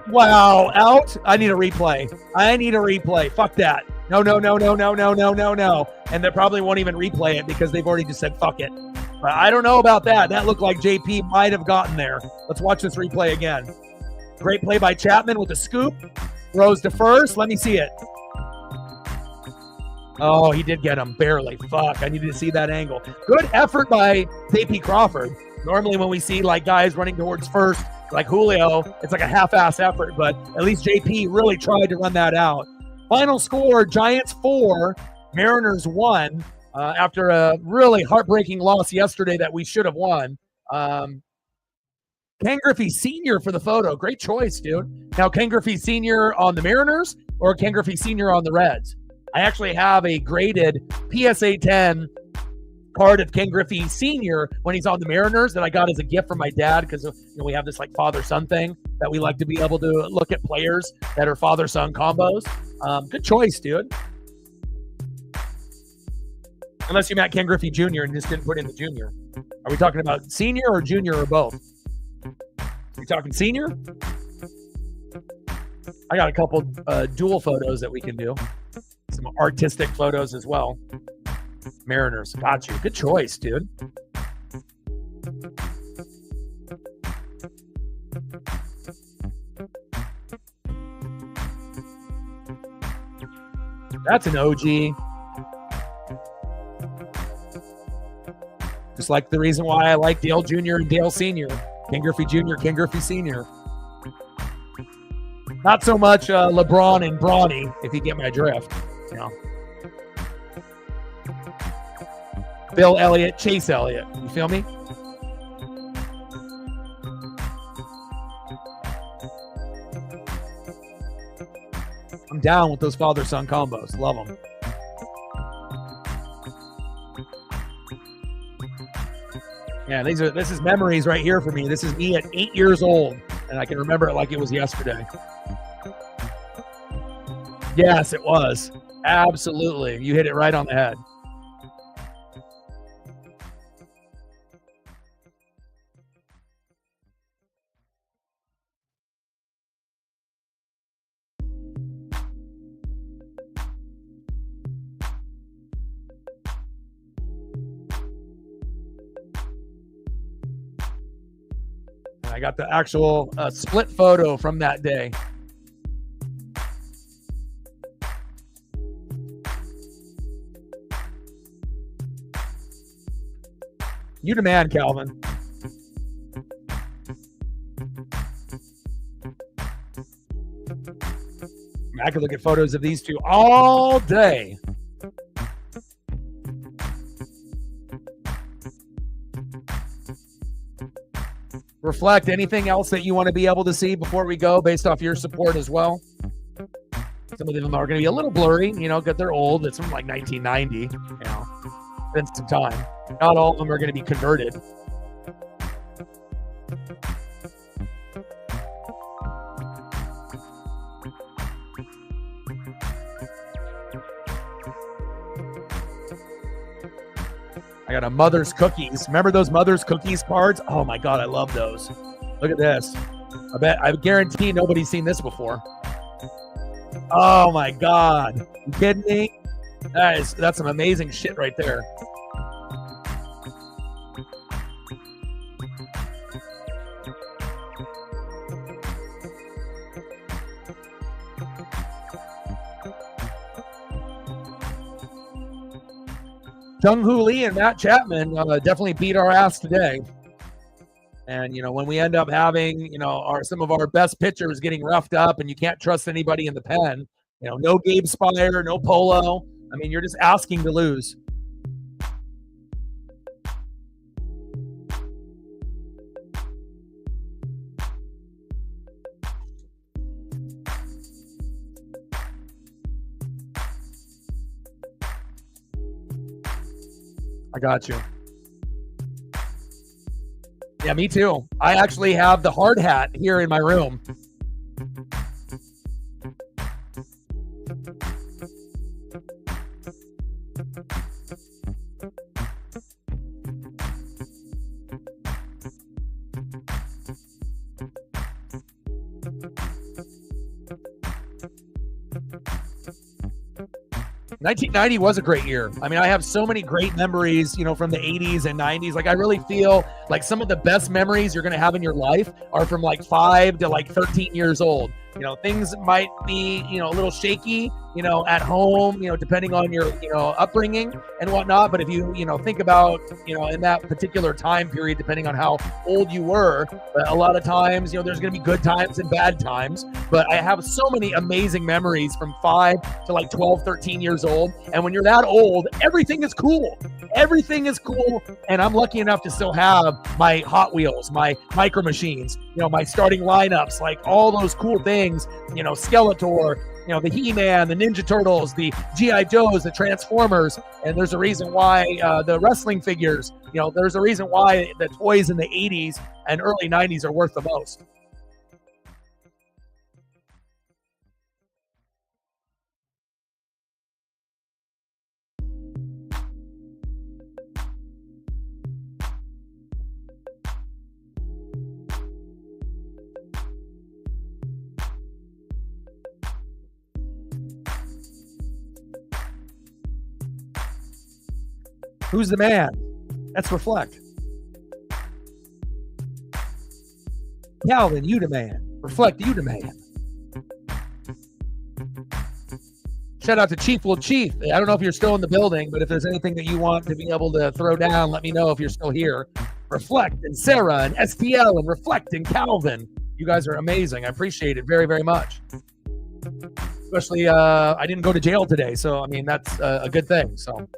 Wow. Out. I need a replay. Fuck that. No. And they probably won't even replay it because they've already just said fuck it. But I don't know about that. That looked like JP might have gotten there. Let's watch this replay again. Great play by Chapman with a scoop. Throws to first. Let me see it. Oh, he did get him. Barely. Fuck. I needed to see that angle. Good effort by JP Crawford. Normally when we see like guys running towards first, like Julio, it's like a half-ass effort, but at least JP really tried to run that out. Final score, Giants 4, Mariners 1, after a really heartbreaking loss yesterday that we should have won. Ken Griffey Sr. for the photo. Great choice, dude. Now, Ken Griffey Sr. on the Mariners or Ken Griffey Sr. on the Reds? I actually have a graded PSA 10 card of Ken Griffey Sr. when he's on the Mariners that I got as a gift from my dad because we have this like father-son thing that we like to be able to look at players that are father-son combos. Good choice, dude. Unless you met Ken Griffey Jr. and just didn't put in the junior. Are we talking about senior or junior or both? Are we talking senior? I got a couple dual photos that we can do. Some artistic photos as well. Mariners, got you. Good choice, dude. That's an OG. Just like the reason why I like Dale Jr. and Dale Sr. Ken Griffey Jr., Ken Griffey Sr. Not so much LeBron and Bronny, if you get my drift. Bill Elliott, Chase Elliott. You feel me? I'm down with those father-son combos. Love them. Yeah, this is memories right here for me. This is me at 8 years old, and I can remember it like it was yesterday. Yes, it was. Absolutely. You hit it right on the head. I got the actual split photo from that day. You demand, Calvin. I could look at photos of these two all day. Reflect, anything else that you want to be able to see before we go based off your support as well? Some of them are going to be a little blurry, because they're old. It's from like 1990, been some time. Not all of them are going to be converted. I got a Mother's Cookies. Remember those Mother's Cookies cards? Oh my God, I love those. Look at this. I guarantee nobody's seen this before. Oh my God. You kidding me? That's some amazing shit right there. Jung-Hoo Lee and Matt Chapman definitely beat our ass today. And, when we end up having, some of our best pitchers getting roughed up and you can't trust anybody in the pen, no Gabe Spire, no Polo. I mean, you're just asking to lose. I got you. Yeah, me too. I actually have the hard hat here in my room. '90 was a great year. I mean, I have so many great memories, from the 80s and 90s. Like, I really feel like some of the best memories you're going to have in your life are from like 5 to like 13 years old. Things might be, a little shaky, at home, depending on your, upbringing and whatnot. But if you, think about, in that particular time period, depending on how old you were, a lot of times, there's going to be good times and bad times. But I have so many amazing memories from 5 to like 12, 13 years old. And when you're that old, everything is cool. Everything is cool. And I'm lucky enough to still have my Hot Wheels, my Micro Machines, my starting lineups, like all those cool things, Skeletor, the He-Man, the Ninja Turtles, the G.I. Joes, the Transformers. And there's a reason why the wrestling figures, there's a reason why the toys in the 80s and early 90s are worth the most. Who's the man? Let's reflect. Calvin, you the man. Reflect, you the man. Shout out to Chief Will Chief. I don't know if you're still in the building, but if there's anything that you want to be able to throw down, let me know if you're still here. Reflect and Sarah and STL and Reflect and Calvin. You guys are amazing. I appreciate it very, very much. Especially, I didn't go to jail today, so I mean that's a good thing. So.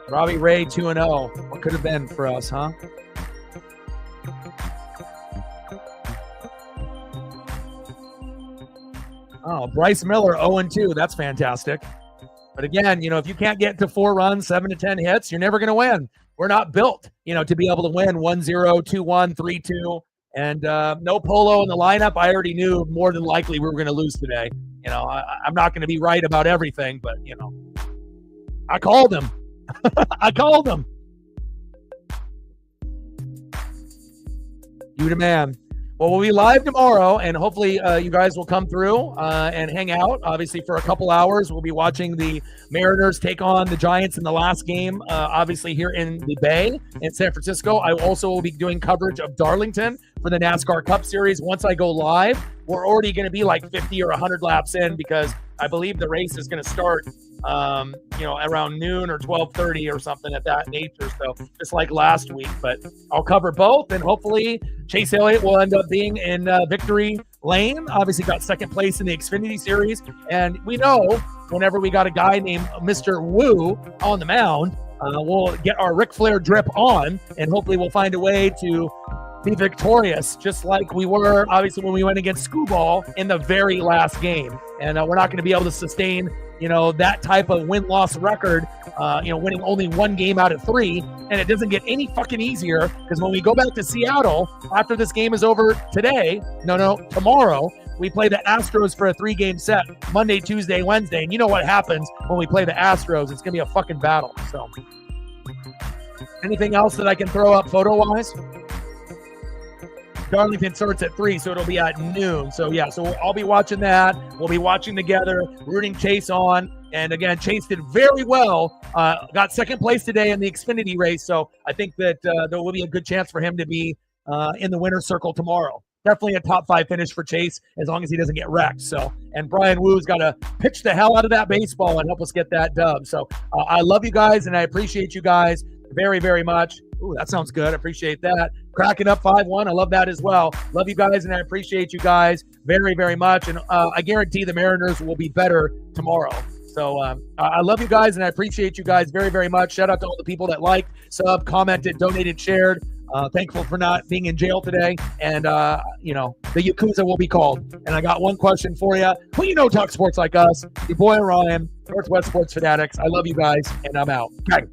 Robbie Ray 2-0. What could have been for us, huh? Oh, Bryce Miller 0-2. That's fantastic. But again, if you can't get to 4 runs, 7 to 10 hits, you're never going to win. We're not built, to be able to win 1-0, 2-1, 3-2. And no Polo in the lineup. I already knew more than likely we were going to lose today. I'm not going to be right about everything, but, I called him. I called him. You the man. Well, we'll be live tomorrow, and hopefully you guys will come through and hang out. Obviously, for a couple hours, we'll be watching the Mariners take on the Giants in the last game, obviously here in the Bay in San Francisco. I also will be doing coverage of Darlington for the NASCAR Cup Series. Once I go live, we're already going to be like 50 or 100 laps in because I believe the race is going to start around noon or 12:30 or something at that nature. So just like last week, but I'll cover both, and hopefully Chase Elliott will end up being in victory lane. Obviously got second place in the Xfinity Series, and we know whenever we got a guy named Mr. Woo on the mound, we'll get our Ric Flair drip on, and hopefully we'll find a way to be victorious, just like we were obviously when we went against Screwball in the very last game. And we're not going to be able to sustain that type of win-loss record, winning only one game out of 3. And it doesn't get any fucking easier because when we go back to Seattle after this game is over tomorrow, we play the Astros for a 3-game set, Monday, Tuesday, Wednesday. And you know what happens when we play the Astros. It's going to be a fucking battle. So anything else that I can throw up photo-wise? Darlington starts at 3, so it'll be at noon. So, yeah, I'll be watching that. We'll be watching together, rooting Chase on. And, again, Chase did very well. Got second place today in the Xfinity race. So I think that there will be a good chance for him to be in the winner's circle tomorrow. Definitely a top 5 finish for Chase as long as he doesn't get wrecked. So, and Brian Woo's got to pitch the hell out of that baseball and help us get that dub. So I love you guys, and I appreciate you guys very, very much. Ooh, that sounds good. I appreciate that. Cracking up 5-1. I love that as well. Love you guys, and I appreciate you guys very, very much. And I guarantee the Mariners will be better tomorrow. So I love you guys, and I appreciate you guys very, very much. Shout out to all the people that liked, subbed, commented, donated, shared. Thankful for not being in jail today. And, the Yakuza will be called. And I got one question for you. Who talk sports like us? Your boy Ryan, Northwest Sports Fanatics. I love you guys, and I'm out. Okay.